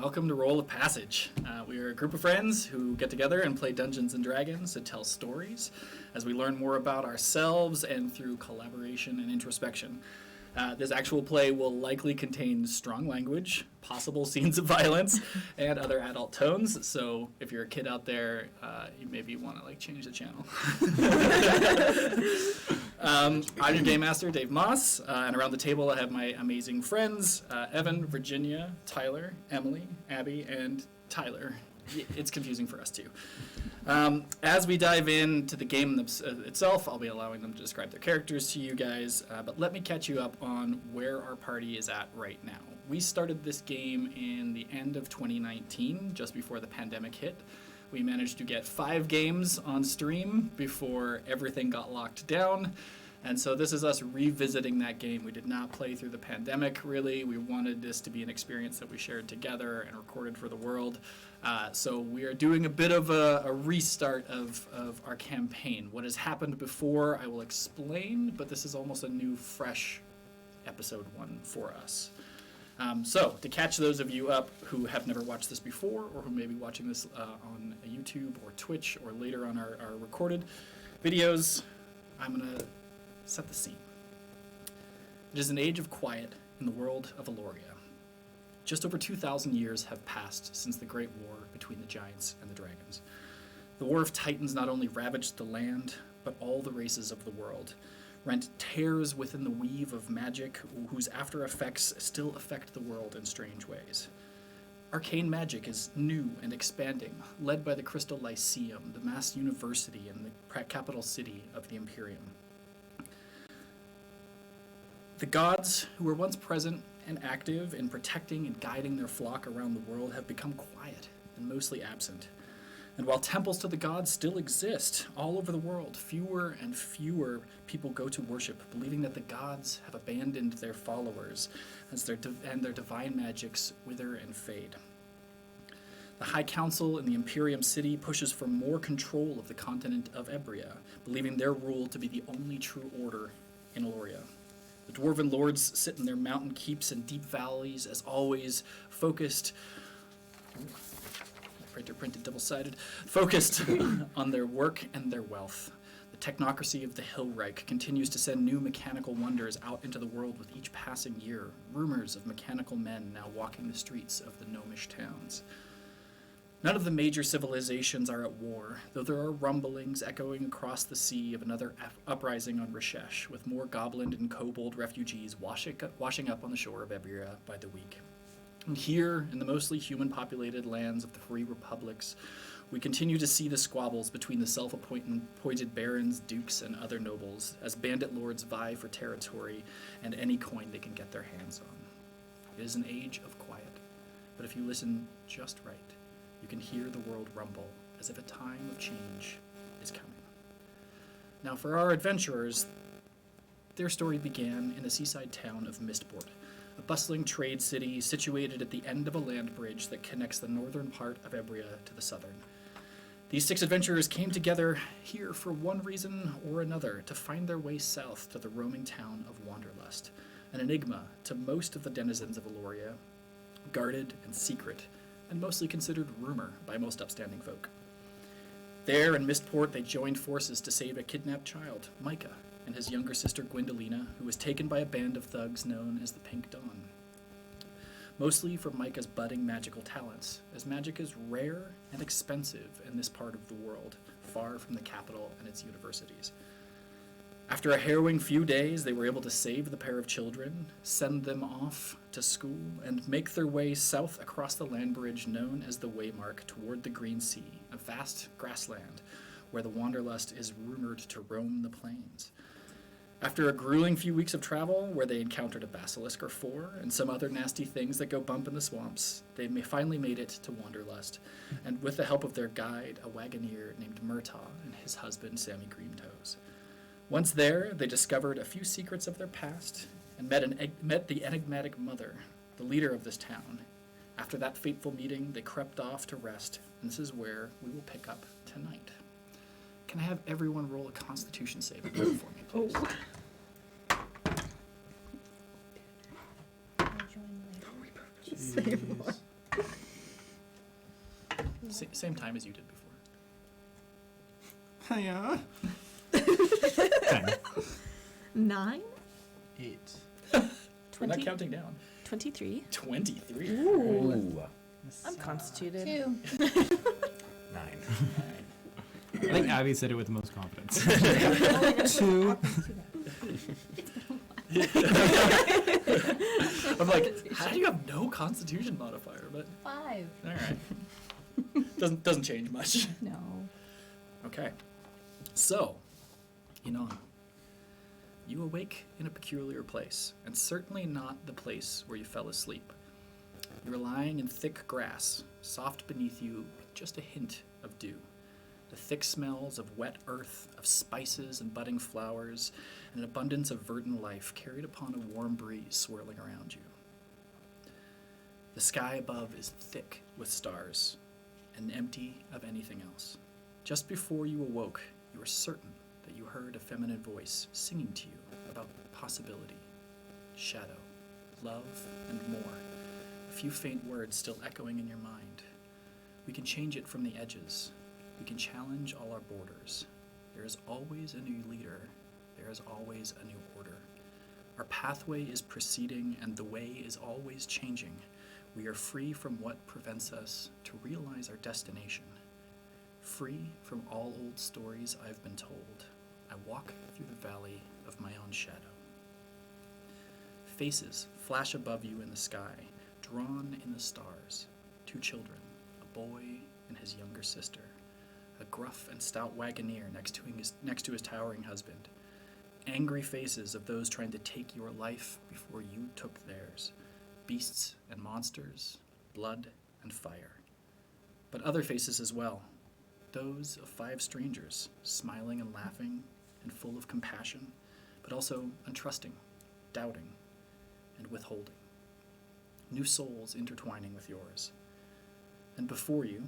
Welcome to Roll of Passage. We are a group of friends who get together and play Dungeons and Dragons to tell stories as we learn more about ourselves and through collaboration and introspection. This actual play will likely contain strong language, possible scenes of violence, and other adult tones. So if you're a kid out there, you maybe want to change the channel. I'm your game master, Dave Moss, and around the table I have my amazing friends, Evan, Virginia, Tyler, Emily, Abby, and Tyler. It's confusing for us too. As we dive into the game itself, I'll be allowing them to describe their characters to you guys, but let me catch you up on where our party is at right now. We started this game in the end of 2019, just before the pandemic hit. We managed to get 5 games on stream before everything got locked down. And so this is us revisiting that game. We did not play through the pandemic, really. We wanted this to be an experience that we shared together and recorded for the world. So we are doing a bit of a restart of our campaign. What has happened before, I will explain, but this is almost a new, fresh episode 1 for us. So to catch those of you up who have never watched this before or who may be watching this on YouTube or Twitch or later on our recorded videos, I'm going to set the scene. It is an age of quiet in the world of Eloria. Just over 2,000 years have passed since the Great War between the giants and the dragons. The War of Titans not only ravaged the land, but all the races of the world, rent tears within the weave of magic whose after effects still affect the world in strange ways. Arcane magic is new and expanding, led by the Crystal Lyceum, the mass university and the capital city of the Imperium. The gods, who were once present and active in protecting and guiding their flock around the world, have become quiet and mostly absent. And while temples to the gods still exist all over the world, fewer and fewer people go to worship, believing that the gods have abandoned their followers as their divine magics wither and fade. The High Council in the Imperium City pushes for more control of the continent of Ebria, believing their rule to be the only true order in Eloria. The Dwarven Lords sit in their mountain keeps and deep valleys, as always, focused printed double-sided, focused on their work and their wealth. The technocracy of the Hillreich continues to send new mechanical wonders out into the world with each passing year, rumors of mechanical men now walking the streets of the gnomish towns. None of the major civilizations are at war, though there are rumblings echoing across the sea of another uprising on Rishesh, with more goblin and kobold refugees washing up on the shore of Ebria by the week. And here, in the mostly human-populated lands of the Free Republics, we continue to see the squabbles between the self-appointed barons, dukes, and other nobles, as bandit lords vie for territory and any coin they can get their hands on. It is an age of quiet, but if you listen just right, you can hear the world rumble, as if a time of change is coming. Now, for our adventurers, their story began in the seaside town of Mistport, a bustling trade city situated at the end of a land bridge that connects the northern part of Ebria to the southern. These 6 adventurers came together here for one reason or another, to find their way south to the roaming town of Wanderlust, an enigma to most of the denizens of Eloria, guarded and secret, and mostly considered rumor by most upstanding folk. There in Mistport, they joined forces to save a kidnapped child, Micah, and his younger sister Gwendolina, who was taken by a band of thugs known as the Pink Dawn. Mostly for Micah's budding magical talents, as magic is rare and expensive in this part of the world, far from the capital and its universities. After a harrowing few days, they were able to save the pair of children, send them off to school, and make their way south across the land bridge known as the Waymark toward the Green Sea, a vast grassland where the Wanderlust is rumored to roam the plains. After a grueling few weeks of travel, where they encountered a basilisk or 4 and some other nasty things that go bump in the swamps, they finally made it to Wanderlust, and with the help of their guide, a wagoner named Murtaugh, and his husband, Sammy Greentoes. Once there, they discovered a few secrets of their past and met the enigmatic mother, the leader of this town. After that fateful meeting, they crept off to rest, and this is where we will pick up tonight. Can I have everyone roll a Constitution saving throw for me, please? I'll join later. Just say more. Same time as you did before. Hiya. 10. 9? 8. We're not counting down. 23. 23. Ooh. I'm constituted. 2. 9. I think Abby said it with the most confidence. 2. I'm like, how do you have no constitution modifier? But 5. all right. Doesn't change much. No. Okay. So, Inan, you awake in a peculiar place, and certainly not the place where you fell asleep. You're lying in thick grass, soft beneath you with just a hint of dew. The thick smells of wet earth, of spices and budding flowers, and an abundance of verdant life carried upon a warm breeze swirling around you. The sky above is thick with stars, and empty of anything else. Just before you awoke, you were certain that you heard a feminine voice singing to you about possibility, shadow, love, and more. A few faint words still echoing in your mind. We can change it from the edges. We can challenge all our borders. There is always a new leader. There is always a new order. Our pathway is proceeding, and the way is always changing. We are free from what prevents us to realize our destination. Free from all old stories I've been told. I walk through the valley of my own shadow. Faces flash above you in the sky, drawn in the stars. 2 children, a boy and his younger sister. A gruff and stout wagoner next to his towering husband. Angry faces of those trying to take your life before you took theirs. Beasts and monsters, blood and fire. But other faces as well. Those of 5 strangers, smiling and laughing and full of compassion, but also untrusting, doubting, and withholding. New souls intertwining with yours. And before you,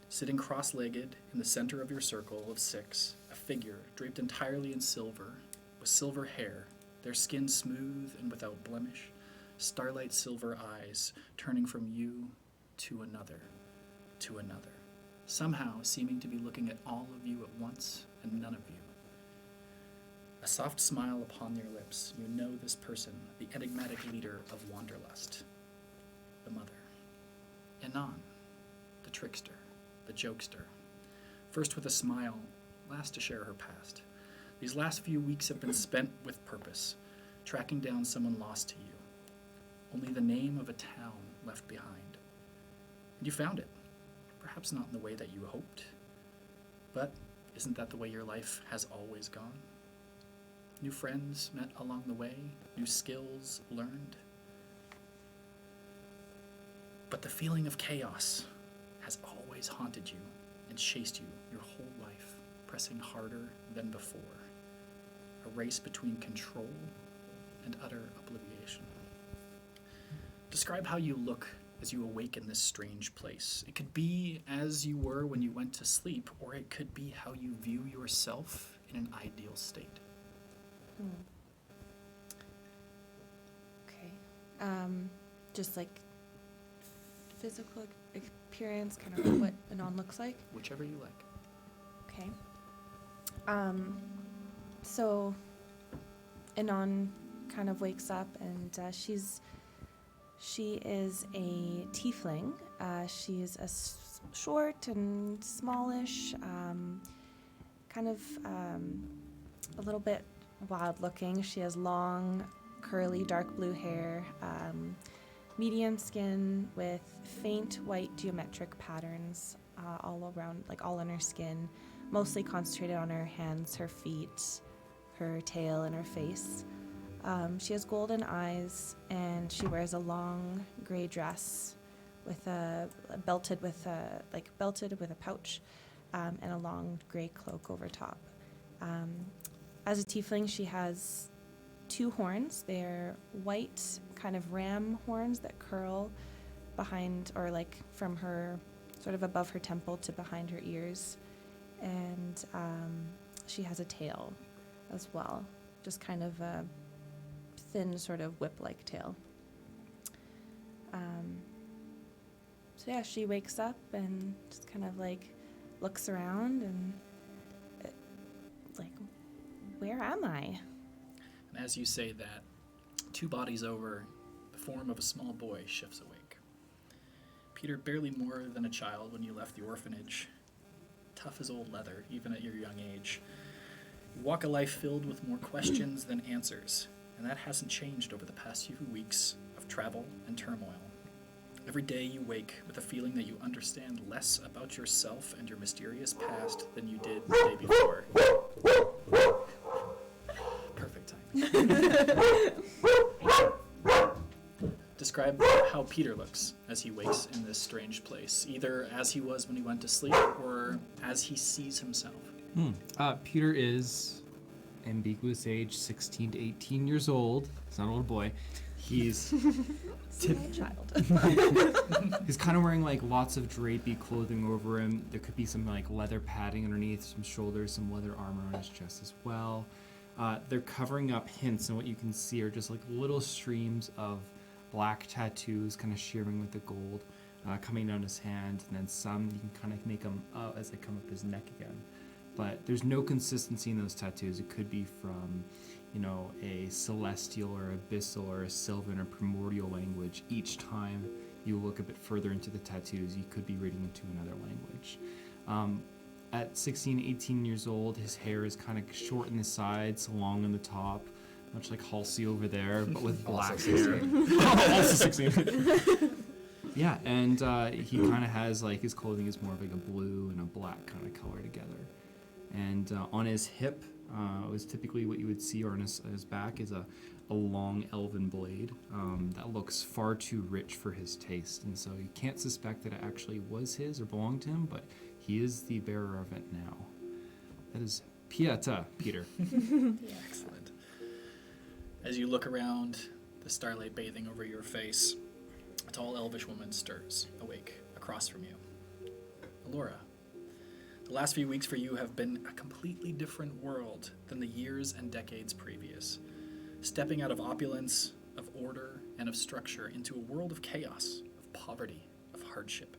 sitting cross-legged in the center of your circle of 6, a figure draped entirely in silver, with silver hair, their skin smooth and without blemish, starlight silver eyes turning from you to another, somehow seeming to be looking at all of you at once and none of you. A soft smile upon your lips, you know this person, the enigmatic leader of Wanderlust, the mother. Inan, the trickster, the jokester. First with a smile, last to share her past. These last few weeks have been spent with purpose, tracking down someone lost to you. Only the name of a town left behind. And you found it. Perhaps not in the way that you hoped, but isn't that the way your life has always gone? New friends met along the way, new skills learned. But the feeling of chaos has always haunted you and chased you your whole life, pressing harder than before. A race between control and utter obliviation. Describe how you look as you awake in this strange place. It could be as you were when you went to sleep, or it could be how you view yourself in an ideal state. Okay. Just like physical appearance, kind of what Anon looks like. Whichever you like. Okay. So Anon kind of wakes up, and she is a tiefling. She is a short and smallish, kind of a little bit wild looking. She has long, curly, dark blue hair, medium skin with faint white geometric patterns all around, like all on her skin, mostly concentrated on her hands, her feet, her tail, and her face. She has golden eyes, and she wears a long gray dress with belted with a pouch, and a long gray cloak over top. As a tiefling, she has 2 horns. They're white, kind of ram horns that curl behind, or like from her, sort of above her temple to behind her ears. And she has a tail as well, just kind of a thin sort of whip-like tail. So yeah, she wakes up and just kind of like looks around and like, where am I? And as you say that, 2 bodies over, the form of a small boy shifts awake. Peter, barely more than a child when you left the orphanage, tough as old leather, even at your young age. You walk a life filled with more questions than answers, and that hasn't changed over the past few weeks of travel and turmoil. Every day you wake with a feeling that you understand less about yourself and your mysterious past than you did the day before. Perfect timing. Describe how Peter looks as he wakes in this strange place, either as he was when he went to sleep or as he sees himself. Peter is ambiguous age, 16 to 18 years old. He's not an old boy. He's Small child. he's kind of wearing like lots of drapey clothing over him. There could be some like leather padding underneath, some shoulders, some leather armor on his chest as well. They're covering up hints, and what you can see are just like little streams of black tattoos kind of shearing with the gold coming down his hand, and then some you can kind of make them as they come up his neck again. But there's no consistency in those tattoos. It could be from, you know, a celestial or abyssal or a sylvan or primordial language. Each time you look a bit further into the tattoos, you could be reading into another language. At 16, 18 years old, his hair is kind of short in the sides, long on the top, much like Halsey over there, but with black hair. Also 16. Yeah, and he kind of has, like, his clothing is more of like a blue and a black kind of color together. And on his hip was typically what you would see, or on his back is a long elven blade that looks far too rich for his taste. And so you can't suspect that it actually was his or belonged to him, but he is the bearer of it now. That is Pieta, Peter. Excellent. As you look around, the starlight bathing over your face, a tall elvish woman stirs, awake, across from you. Alora, the last few weeks for you have been a completely different world than the years and decades previous. Stepping out of opulence, of order, and of structure into a world of chaos, of poverty, of hardship.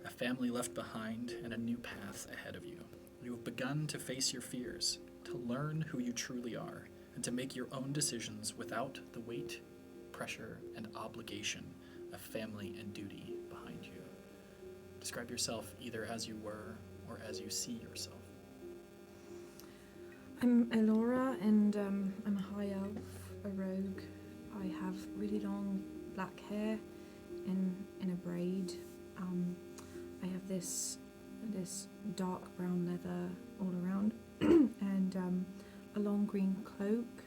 A family left behind and a new path ahead of you. You have begun to face your fears, to learn who you truly are, and to make your own decisions without the weight, pressure, and obligation of family and duty behind you. Describe yourself either as you were or as you see yourself. I'm Elora, and I'm a high elf, a rogue. I have really long black hair in a braid. I have this dark brown leather all around, and a long green cloak,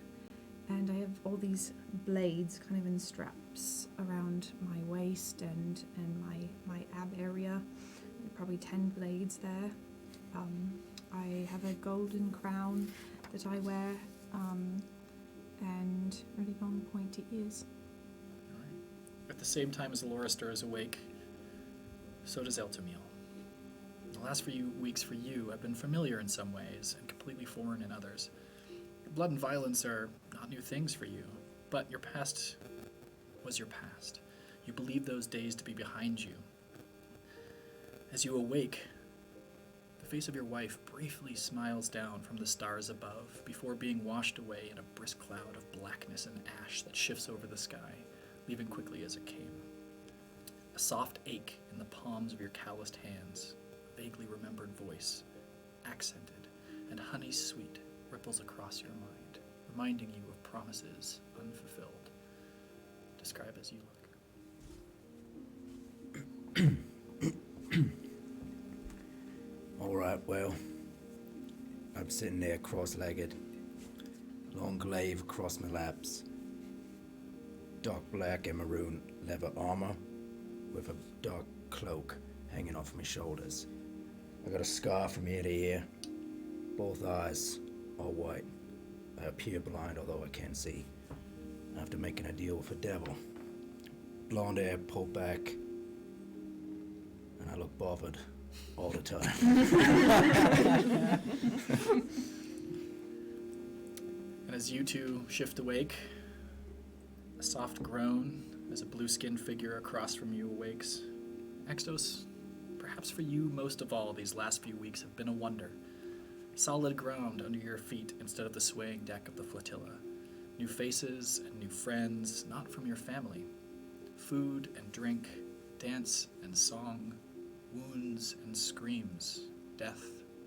and I have all these blades kind of in straps around my waist and my ab area. Probably 10 blades there. I have a golden crown that I wear, and really long pointy ears. All right. At the same time as Alora stirs awake, so does Eltamiel. The last few weeks for you have been familiar in some ways and completely foreign in others. Blood and violence are not new things for you, but your past was your past. You believe those days to be behind you. As you awake, the face of your wife briefly smiles down from the stars above before being washed away in a brisk cloud of blackness and ash that shifts over the sky, leaving quickly as it came. A soft ache in the palms of your calloused hands, a vaguely remembered voice, accented and honey sweet, ripples across your mind, reminding you of promises unfulfilled. Describe as you look. All right, well, I'm sitting there cross-legged, long glaive across my laps, dark black and maroon leather armor with a dark cloak hanging off my shoulders. I got a scar from ear to ear, both eyes are white. I appear blind, although I can see. After making a deal with the devil, blonde hair pulled back, and I look bothered all the time. And as you two shift awake, a soft groan as a blue-skinned figure across from you awakes Extos, perhaps for you most of all, these last few weeks have been a wonder. Solid ground under your feet instead of the swaying deck of the flotilla. New faces and new friends, not from your family. Food and drink, dance and song, wounds and screams, death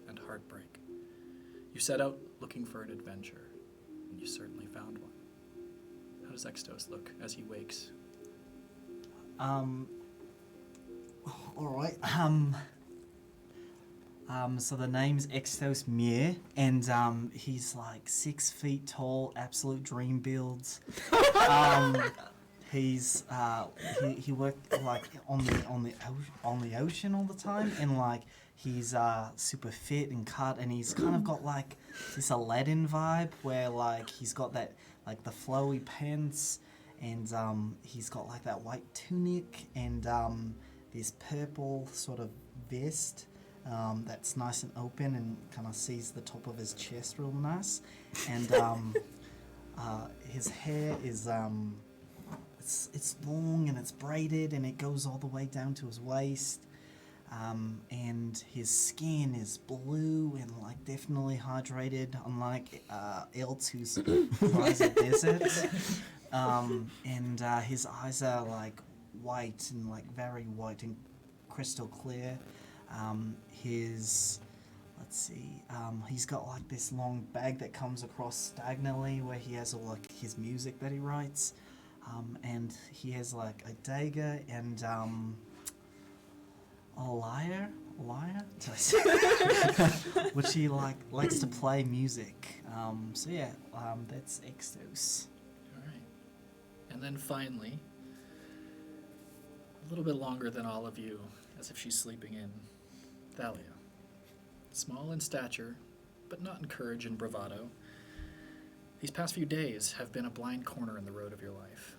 and heartbreak. You set out looking for an adventure, and you certainly found one. How does Extos look as he wakes? Alright, so the name's Extos Mir, and he's like 6 feet tall, absolute dream builds. He's he worked like on the ocean all the time, and like he's super fit and cut, and he's kind of got like this Aladdin vibe where like he's got that like the flowy pants, and he's got like that white tunic and this purple sort of vest that's nice and open and kind of sees the top of his chest real nice, and his hair is it's long and it's braided and it goes all the way down to his waist, and his skin is blue and like definitely hydrated, unlike Elt's who's dries a desert, and his eyes are like white and like very white and crystal clear. He's got like this long bag that comes across diagonally where he has all like his music that he writes, and he has like a dagger and a lyre, which he likes to play music. That's Extos. All right. And then finally, a little bit longer than all of you, as if she's sleeping in, Thallia. Small in stature, but not in courage and bravado. These past few days have been a blind corner in the road of your life.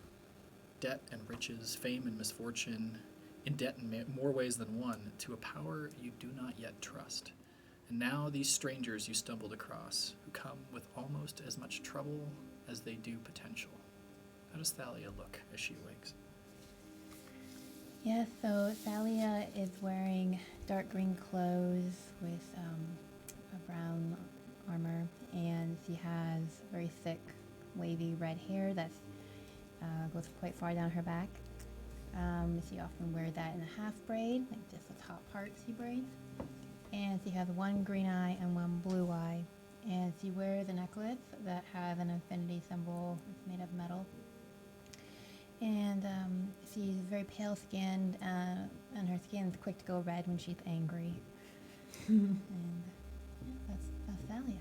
Debt and riches, fame and misfortune, in debt in more ways than one, to a power you do not yet trust. And now these strangers you stumbled across, who come with almost as much trouble as they do potential. How does Thallia look as she wakes? Yeah, so Thallia is wearing dark green clothes with a brown armor, and she has very thick, wavy red hair that goes quite far down her back. She often wears that in a half braid, like just the top part she braids. And she has one green eye and one blue eye. And she wears a necklace that has an infinity symbol. It's made of metal. And she's very pale-skinned, and her skin is quick to go red when she's angry. And yeah, that's Thallia.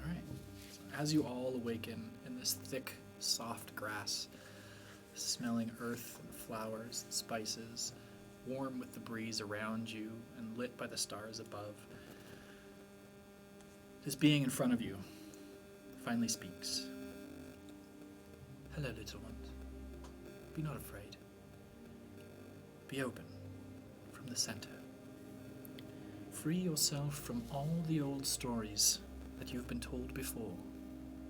All right. So as you all awaken in this thick, soft grass, smelling earth and flowers and spices, warm with the breeze around you and lit by the stars above, this being in front of you finally speaks. Hello, little ones. Be not afraid. Be open from the center. Free yourself from all the old stories that you've been told before.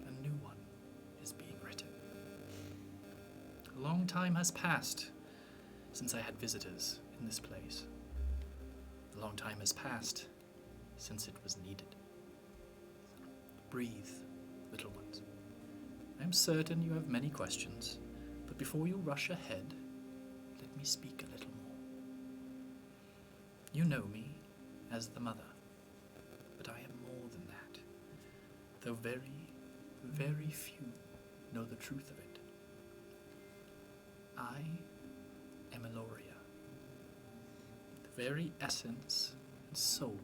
A new one is being written. A long time has passed since I had visitors in this place. A long time has passed since it was needed. Breathe, little ones. I am certain you have many questions, but before you rush ahead, let me speak a little more. You know me as the mother, but I am more than that, though very, very few know the truth of it. I am Eloria, the very essence and soul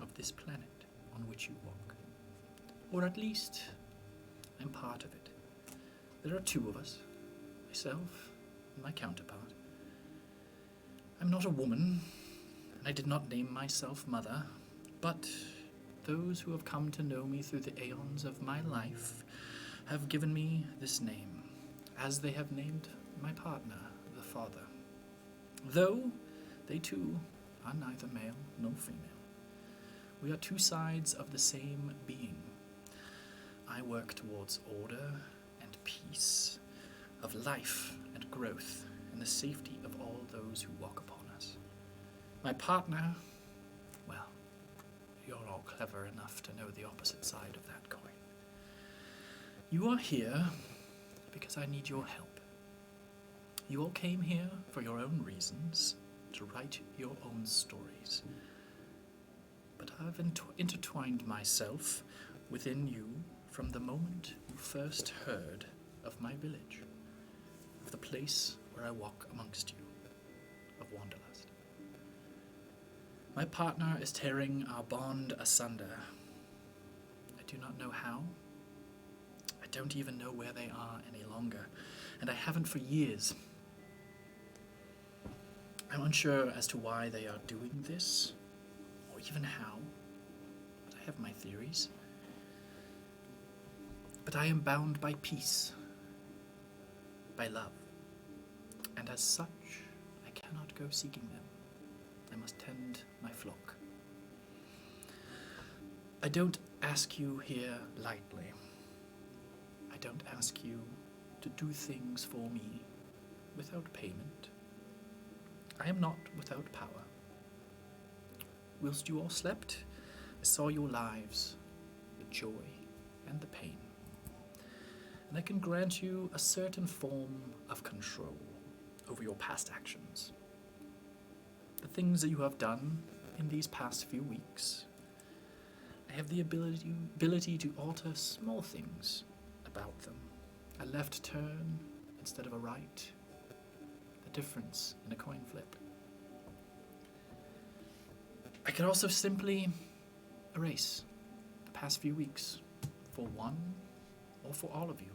of this planet on which you walk. Or at least, I'm part of it. There are two of us, myself and my counterpart. I'm not a woman, and I did not name myself mother, but those who have come to know me through the aeons of my life have given me this name, as they have named my partner, the father. Though they too are neither male nor female. We are two sides of the same being. I work towards order and peace, of life and growth, and the safety of all those who walk upon us. My partner, well, you're all clever enough to know the opposite side of that coin. You are here because I need your help. You all came here for your own reasons, to write your own stories. But I've intertwined myself within you from the moment you first heard of my village, of the place where I walk amongst you, of Wanderlust. My partner is tearing our bond asunder. I do not know how. I don't even know where they are any longer, and I haven't for years. I'm unsure as to why they are doing this, or even how, but I have my theories. But I am bound by peace, by love, and as such, I cannot go seeking them. I must tend my flock. I don't ask you here lightly. I don't ask you to do things for me without payment. I am not without power. Whilst you all slept, I saw your lives, the joy and the pain. And I can grant you a certain form of control over your past actions. The things that you have done in these past few weeks, I have the ability to alter small things about them. A left turn instead of a right. The difference in a coin flip. I could also simply erase the past few weeks for one or for all of you.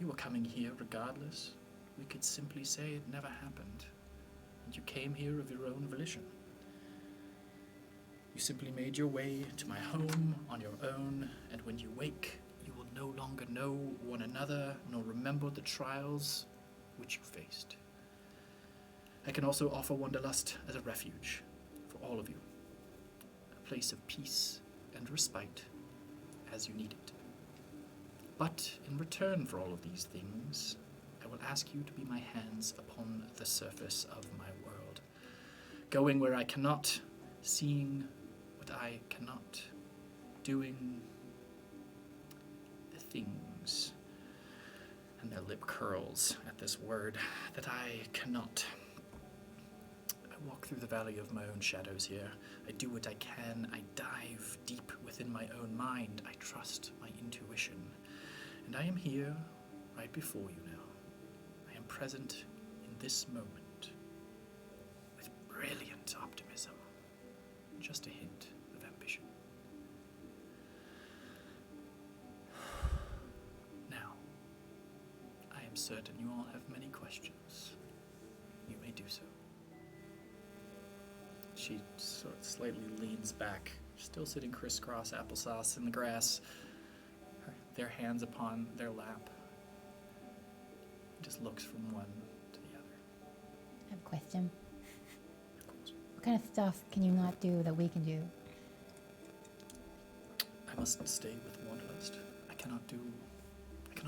You were coming here regardless. We could simply say it never happened, and you came here of your own volition. You simply made your way to my home on your own, and when you wake, you will no longer know one another, nor remember the trials which you faced. I can also offer Wanderlust as a refuge for all of you, a place of peace and respite as you need it. But in return for all of these things, I will ask you to be my hands upon the surface of my world, going where I cannot, seeing what I cannot, doing the things, and their lip curls at this word, that I cannot. I walk through the valley of my own shadows here. I do what I can. I dive deep within my own mind. I trust my intuition. And I am here, right before you now. I am present in this moment with brilliant optimism, just a hint of ambition. Now, I am certain you all have many questions. You may do so. She sort of slightly leans back, still sitting crisscross applesauce in the grass, their hands upon their lap. Just looks from one to the other. I have a question. What kind of stuff can you not do that we can do? I must stay with Wanderlust. I cannot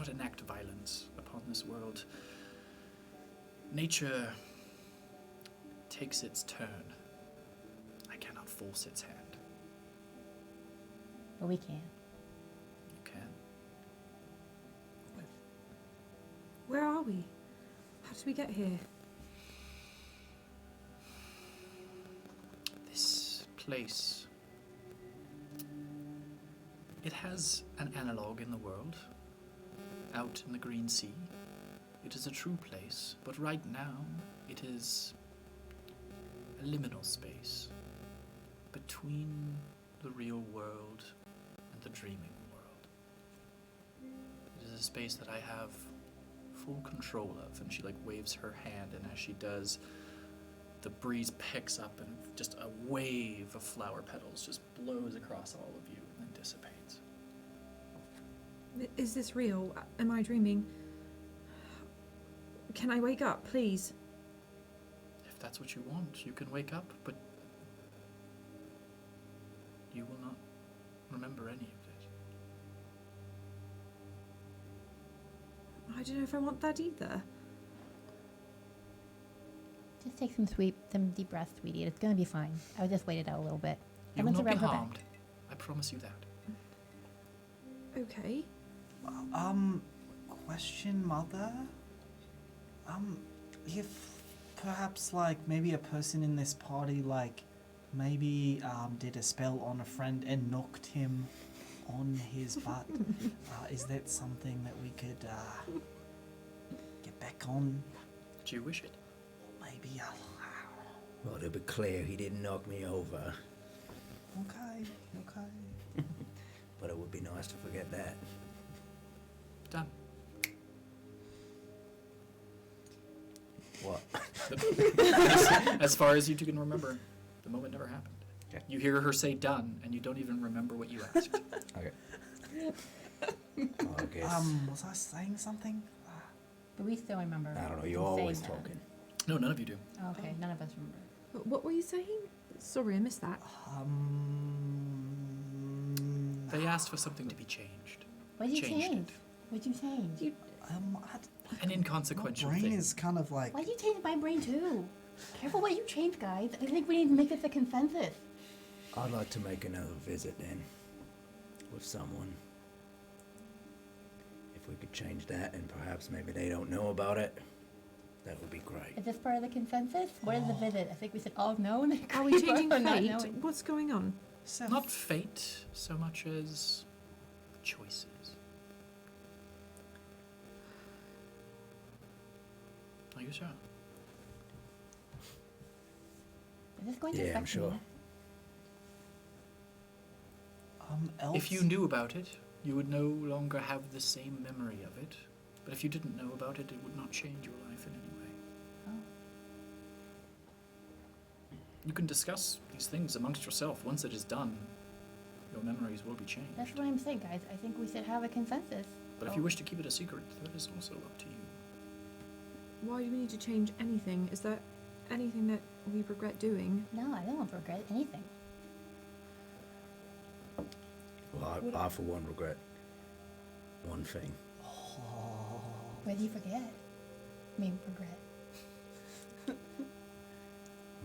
enact violence upon this world. Nature takes its turn. I cannot force its hand. But we can. You can. Where are we? How did we get here? This place, it has an analogue in the world, out in the green sea. It is a true place, but right now it is a liminal space between the real world and the dreaming world. It is a space that I have full control of, and she waves her hand, and as she does, the breeze picks up and just a wave of flower petals just blows across all of you and then dissipates. Is this real? Am I dreaming? Can I wake up, please? If that's what you want, you can wake up, but you will not remember any of it. I don't know if I want that either. Just Just take some deep breaths, sweetie. It's gonna be fine. I would just wait it out a little bit. You will Everyone's not be around her back. harmed. I promise you that. Okay. Question, Mother. If perhaps like maybe a person in this party like maybe did a spell on a friend and knocked him on his butt, is that something that we could get back on? Do you wish it? Maybe. Well, to be clear, he didn't knock me over, Okay. but it would be nice to forget that. Done. What? As far as you two can remember, the moment never happened. Okay. You hear her say done, and you don't even remember what you asked. Okay. Well, I guess. Was I saying something? But we still remember. I don't know, you you're always saying that. talking. No, none of you do. Oh, okay, none of us remember. What were you saying? Sorry, I missed that. They asked for something to be changed. What did you Changed change? it. What did you change? An My inconsequential brain thing. is kind of like. Why did you change my brain too? Careful what you change, guys. I think we need to make this a consensus. I'd like to make another visit then, with someone. If we could change that, and perhaps maybe they don't know about it, that would be great. Is this part of the consensus? What is the visit? I think we should all know. And Are we agree changing or not fate? knowing. What's going on? Not fate so much as choices. Are you sure? Is this going to Yeah, affect I'm sure. me? Elves? If you knew about it, you would no longer have the same memory of it. But if you didn't know about it, it would not change your life in any way. Oh. You can discuss these things amongst yourself. Once it is done, your memories will be changed. That's what I'm saying, guys. I think we should have a consensus. But if you wish to keep it a secret, that is also up to you. Why do we need to change anything? Is there anything that we regret doing? No, I don't want to regret anything. Well, I for one regret one thing. What do you forget? I mean, regret. Well,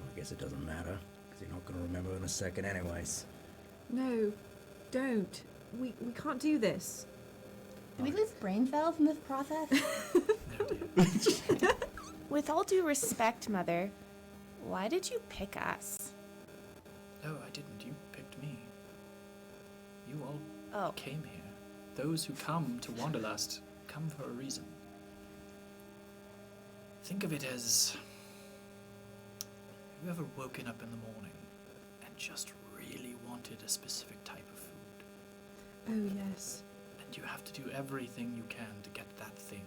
I guess it doesn't matter, because you're not going to remember in a second anyways. No, don't. We can't do this. Did we lose brain cells in this process? No, dear. With all due respect, Mother, why did you pick us? Oh, I didn't. You picked me. You all Oh, came here. Those who come to Wanderlust come for a reason. Think of it as... have you ever woken up in the morning and just really wanted a specific type of food? Oh, yes. And you have to do everything you can to get that thing.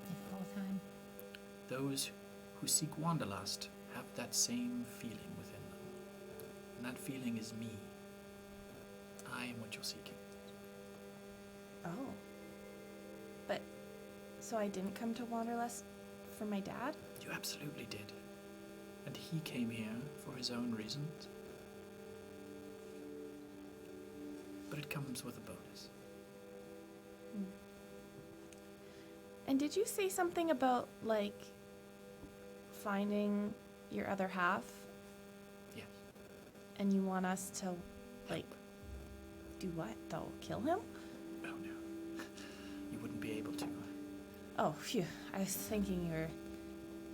It's all the time. Those who seek Wanderlust have that same feeling within them. And that feeling is me. I am what you're seeking. oh. But, so I didn't come to Wanderlust for my dad? You absolutely did. And he came here for his own reasons. But it comes with a bonus. And did you say something about, like, finding your other half? Yes. And you want us to, like, do what, though? Kill him? Oh no. You wouldn't be able to. Oh, phew. I was thinking you were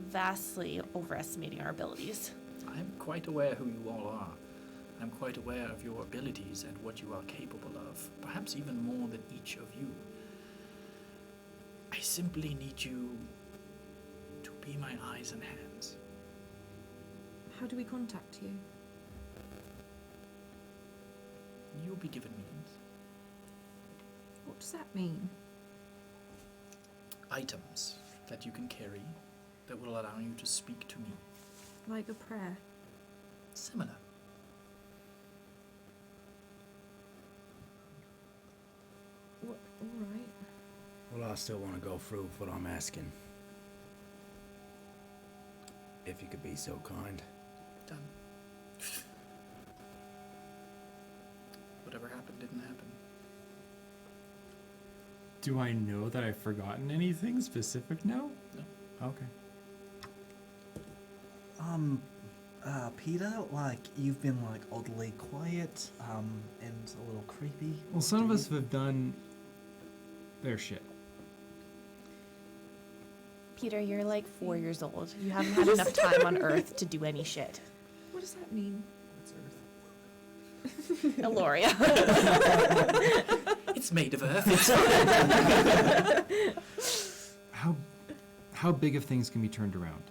vastly overestimating our abilities. I am quite aware who you all are. I'm quite aware of your abilities and what you are capable of, perhaps even more than each of you. I simply need you to be my eyes and hands. How do we contact you? You'll be given means. What does that mean? Items that you can carry that will allow you to speak to me. Like a prayer? Similar. What? All right. Well, I still want to go through with what I'm asking. If you could be so kind. Done. Whatever happened didn't happen. Do I know that I've forgotten anything specific now? No. Okay. Peter, like, you've been, like, oddly quiet, and a little creepy. Well, some of us have done their shit. Peter, you're like 4 years old. You haven't had enough time on Earth to do any shit. What does that mean? Eloria. It's made of earth. How big of things can be turned around?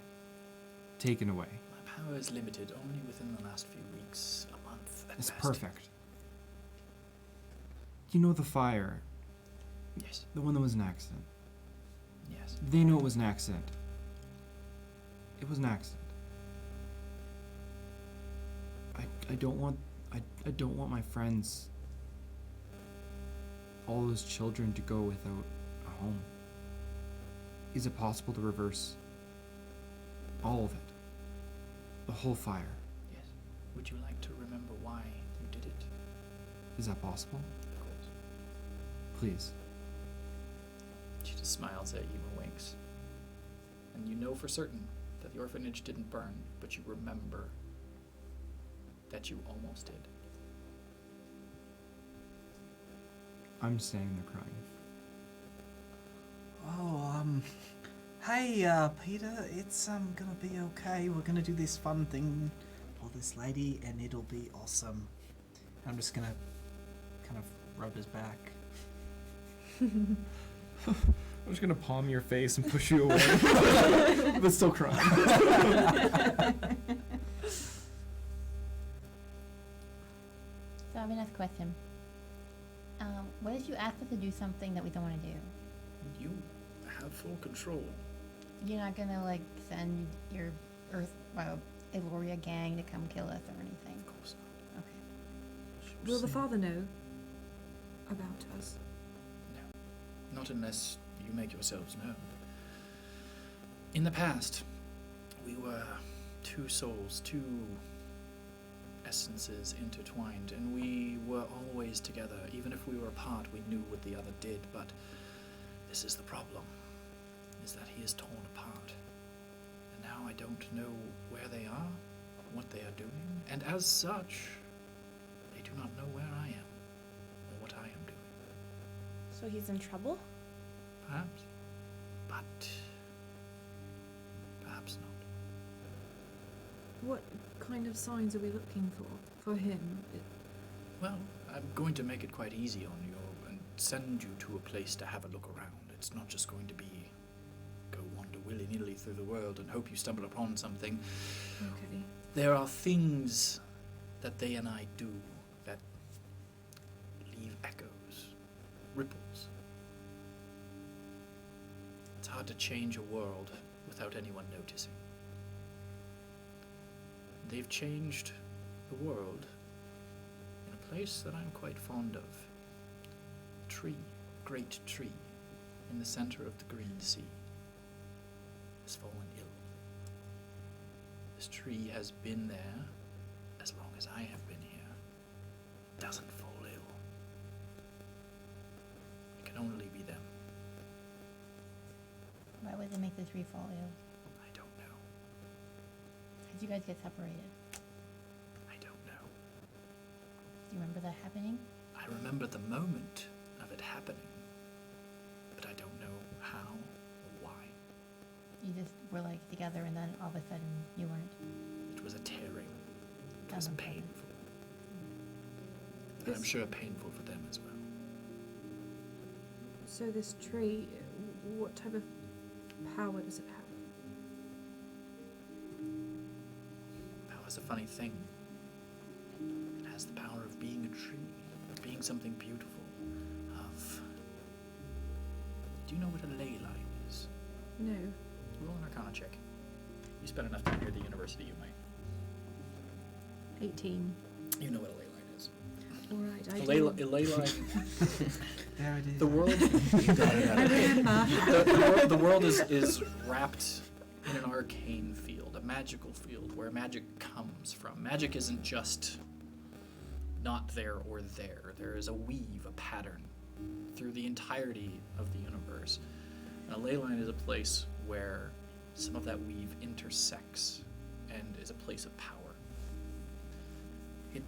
Taken away. My power is limited only within the last few weeks, a month at It's best. perfect. You know the fire, Yes. the one that was an accident. Yes. They know it was an accident. It was an accident. I don't want my friends, all those children, to go without a home. Is it possible to reverse all of it? The whole fire? Yes. Would you like to remember why you did it? Is that possible? Of course. Please. She just smiles at you and winks. And you know for certain that the orphanage didn't burn, but you remember that you almost did. I'm standing there crying. Oh, hey, Peter, it's, gonna be okay. We're gonna do this fun thing for this lady, and it'll be awesome. I'm just gonna kind of rub his back. I'm just gonna palm your face and push you away, but still crying. So I have another question. What if you ask us to do something that we don't want to do? You have full control. You're not gonna like send your Eloria gang to come kill us or anything. Of course not. Okay. Will the father know about us? No. Not unless you make yourselves known. In the past, we were two souls, two essences intertwined, and we were always together. Even if we were apart, we knew what the other did, but this is the problem, is that he is torn apart. And now I don't know where they are, what they are doing, and as such, they do not know where I am, or what I am doing. So he's in trouble? Perhaps. But perhaps not. What kind of signs are we looking for him? Well, I'm going to make it quite easy on you and send you to a place to have a look around. It's not just going to be go wander willy-nilly through the world and hope you stumble upon something. Okay. There are things that they and I do that leave echoes, ripples. It's hard to change a world without anyone noticing. They've changed the world in a place that I'm quite fond of. A tree, great tree, in the center of the green sea, has fallen ill. This tree has been there as long as I have been here. It doesn't fall ill. It can only be them. Why would they make the tree fall ill? I don't know. How'd you guys get separated? I don't know. Do you remember that happening? I remember the moment of it happening, but I don't know how or why. You just were like together and then all of a sudden you weren't. It was a tearing. It That was was painful. And I'm sure painful for them as well. So this tree, what type of power does it have? Power's a funny thing. It has the power of being a tree, of being something beautiful, of... Do you know what a ley line is? No. Roll an Arcana check. You spend enough time here at the university, you might. 18. You know what a ley line is. Alright, I A do. ley line... There it is. The world... I remember. the world is wrapped in an arcane field, a magical field where magic comes from. Magic isn't just not there or there. There is a weave, a pattern through the entirety of the universe. And a ley line is a place where some of that weave intersects and is a place of power. It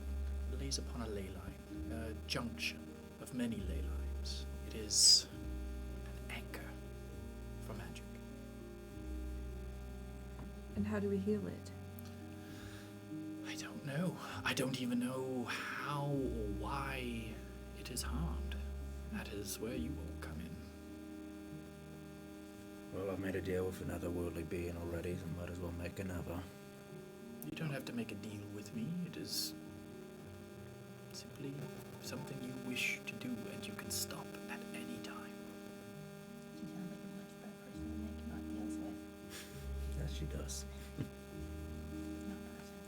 lays upon a ley line, a junction of many ley lines. It is an anchor for magic. And how do we heal it? I don't know. I don't even know how or why it is harmed. That is where you all come in. Well, I've made a deal with another worldly being already, so might as well make another. You don't have to make a deal with me. It is simply something you wish to do, and you can stop at any time. She sounds like a much better person to make not deals with. Yes, she does. Not person.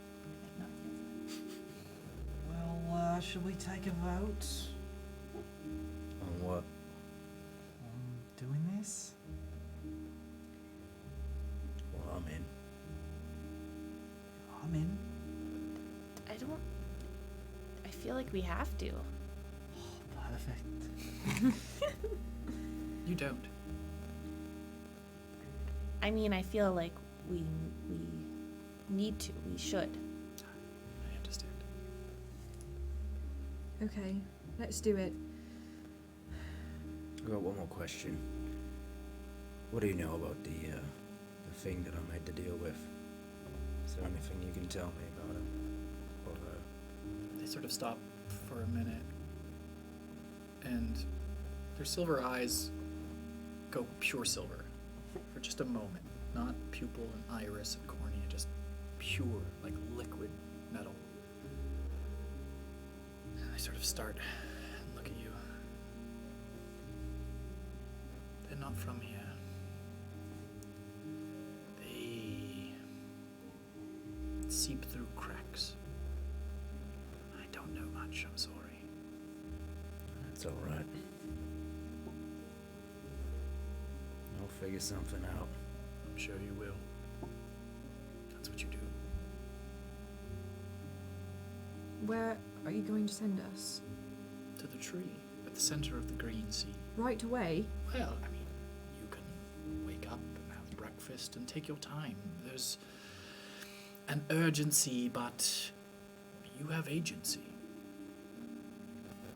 Like not deals with. Well, should we take a vote On what? on doing this? Well, I'm in. I'm in. I feel like we have to. Perfect. You don't. I mean, I feel like we need to. We should. I understand. Okay, let's do it. I've got one more question. What do you know about the thing that I made the deal with? Is there anything you can tell me about it? Or They sort of stop for a minute, and their silver eyes go pure silver for just a moment. Not pupil and iris and cornea, just pure, like liquid metal. And they sort of start and look at you. They're not from here. They seep through cracks. I don't know much, I'm sorry. That's alright. I'll figure something out. I'm sure you will. That's what you do. Where are you going to send us? To the tree at the center of the green sea. Right away? Well, I mean, you can wake up and have breakfast and take your time. There's an urgency, but you have agency.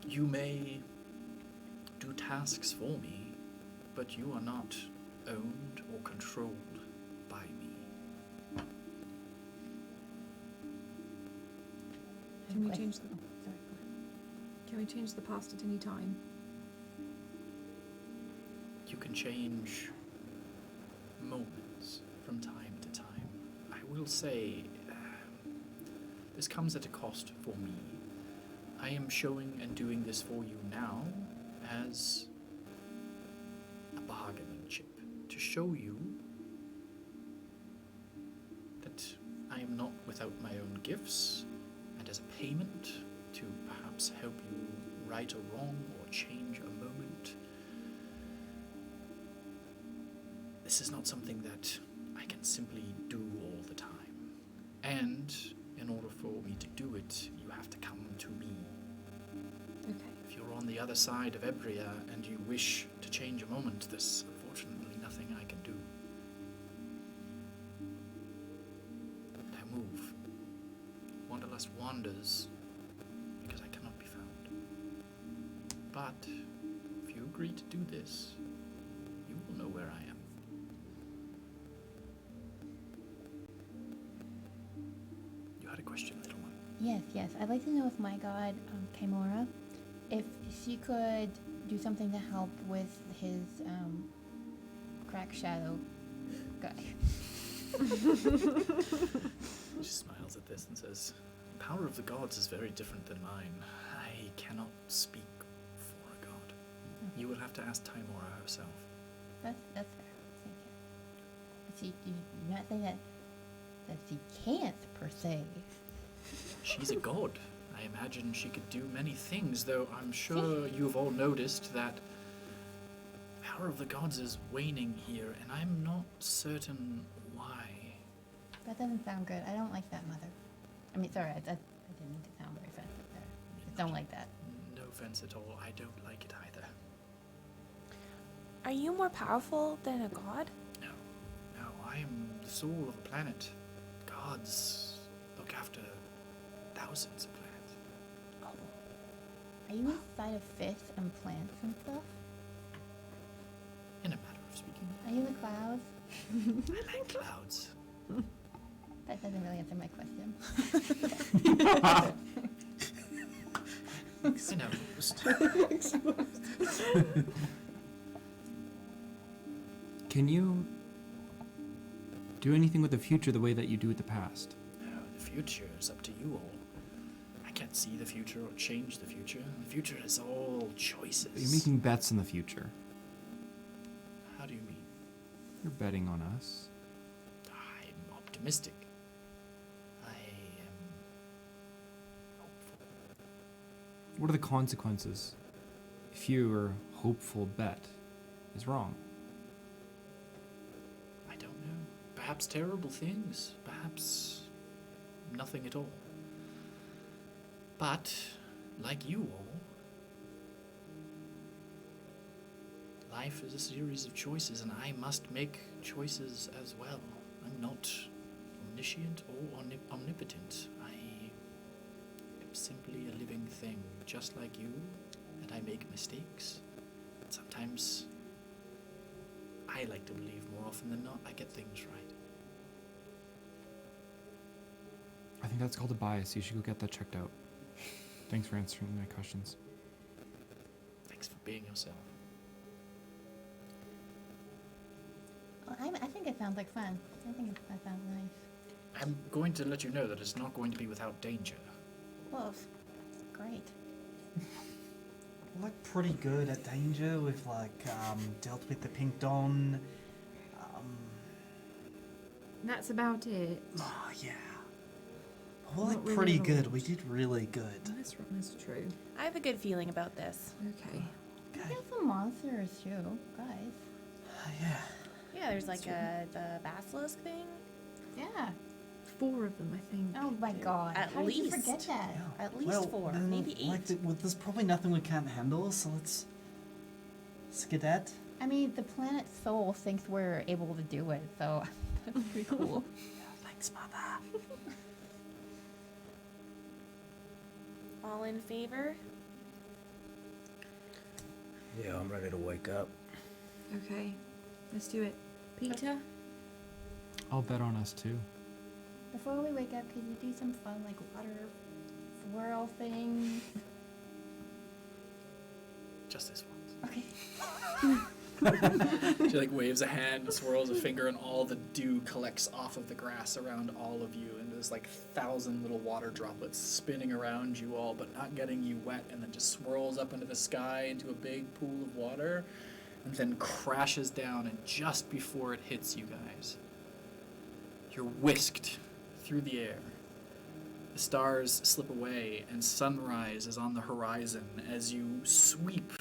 You may do tasks for me, but you are not owned or controlled by me. Can we Like- change the oh, sorry, go ahead. Can we change the past at any time? You can change moments from time to time. I will say, this comes at a cost for me. I am showing and doing this for you now as a bargaining chip to show you that I am not without my own gifts, and as a payment to perhaps help you right a wrong or change a moment. This is not something that I can simply do all the time. And in order for me to do it, you have to come to me. Okay. If you're on the other side of Ebria and you wish to change a moment, there's unfortunately nothing I can do. Now move. Wanderlust wanders because I cannot be found. But if you agree to do this, you will know where I am. You had a question, little one. Yes. I'd like to know if my god, Kimora, if she could do something to help with his crack shadow guy. She smiles at this and says, "The power of the gods is very different than mine. I cannot speak for a god. You will have to ask Timora herself." That's fair. Thank you. But you're not saying that she can't per se. She's a god. I imagine she could do many things, though I'm sure you've all noticed that the power of the gods is waning here, and I'm not certain why. That doesn't sound good. I don't like that, Mother. I mean, sorry, I didn't mean to sound very offensive there. I don't like that. No offense at all. I don't like it either. Are you more powerful than a god? No, I am the soul of a planet. God gods look after thousands of plants. Oh. Are you inside of fish and plants and stuff? In a matter of speaking. Are you in the clouds? I like clouds. That doesn't really answer my question. Exposed. Can you do anything with the future the way that you do with the past? The future is up to you all. I can't see the future or change the future. The future is all choices. You're making bets in the future. How do you mean? You're betting on us. I'm optimistic. I am hopeful. What are the consequences if your hopeful bet is wrong? I don't know. Perhaps terrible things. Perhaps nothing at all. But, like you all, life is a series of choices, and I must make choices as well. I'm not omniscient or omnipotent. I am simply a living thing, just like you, and I make mistakes. Sometimes I like to believe more often than not I get things right. I think that's called a bias. You should go get that checked out. Thanks for answering my questions. Thanks for being yourself. Well, I think it sounds like fun. I think that sounds nice. I'm going to let you know that it's not going to be without danger. Well, great. We're like pretty good at danger. We've like dealt with the Pink Dawn. That's about it. Oh yeah. We're like Not really pretty at all. good. We did really good. That's true. I have a good feeling about this. Okay. We got some monsters too, guys. Yeah. Yeah, there's like the basilisk thing. Yeah. 4 of them, I think. Oh my god. At How did you least. forget that? Yeah. At least Well, 4, then, maybe 8. Like there's probably nothing we can't handle, so let's skedat. I mean, the planet Soul thinks we're able to do it, so that's pretty cool. Thanks, mother. All in favor? Yeah, I'm ready to wake up. Okay. Let's do it. Peter? I'll bet on us too. Before we wake up, could you do some fun, like, water swirl things? Just this once. Okay. She like waves a hand, swirls a finger, and all the dew collects off of the grass around all of you, and there's like 1,000 little water droplets spinning around you all, but not getting you wet, and then just swirls up into the sky into a big pool of water, and then crashes down, and just before it hits you guys, you're whisked through the air. The stars slip away, and sunrise is on the horizon as you sweep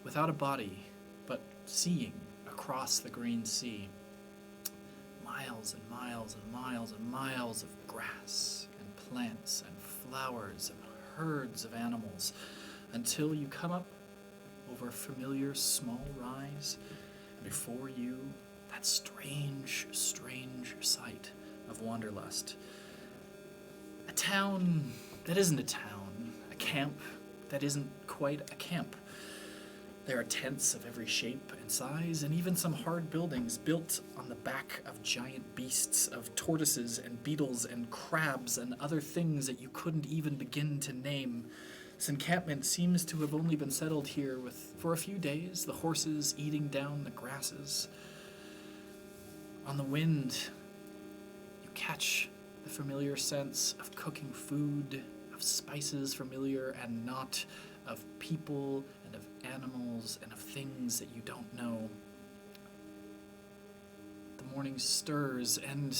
without a body, but seeing across the green sea. Miles and miles and miles and miles of grass and plants and flowers and herds of animals until you come up over a familiar small rise, and before you, that strange, strange sight of Wanderlust. A town that isn't a town, a camp that isn't quite a camp. There are tents of every shape and size, and even some hard buildings built on the back of giant beasts, of tortoises and beetles and crabs and other things that you couldn't even begin to name. This encampment seems to have only been settled here for a few days, the horses eating down the grasses. On the wind, you catch the familiar sense of cooking food, of spices familiar and not, of people and of animals and of things that you don't know. The morning stirs, and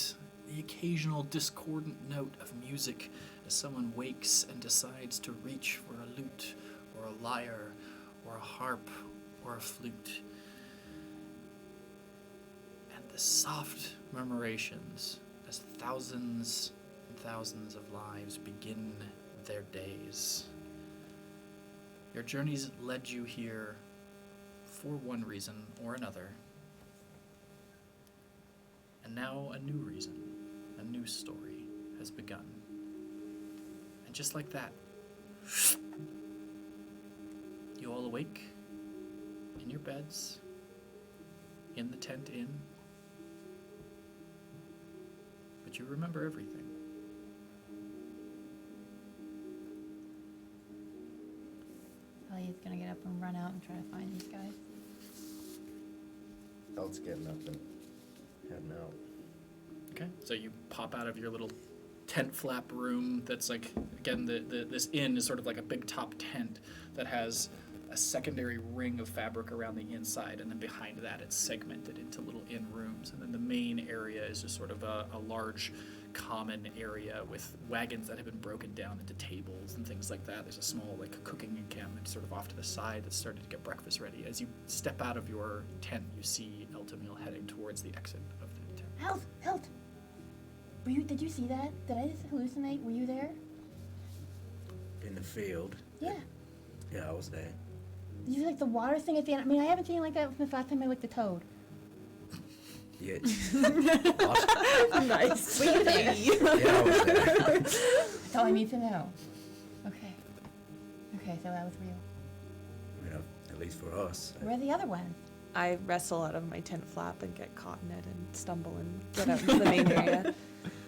the occasional discordant note of music as someone wakes and decides to reach for a lute or a lyre or a harp or a flute. And the soft murmurations as thousands and thousands of lives begin their days. Your journeys led you here for one reason or another, and now a new reason. a new story has begun. And just like that, you all awake in your beds, in the tent inn, but you remember everything. Thallia's gonna get up and run out and try to find these guys. Elt's getting up and heading out. Okay, so you pop out of your little tent flap room that's like, again, this inn is sort of like a big top tent that has a secondary ring of fabric around the inside, and then behind that it's segmented into little inn rooms, and then the main area is just sort of a large common area with wagons that have been broken down into tables and things like that. There's a small like cooking encampment sort of off to the side that's started to get breakfast ready. As you step out of your tent, you see Eltamil heading towards the exit of the tent. Helt! Did you see that? Did I just hallucinate? Were you there? In the field. Yeah. Yeah, I was there. Did you like the water thing at the end? I mean, I haven't seen it like that since the last time I licked the toad. Yeah. Nice. Were you there? Yeah, I was there. That's all I need to know. Okay. Okay, so that was real. You know, at least for us. Where are the other ones? I wrestle out of my tent flap and get caught in it and stumble and get out into the main area.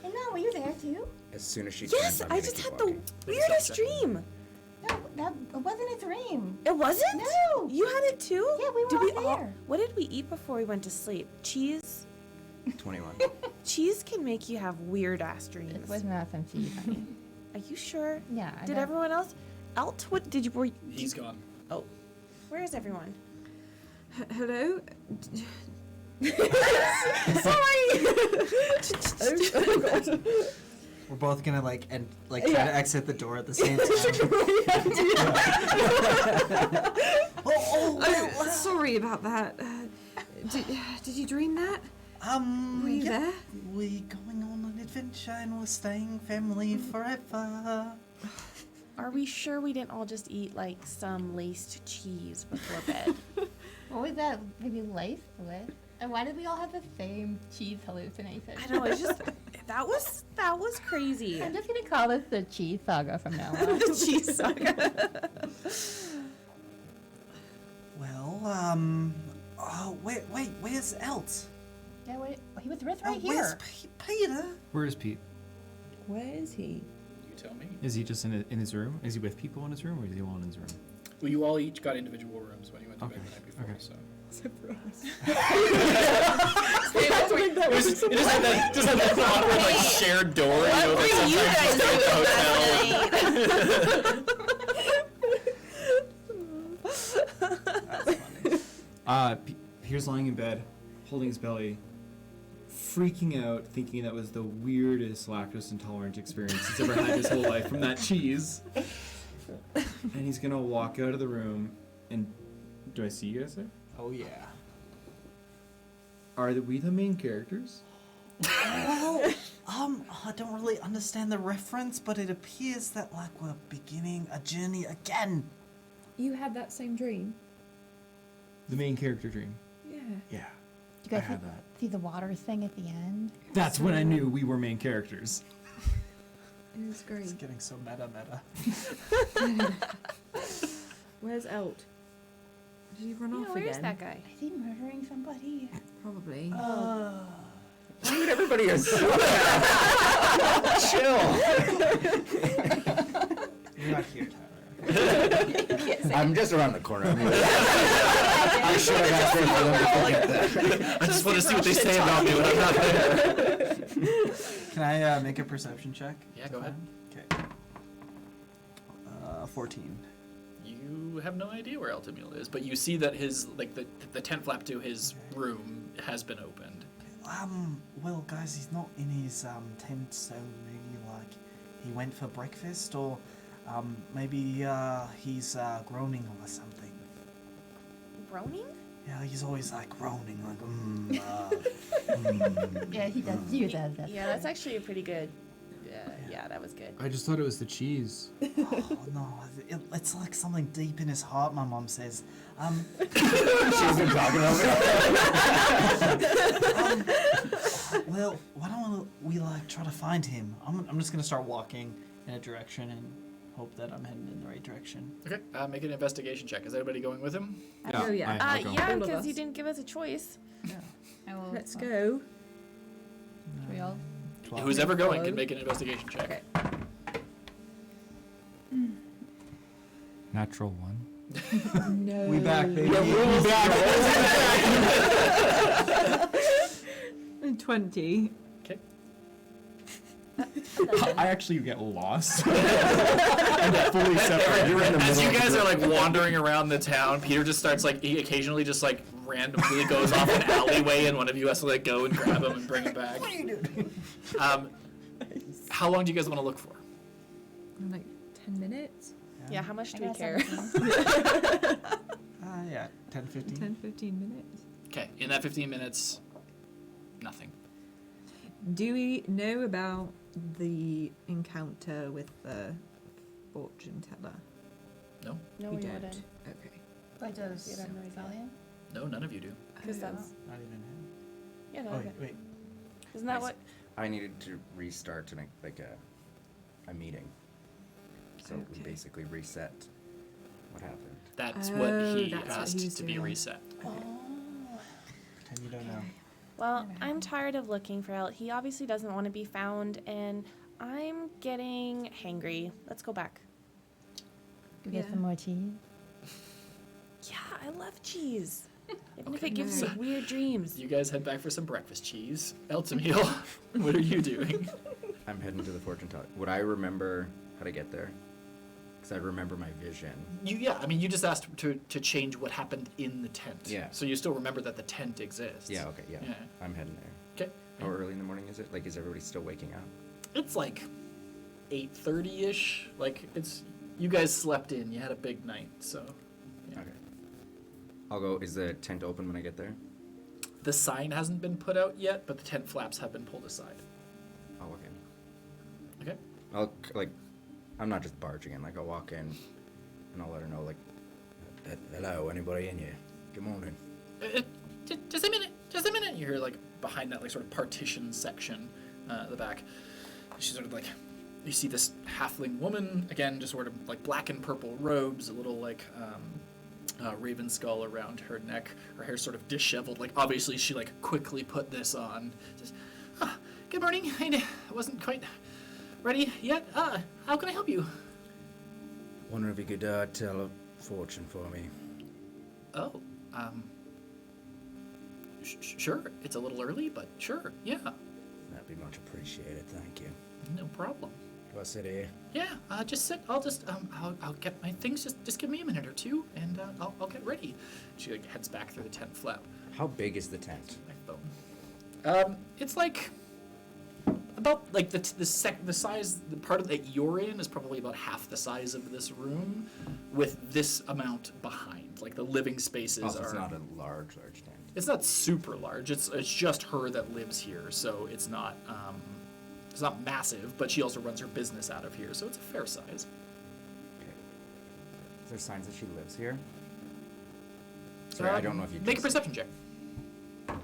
And no, were you there too? As soon as she Yes, can, I'm I gonna just keep had the walking. weirdest dream. No, that it wasn't a dream. It wasn't? No. You had it too? Yeah, we were Did all there. What did we eat before we went to sleep? Cheese? 21. Cheese can make you have weird ass It dreams. was not some cheese, honey. Are you sure? Yeah. I Did got- everyone else? Elt, what did you? He's gone. Oh, where is everyone? Hello? We're both gonna like try to exit the door at the same time. Sorry about that. Did you dream that? Were you there? We going on an adventure and we're staying family forever. Are we sure we didn't all just eat like some laced cheese before bed? What was that? Maybe laced with? And why did we all have the same cheese hallucination? I know. It's just that was crazy. I'm just gonna call this the cheese saga from now on. The cheese saga. Well, oh wait, where's Elt? Yeah, wait. He was right Where's here. Peter? Where is Pete? Where is he? You tell me. Is he just in his room? Is he with people in his room, or is he alone in his room? Well, you all each got individual rooms when you went to bed Okay, the night before, okay. so. Surprise. It just had that awkward, like, shared door, you know, What were you guys that Peter's lying in bed, holding his belly, freaking out, thinking that was the weirdest lactose intolerant experience he's ever had his whole life from that cheese. And he's gonna walk out of the room, and do I see you guys there? Oh yeah. Are we the main characters? Well, I don't really understand the reference, but it appears that like we're beginning a journey again. You had that same dream? The main character dream. Yeah. Yeah, You guys I had that. see the water thing at the end? That's when I knew we were main characters. It was great. It's getting so meta. Where's Elt? Did he run off Where's again? that guy? Is he murdering somebody? Probably. Dude, everybody is so chill. You're not here, Tyler. I'm just around the corner. I should have asked for them to forget that. I just want to see what they say about me when I'm not there. Can I make a perception check? Yeah, go ahead. Okay. 14. You have no idea where Eltamil is, but you see that his, like, the tent flap to his room has been opened. Well, guys, he's not in his tent, so maybe like he went for breakfast, or maybe he's groaning or something. Groaning? Yeah, he's always like groaning, like Yeah, he does do that. Yeah, that's actually a pretty good. Yeah, that was good. I just thought it was the cheese. Oh no, it's like something deep in his heart. My mom says. She's been talking over it. Well, why don't we like try to find him? I'm just gonna start walking in a direction and hope that I'm heading in the right direction. Okay, make an investigation check. Is anybody going with him? Oh, yeah. I'll go. Yeah, All of because you us. didn't give us a choice. Yeah. I will. Let's go. Should we all? 12. Who's ever going Follow. can make an investigation check. Okay. Natural 1. No. We back, baby. rules. We back. 20. Okay. I actually get lost. I'm fully separate. You're in the As middle you of guys the- are like wandering around the town, Peter just starts like he occasionally just like randomly goes off an alleyway, and one of you has to like go and grab him and bring him back. What are you doing? How long do you guys want to look for? Like 10 minutes? Yeah, how much I do we got care? 17. Yeah, 10, 15. 10, 15 minutes. Okay, in that 15 minutes, nothing. Do we know about the encounter with the fortune teller? No, No, We we don't. wouldn't. Okay. Who does You have no idea. Thallia? no, none of you do. Because that's Not even him. yeah, no. Oh, okay. wait. Isn't that what? I needed to restart to make like a meeting. So we Okay. basically reset what happened. That's Oh, what he that's what asked he was to be doing. reset. Oh. And you don't know. Well, Never I'm happened. tired of looking for El. He obviously doesn't want to be found, and I'm getting hangry. Let's go back. Go get Yeah. some more cheese. Yeah, I love cheese. Even if Okay. it gives me No. weird dreams. You guys head back for some breakfast cheese. Eltamil, what are you doing? I'm heading to the fortune teller. Would I remember how to get there? Because I remember my vision. I mean, you just asked to change what happened in the tent. Yeah. So you still remember that the tent exists. Yeah, okay, yeah. Yeah. I'm heading there. Okay. How early in the morning is it? Like, is everybody still waking up? It's like 8:30ish. Like you guys slept in. You had a big night, so. Yeah. Okay. I'll go. Is the tent open when I get there? The sign hasn't been put out yet, but the tent flaps have been pulled aside. I'll walk in. Okay. I'm not just barging in. Like, I'll walk in and I'll let her know, like, hello, anybody in here? Good morning. Just a minute. Just a minute. You hear like behind that like sort of partition section at the back. She's sort of like, you see this halfling woman again, just sort of like black and purple robes, a little like raven skull around her neck. Her hair sort of disheveled. Like obviously she like quickly put this on. Says, good morning. I wasn't quite ready yet. How can I help you? Wondering if you could tell a fortune for me. Oh, sure. It's a little early, but sure. Yeah, That'd be much appreciated. Thank you. no problem. Do I sit here? Yeah, just sit. I'll just I'll get my things. Just give me a minute or two, and I'll get ready. She like heads back through the tent flap. How big is the tent? My phone. It's like about like the size. The part of that you're in is probably about half the size of this room, with this amount behind. Like the living spaces Oh, so are. it's not a large tent. It's not super large. It's just her that lives here, so it's not massive. But she also runs her business out of here, so it's a fair size. Okay. Is there signs that she lives here? Sorry, I don't know if you make a can see. perception check. Nope.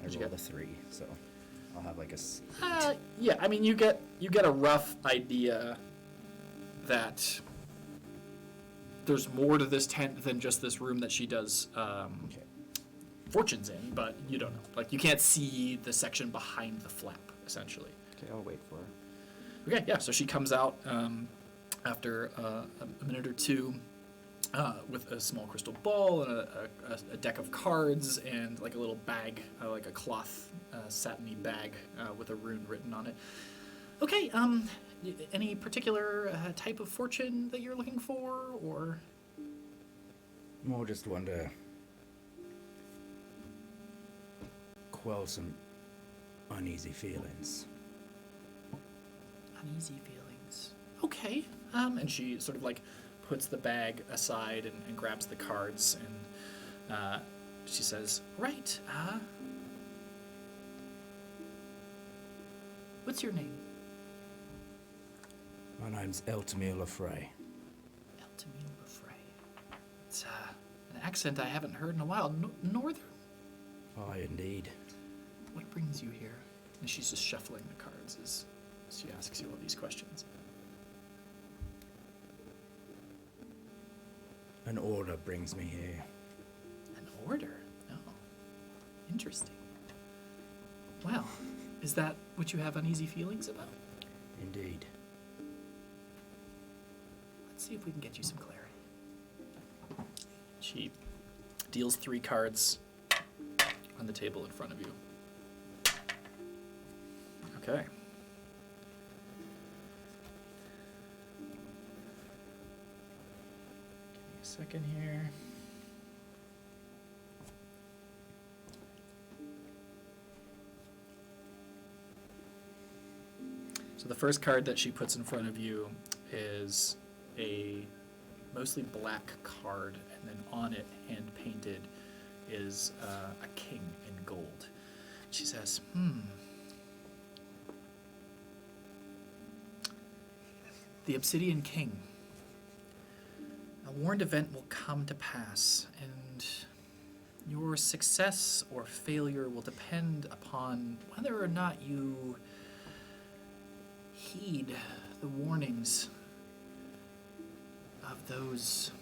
I What'd you rolled get? a 3, so I'll have like a. Yeah, I mean you get a rough idea that there's more to this tent than just this room that she does Okay. fortunes in, but you don't know. Like you can't see the section behind the flap, essentially. Okay, I'll wait for her. Okay, yeah. So she comes out after a minute or two with a small crystal ball and a deck of cards and like a little bag, like a cloth satiny bag with a rune written on it. Okay. Any particular type of fortune that you're looking for, or? More just want to quell some uneasy feelings. Uneasy feelings. Okay. And she sort of like puts the bag aside and grabs the cards and she says, "Right. What's your name?" My name's Eltamir Lefray. Eltamil Lefray. It's an accent I haven't heard in a while. Northern? Aye, indeed. What brings you here? And she's just shuffling the cards as she asks you all these questions. An order brings me here. An order? Oh, interesting. Well, is that what you have uneasy feelings about? Indeed. Let's see if we can get you some clarity. She deals 3 cards on the table in front of you. Okay. Give me a second here. So the first card that she puts in front of you is a mostly black card, and then on it, hand painted, is a king in gold. She says, The Obsidian King. A warned event will come to pass, and your success or failure will depend upon whether or not you heed the warnings of those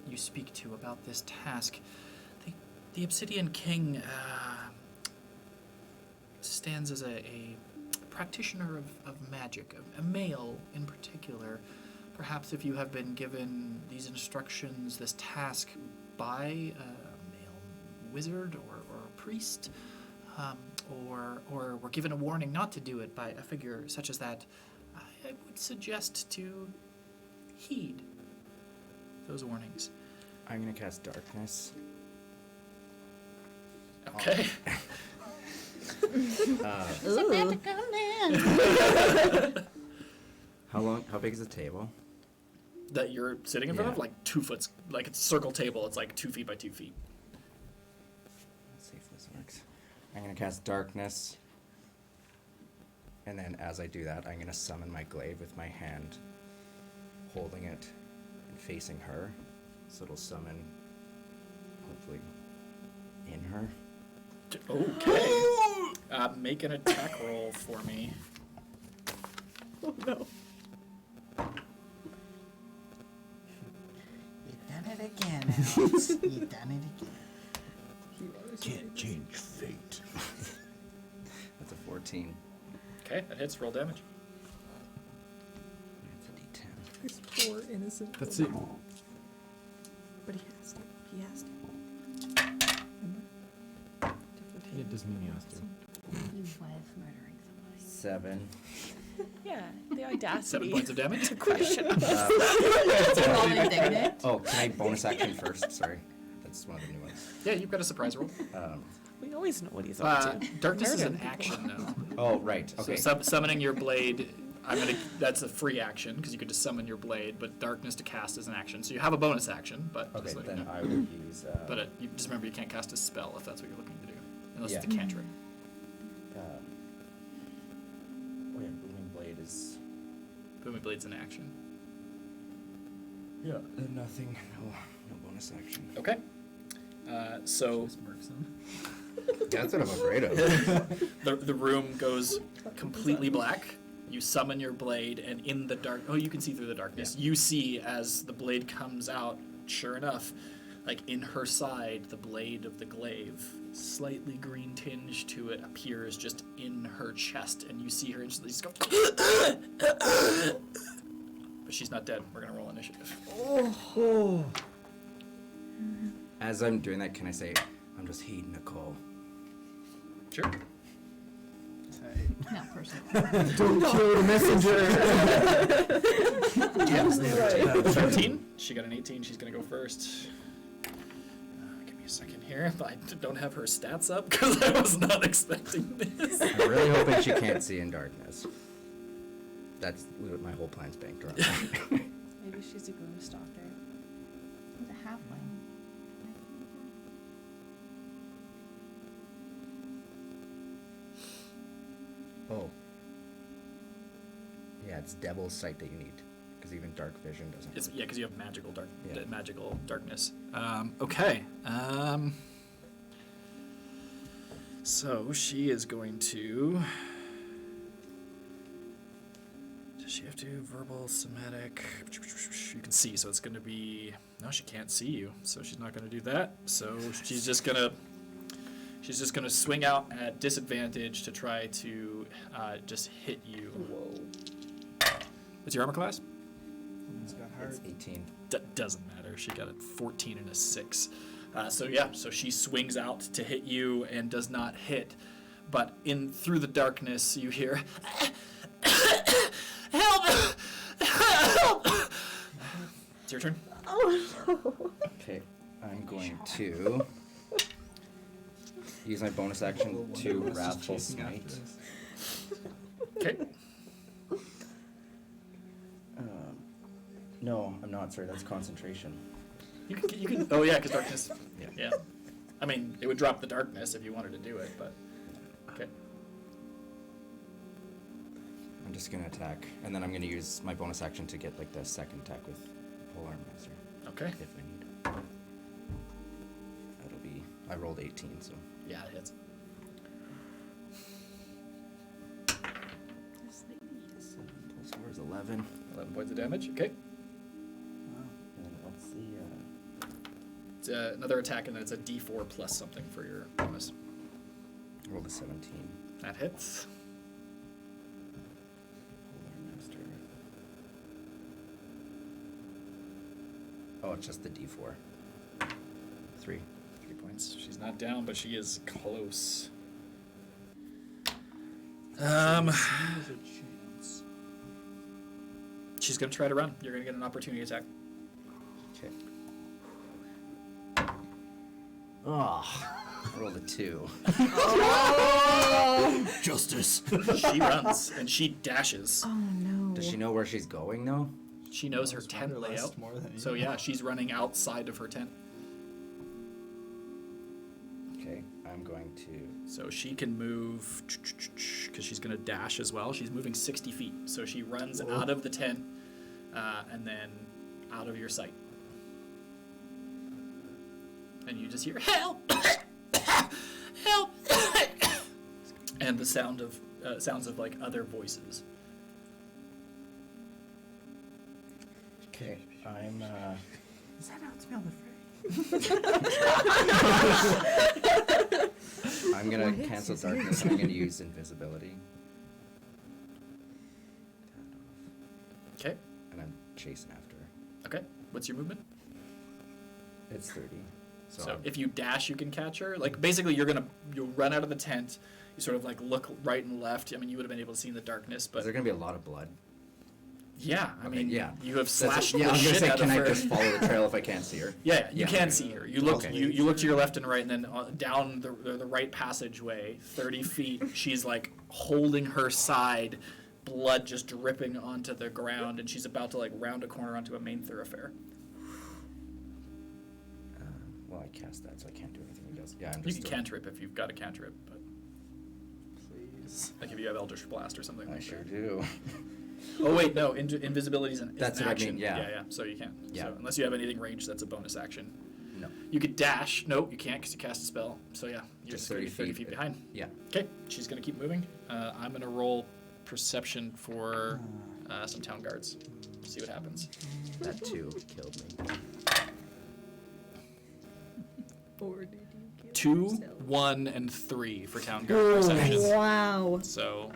you speak to about this task. The Obsidian King stands as a practitioner of magic, a male in particular. Perhaps if you have been given these instructions, this task by a male wizard or a priest, or were given a warning not to do it by a figure such as that, I would suggest to heed those warnings. I'm gonna cast Darkness. Okay. How big is the table? That you're sitting in front of? Yeah. Like 2 foot, like it's a circle table. It's like 2 feet by 2 feet. Let's see if this works. I'm gonna cast Darkness. And then as I do that, I'm gonna summon my glaive with my hand, holding it and facing her. So it'll summon, hopefully, in her. Okay. Make an attack roll for me. Oh no. You done it again, Alex. You done it again. Can't change fate. That's a 14. Okay, that hits. Roll damage. That's a D10. This poor innocent. That's little- it. But he has to. He has to. It doesn't mean he has to. He was murdering somebody. 7. Yeah, the audacity. 7 points of damage. Question. All indignant. Oh, can I bonus action first? Sorry. That's one of the new ones. Yeah, you've got a surprise roll. We always know what he's up to. Darkness is Murdering an people. action now. Oh, right. Okay. So summoning your blade, that's a free action because you could just summon your blade, but Darkness to cast is an action. So you have a bonus action, but Okay, just let you then know. I will use. But you just remember you can't cast a spell if that's what you're looking to do, unless it's a Yeah. cantrip. Oh yeah, Booming Blade is. Booming Blade's an action. Yeah. Nothing. No bonus action. Okay. So Just murks him. That's what I'm afraid of. the room goes completely black. You summon your blade, and in the dark, you can see through the darkness. Yeah. You see as the blade comes out. Sure enough, like in her side, the blade of the glaive, slightly green tinge to it, appears just in her chest, and you see her instantly just go. But she's not dead. We're gonna roll initiative. Oh. As I'm doing that, can I say, I'm just heeding a call? Sure. Not personal. Don't kill the messenger. Yeah. 13. She got an 18. She's gonna go first. Give me a second here. I don't have her stats up because I was not expecting this. I'm really hoping she can't see in darkness. That's what my whole plan's banked around. Maybe she's a ghost stalker. He's a halfling. Oh. Yeah, it's Devil's Sight that you need, because even Dark Vision doesn't. Yeah, because you have magical Yeah. magical darkness. Okay. So she is going to. Does she have to verbal, somatic? You can see, so it's going to be. No, she can't see you, so she's not going to do that. So she's just gonna swing out at disadvantage to try to just hit you. Whoa. What's your armor class? It's got hard. It's 18. Doesn't matter. She got a 14 and a 6. So she swings out to hit you and does not hit. But through the darkness, you hear, "Help! Help!" It's your turn. Oh no. Okay, I'm going to use my bonus action to Wrathful Smite. Okay. No, I'm not. Sorry, that's concentration. You can. Oh yeah, because darkness. Yeah. Yeah. I mean, it would drop the darkness if you wanted to do it, but okay. I'm just gonna attack, and then I'm gonna use my bonus action to get like the second attack with Polearm Master Okay. if I need. That'll be. I rolled 18, so. Yeah, it hits. 7 plus 4 is 11. 11 points of damage. Okay. And then what's the? It's another attack, and then it's a D4 plus something for your bonus. I rolled a 17. That hits. Polearm Master. Oh, it's just the D4. 3. 3 points. She's not down, but she is close. She's gonna try to run. You're gonna get an opportunity attack. Okay. Oh, I rolled a 2. Justice. She runs and she dashes. Oh no. Does she know where she's going though? She knows her tent layout. More than you. So yeah, she's running outside of her tent. Okay, I'm going to. So she can move because she's gonna dash as well. She's moving 60 feet. So she runs out of the tent and then out of your sight. And you just hear help, help, and the sounds of like other voices. Okay, I'm. Is that how to spell the phrase? I'm gonna cancel darkness. I'm gonna use invisibility. Okay. And I'm chasing after her. Okay. What's your movement? It's 30. So if you dash, you can catch her. Like basically, you'll run out of the tent. You sort of like look right and left. I mean, you would have been able to see in the darkness, is but there gonna be a lot of blood? yeah, I mean, yeah. you have slashed Yeah, the I was gonna shit say, out can of I her. just follow the trail if I can't see her? Yeah, you Yeah, can okay. see her. You look, Okay. you look to your left and right, and then down the right passageway, 30 feet. She's like holding her side, blood just dripping onto the ground, and she's about to like round a corner onto a main thoroughfare. Well, I cast that, so I can't do anything. I guess. Yeah, I'm You just. can cantrip if you've got a cantrip, but Please. like if you have Eldritch Blast or something I like sure that. do. Oh wait, no, invisibility is an That's what I action. mean, yeah. yeah, so you can. Yeah. So unless you have anything ranged, that's a bonus action. No. You could dash. Nope, you can't because you cast a spell. So yeah, you're Just just gonna be 30 30 feet feet. behind. Yeah. Okay, she's gonna keep moving. I'm gonna roll perception for some town guards. See what happens. That 2 killed me. Or did you kill 2, yourself? 1, and 3 for town guard perception. Wow. So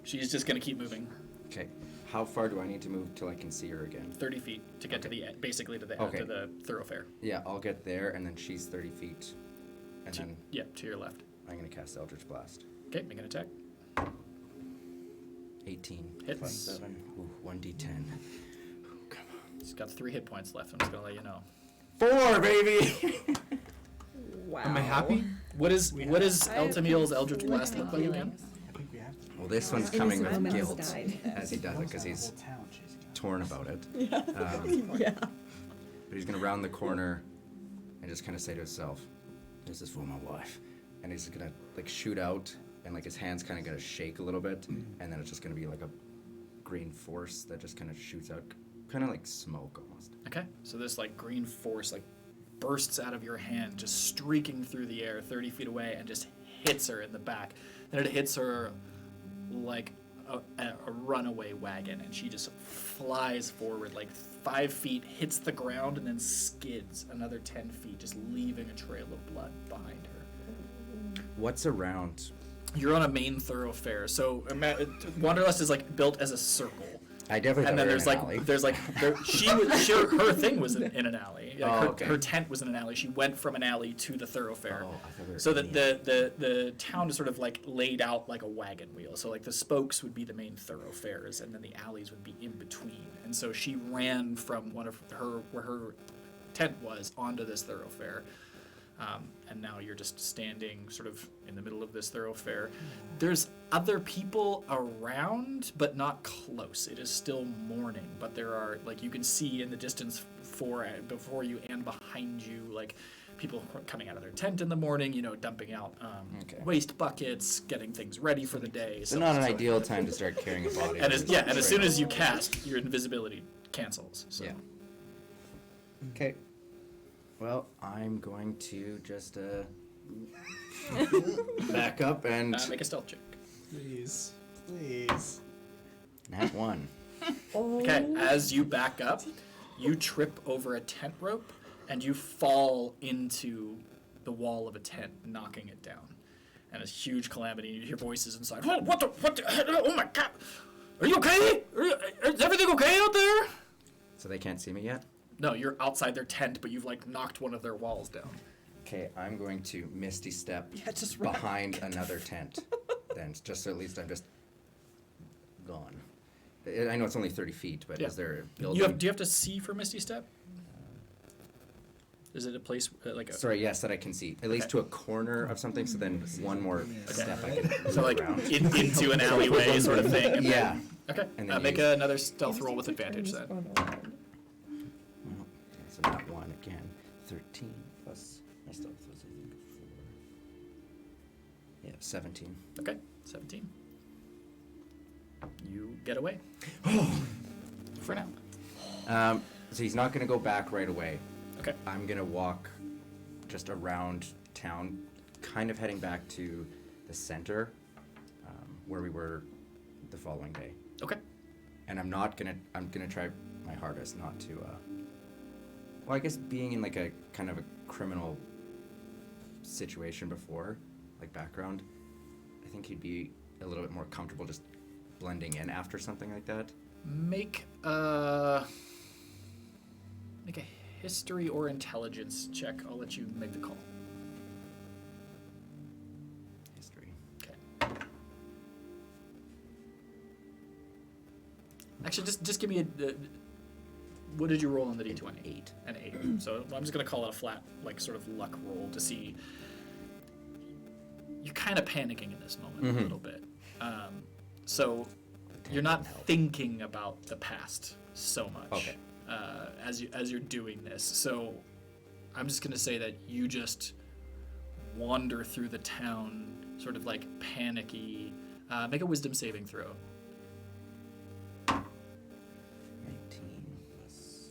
she's just gonna keep moving Okay. How far do I need to move till I can see her again? 30 feet to get to the basically to the Okay. to the thoroughfare. Yeah, I'll get there, and then she's 30 feet, and then Yeah, to your left. I'm gonna cast Eldritch Blast. Okay, make an attack. 18 Hits. plus 7. Ooh, 1d10. Ooh, come on. She's got 3 hit points left. I'm just gonna let you know. 4, baby. Wow. Am I happy? What is We Eltamil's Eldritch Blast look like again? I think we have to. Well, this one's coming with Innocent woman has guilt died. as he does it because he's Whole town chasing us. torn about it. Yeah. But he's gonna round the corner and just kind of say to himself, "This is for my wife," and he's just gonna like shoot out, and like his hands kind of gonna shake a little bit, and then it's just gonna be like a green force that just kind of shoots out, kind of like smoke almost. Okay, so this like green force like bursts out of your hand, just streaking through the air 30 feet away and just hits her in the back. Then it hits her like a runaway wagon, and she just flies forward like 5 feet, hits the ground, and then skids another 10 feet, just leaving a trail of blood behind her. What's around? You're on a main thoroughfare, so Wanderlust is like built as a circle. I definitely. And then thought her thing was in an alley. Like Oh, okay. her tent was in an alley. She went from an alley to the thoroughfare. Oh, I thought we were So in that the town is sort of like laid out like a wagon wheel. So like the spokes would be the main thoroughfares, and then the alleys would be in between. And so she ran from one of where her tent was onto this thoroughfare. And now you're just standing sort of in the middle of this thoroughfare. There's other people around, but not close. It is still morning, but there are, like, you can see in the distance before you and behind you, like, people coming out of their tent in the morning, you know, dumping out waste buckets, getting things ready for the day. So not an ideal time to start carrying a body. And as soon as you cast, your invisibility cancels. So. Yeah. Okay. Well, I'm going to just back up and Make a stealth check. Please. Please. nat 1. Okay, as you back up, you trip over a tent rope and you fall into the wall of a tent, knocking it down. And a huge calamity. You hear voices inside. Oh, what the, oh my god! Are you okay? Is everything okay out there? So they can't see me yet? No, you're outside their tent, but you've like knocked one of their walls down. Okay, I'm going to Misty Step just run. behind another tent. Then, just so at least I'm just gone. I know it's only 30 feet, but Yeah. is there a building? Do you have to see for Misty Step? Is it a place like a... Sorry, yes, that I can see. At least to a corner of something, so then one more step I can So like around. into an alleyway sort of thing? And Yeah. then, okay, And then make use- another stealth roll with advantage then. Well, so that one again. 13 plus my stealth was I think 4. Yeah, 17. Okay, 17. You get away. For now. So he's not going to go back right away. Okay. I'm going to walk just around town, kind of heading back to the center where we were the following day. Okay. And I'm going to try my hardest not to, well, I guess being in like a kind of a criminal situation before, like background, I think he'd be a little bit more comfortable just blending in after something like that. Make a history or intelligence check. I'll let you make the call. History. Okay. Actually, just give me a. What did you roll on the d20? 8. An 8. So I'm just gonna call it a flat, like sort of luck roll to see. You're kind of panicking in this moment a little bit. So you're not thinking about the past so much. Okay. As you're doing this. So I'm just gonna say that you just wander through the town, sort of like panicky. Make a wisdom saving throw. 19 plus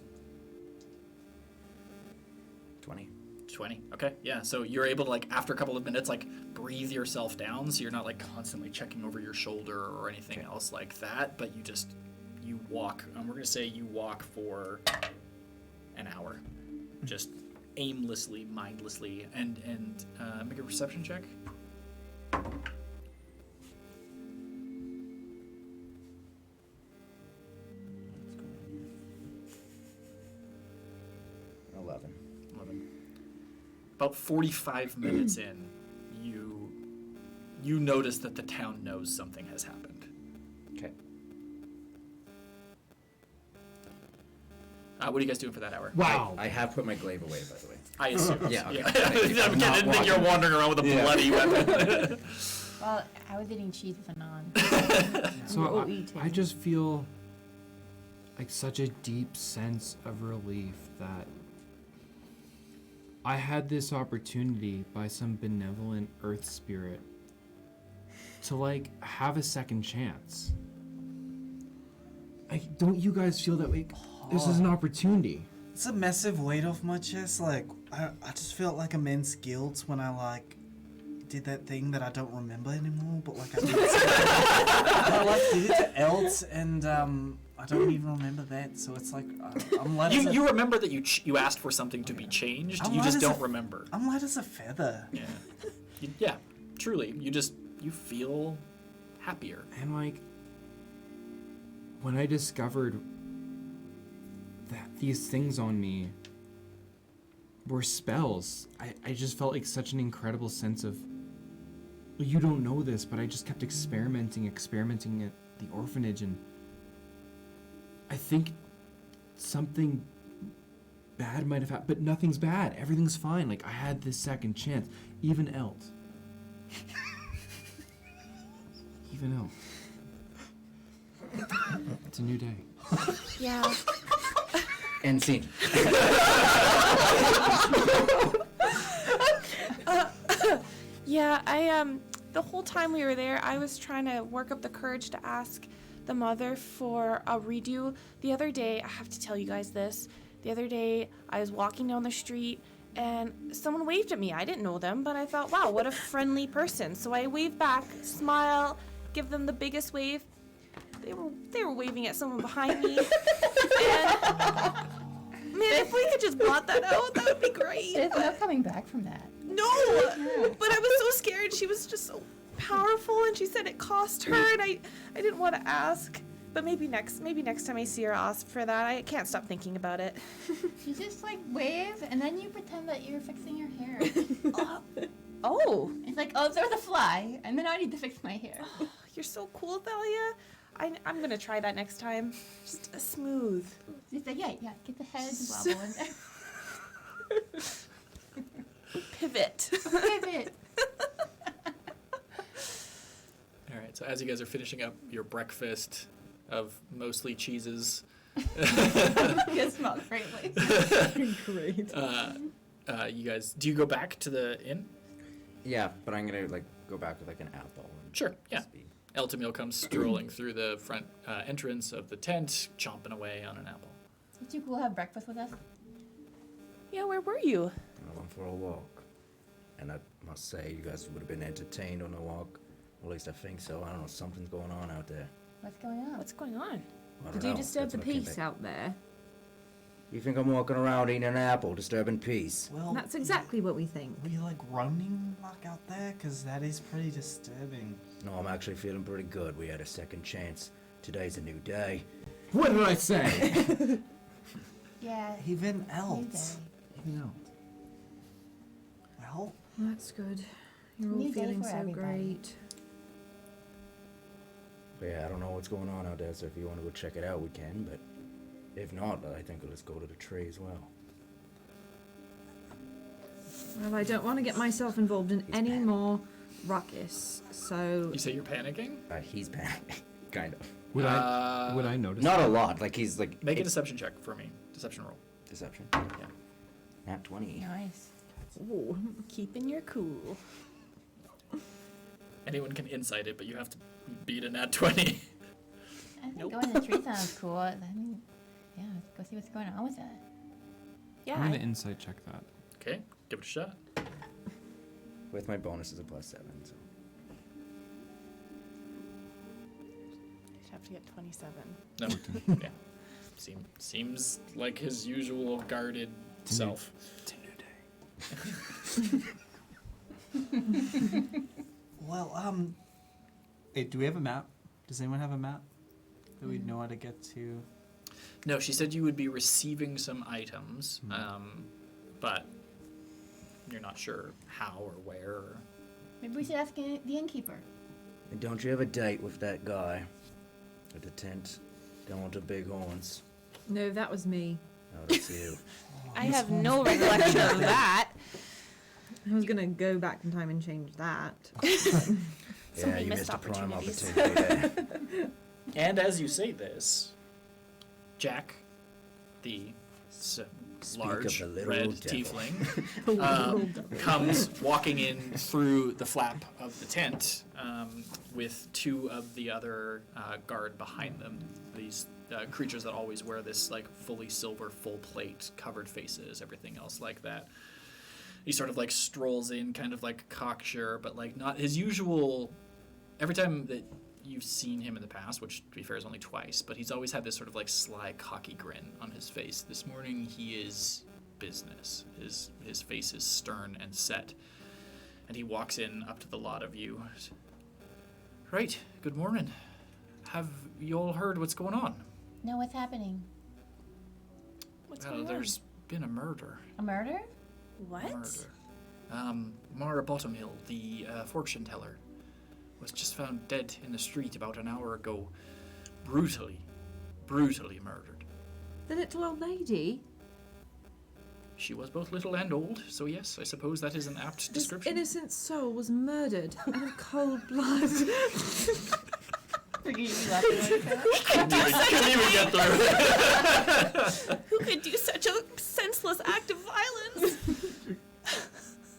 20. 20. Okay, yeah. So you're able to, like, after a couple of minutes, like, breathe yourself down, so you're not like constantly checking over your shoulder or anything else like that. But you walk. We're gonna say you walk for an hour, just aimlessly, mindlessly, and make a perception check. 11. About 45 minutes in, you notice that the town knows something has happened. Okay. What are you guys doing for that hour? Wow. I have put my glaive away, by the way. I assume. Yeah, okay. I didn't think you're wandering around with a bloody weapon. Well, I was eating cheese with Anon. So I just feel like such a deep sense of relief that I had this opportunity by some benevolent earth spirit to like have a second chance. Like, don't you guys feel that like this is an opportunity? It's a massive weight off my chest. Like, I just felt like immense guilt when I like did that thing that I don't remember anymore, but like I did, I like did it to Elt, and I don't even remember that. So it's like I'm light as You remember that you asked for something to be changed. I'm You light just as don't a- remember. I'm light as a feather. Yeah. Yeah. Truly, you feel happier. And like, when I discovered that these things on me were spells, I just felt like such an incredible sense of, well, you don't know this, but I just kept experimenting at the orphanage, and I think something bad might have happened, but nothing's bad. Everything's fine. Like, I had this second chance. Even Elt. Even Elt. It's a new day. Yeah. End scene. Yeah, the whole time we were there, I was trying to work up the courage to ask the mother for a redo. The other day, I have to tell you guys this. The other day, I was walking down the street and someone waved at me. I didn't know them, but I thought, wow, what a friendly person. So I waved back, smile, give them the biggest wave. They were waving at someone behind me. And man, if we could just blot that out, that would be great. There's no coming back from that. No, but I was so scared. She was just so powerful, and she said it cost her, and I didn't want to ask. But maybe next time I see her, I'll ask for that. I can't stop thinking about it. You just like wave, and then you pretend that you're fixing your hair. Oh, It's like, oh, there's a fly, and then I need to fix my hair. you're so cool, Thallia. I'm gonna try that next time. Just a smooth. It's like, yeah, get the head wobble in there. Pivot. Pivot. All right. So as you guys are finishing up your breakfast of mostly cheeses, It smells greatly. Great. you guys, do you go back to the inn? Yeah, but I'm gonna like go back with like an apple. And Sure. Yeah. just be- Eltamil comes strolling through the front entrance of the tent, chomping away on an apple. Did you go have breakfast with us? Yeah, where were you? I went for a walk, and I must say, you guys would have been entertained on the walk. Or at least I think so. I don't know, something's going on out there. What's going on? What's going on? I don't Did know. you disturb That's the what I came peace back- out there? You think I'm walking around eating an apple, disturbing peace? Well, That's exactly what we think. Were you like groaning like out there? Because that is pretty disturbing. No, I'm actually feeling pretty good. We had a second chance. Today's a new day. What did I say? Yeah. Even new Elt. day. Even Elt. Well, That's good. You're all New day feeling for so everybody. great. But yeah, I don't know what's going on out there, so if you want to go check it out, we can. But if not, I think let's go to the tree as well. Well, I don't want to get myself involved in He's any back. more ruckus, so You say you're panicking? He's panicking, kind of. Would I notice? Not a lot. Like he's like Make a it's deception check for me. Deception roll. deception. Yeah. Nat 20. Nice. Oh. Keeping your cool. Anyone can insight it, but you have to beat a nat 20. I think Nope. going to the tree sounds cool. I mean, yeah, let's go see what's going on with that. Yeah. I'm gonna insight check that. Okay, give it a shot. With my bonus is a +7. So. I have to get 27. No. Yeah. Seems like his usual guarded self. It's a new day. well, hey, do we have a map? Does anyone have a map that we'd know how to get to? No, she said you would be receiving some items, but you're not sure how or where. Or... Maybe we should ask the innkeeper. And don't you have a date with that guy at the tent? Don't want the big horns. no, that was me. Oh, that's you. I have no recollection of that. I was gonna go back in time and change that. So Yeah, many you missed missed a prime opportunities. opportunity there. And as you say this, Jack, the large of the little red devil. tiefling, comes walking in through the flap of the tent with two of the other guard behind them. These creatures that always wear this like fully silver full plate covered faces, everything else like that. He sort of like strolls in, kind of like cocksure, but like not his usual. Every time that you've seen him in the past, which to be fair is only twice, but he's always had this sort of like sly, cocky grin on his face. This morning he is business. His face is stern and set, and he walks in up to the lot of you. Right, good morning. Have you all heard what's going on? No, what's happening? What's Well, going there's been a murder. A murder? on? What? Murder. Mara Bottomhill, the fortune teller, was just found dead in the street about an hour ago. Brutally murdered. The little old lady? She was both little and old, so yes, I suppose that is an apt This description. innocent soul was murdered out of cold blood. Couldn't even get through. Who could do such a senseless act of violence?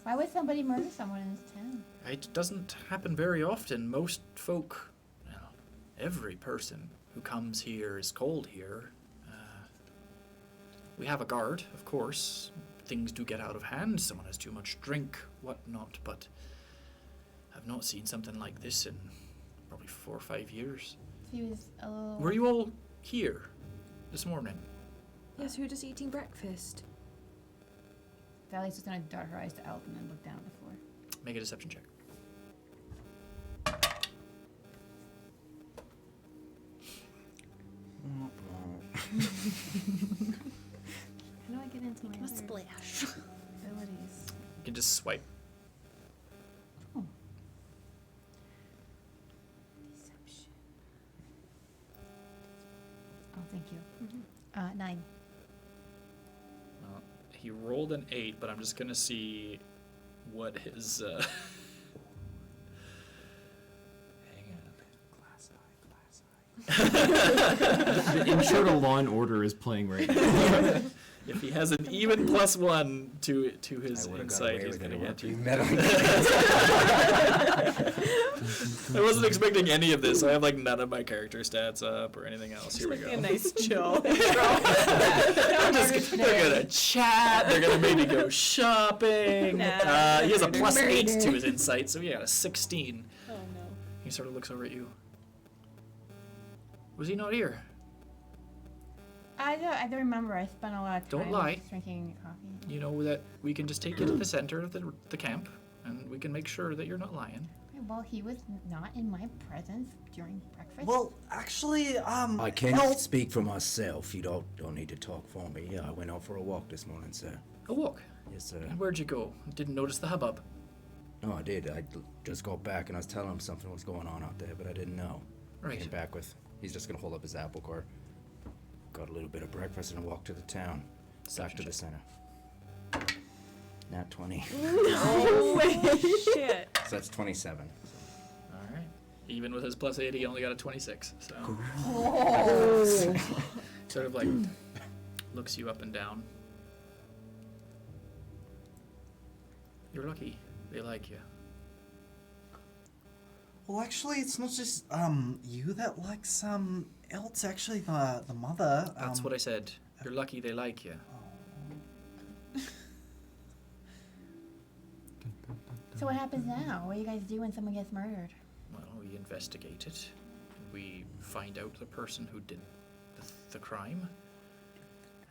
Why would somebody murder someone in this town? It doesn't happen very often. Most folk, well, every person who comes here is cold here. We have a guard, of course. Things do get out of hand. Someone has too much drink, whatnot, but I've not seen something like this in probably 4 or 5 years. He was a little... Were you all here this morning? Yes, we were just eating breakfast. Thallia's just gonna dart her eyes to Alp and then look down at the floor. Make a deception check. How do I get into my A other splash. abilities? You can just swipe. Deception. Oh, thank you. 9. He rolled an 8, but I'm just gonna see what his. Hang on. The intro to Law and Order is playing right now. If he has an even +1 to his I would've got insight, away he's with gonna it get after you. you met him. I wasn't expecting any of this. I have like none of my character stats up or anything else. Here we go. A nice chill. They're gonna chat. They're gonna maybe go shopping. Nah. He has a +8 Murder. to his insight, so yeah, a 16. Oh no. He sort of looks over at you. Was he not here? I don't remember. I spent a lot of time Don't lie. drinking coffee. You know that we can just take you to the center of the camp, and we can make sure that you're not lying. Well, he was not in my presence during breakfast. Well, actually, I can well, speak for myself. You don't need to talk for me. Yeah, I went out for a walk this morning, sir. A walk. Yes, sir. And where'd you go? Didn't notice the hubbub. No, I did. I just got back and I was telling him something was going on out there, but I didn't know. Right. Came back with. He's just gonna hold up his apple cart. Got a little bit of breakfast and walked to the town. Back to the center. Nat 20. Oh shit. So that's 27. All right. Even with his +8, he only got a 26. So sort of like looks you up and down. You're lucky. They like you. well, actually, it's not just you that likes It's actually the mother. That's what I said. You're lucky they like you. So what happens now? What do you guys do when someone gets murdered? Well, we investigate it. We find out the person who did the crime,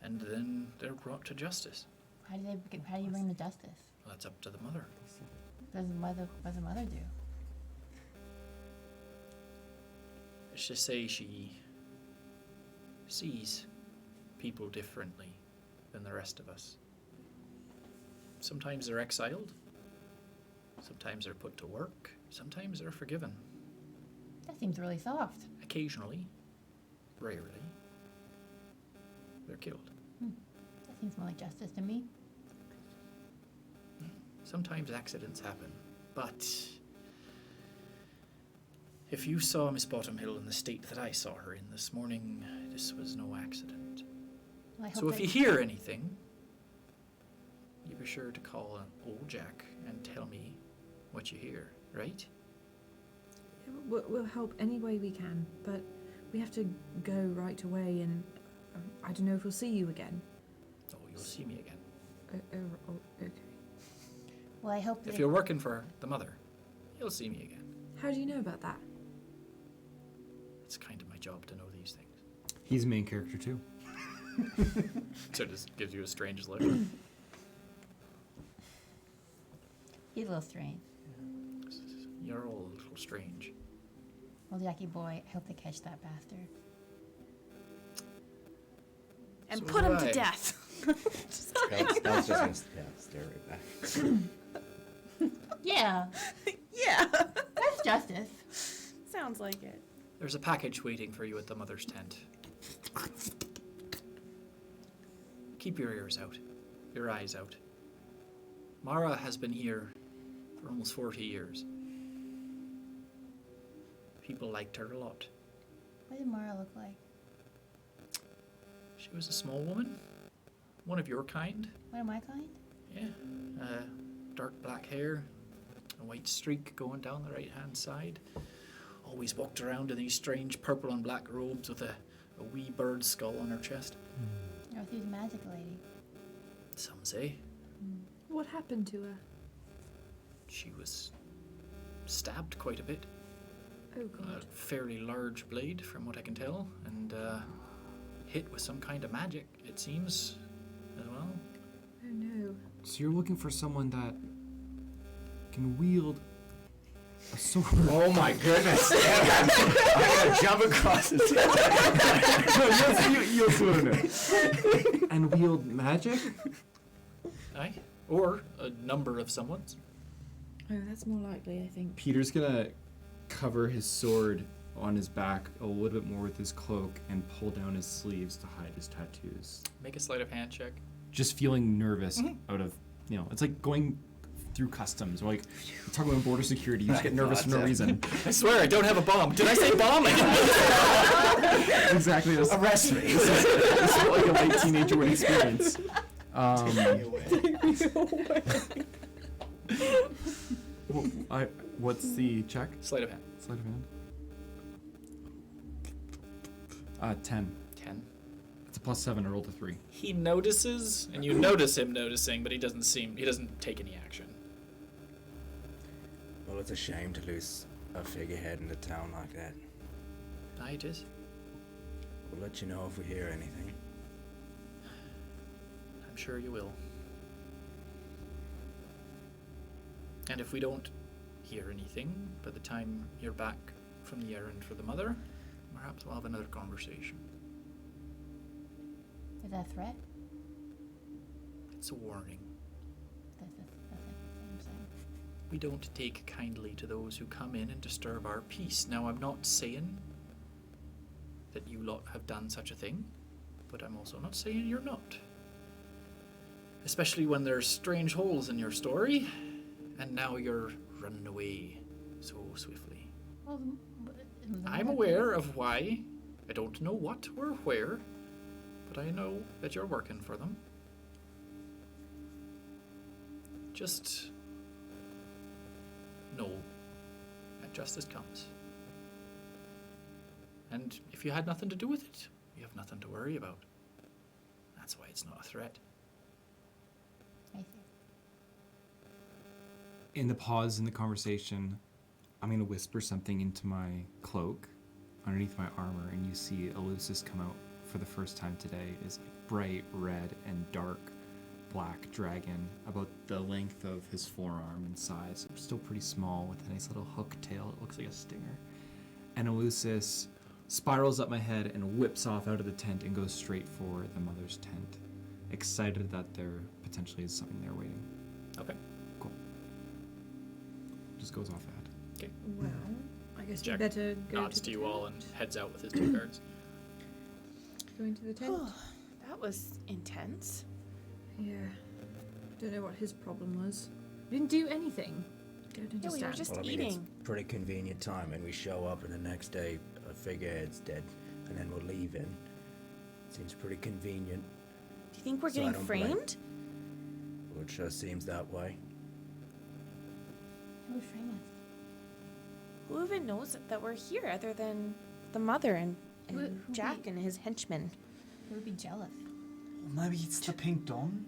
and then they're brought to justice. How do you bring them to justice? Well, that's up to the mother. What does the mother do? Let's just say she sees people differently than the rest of us. Sometimes they're exiled. Sometimes they're put to work. Sometimes they're forgiven. That seems really soft. Occasionally, rarely, they're killed. That seems more like justice to me. Sometimes accidents happen, but if you saw Miss Bottomhill in the state that I saw her in this morning, this was no accident. Well, I hope So if that- you hear anything, you be sure to call old Jack and tell me what you hear, right? We'll help any way we can, but we have to go right away, and I don't know if we'll see you again. Oh, you'll see me again. Okay. Well, I hope If that you're working for the mother, you'll see me again. How do you know about that? It's kind of my job to know these things. He's a main character too. So it just gives you a strange look. he's a little strange. You're all a little strange. Well, Jackie boy, I hope they catch that bastard. And So put him to right. death. That was just gonna stare right back. Yeah, Yeah. that's justice. Sounds like it. There's a package waiting for you at the mother's tent. Keep your ears out, your eyes out. Mara has been here for almost 40 years. People liked her a lot. What did Mara look like? She was a small woman, one of your kind. What am I kind? Yeah, dark black hair, a white streak going down the right-hand side. Always walked around in these strange purple and black robes with a wee bird skull on her chest. Oh, she's a magic lady. Some say What happened to her? she was stabbed quite a bit. Oh A god. fairly large blade, from what I can tell, and hit with some kind of magic, it seems, as well. Oh no. So you're looking for someone that can wield a sword. Oh my goodness! I'm gonna jump across the table. And wield magic? Aye. Or a number of someone's. Oh, that's more likely, I think. Peter's gonna cover his sword on his back a little bit more with his cloak and pull down his sleeves to hide his tattoos. Make a sleight of hand check. Just feeling nervous out of, it's like going through customs. Or like, you're talking about border security, you just get nervous for no reason. I swear I don't have a bomb. Did I say bomb? Exactly. This Arrest me. this is like a late teenager with experience. What's the check? Sleight of hand. Sleight of hand. 10. 10. It's a +7. I rolled a 3. He notices, and you notice him noticing, but he doesn't take any action. Well, it's a shame to lose a figurehead in a town like that. Aye, it is. We'll let you know if we hear anything. I'm sure you will. And if we don't hear anything by the time you're back from the errand for the mother, perhaps we'll have another conversation. Is that a threat? It's a warning. That's like the same thing. We don't take kindly to those who come in and disturb our peace. Now, I'm not saying that you lot have done such a thing, but I'm also not saying you're not. Especially when there's strange holes in your story, and now you're running away so swiftly. Well, I'm aware of why. I don't know what or where, but I know that you're working for them. Just know that justice comes. And if you had nothing to do with it, you have nothing to worry about. That's why it's not a threat. I see. In the pause in the conversation, I'm going to whisper something into my cloak underneath my armor, and you see Eleusis come out for the first time today is like bright red and dark black dragon, about the length of his forearm in size, still pretty small with a nice little hook tail that looks like a stinger. And Eleusis spirals up my head and whips off out of the tent and goes straight for the mother's tent, excited that there potentially is something there waiting. Okay. Cool. Just goes off that. Okay. Well, I guess Jack we better go Nods to to the you all tent. and heads out with his two guards. Go into the tent. That was intense. Yeah. Don't know what his problem was. We didn't do anything. Don't Yeah, we were understand. just Well, I mean, eating. it's pretty convenient time, and we show up, and the next day a figurehead's dead, and then we're leaving. Seems pretty convenient. Do you think we're So I getting don't blame- framed? Well, it sure seems that way. Who would frame us? Who even knows that we're here other than the mother and Who Jack be- and his henchmen? Who would be jealous? Maybe it's the Pink Dawn.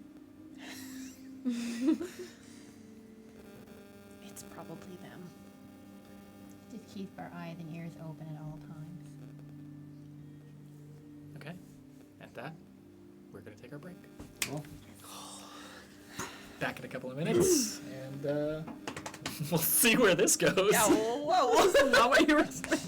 it's probably them. Just keep our eyes and ears open at all times. Okay. At that, we're going to take our break. Cool. Back in a couple of minutes, and we'll see where this goes. Yeah, whoa. Not what you were expecting.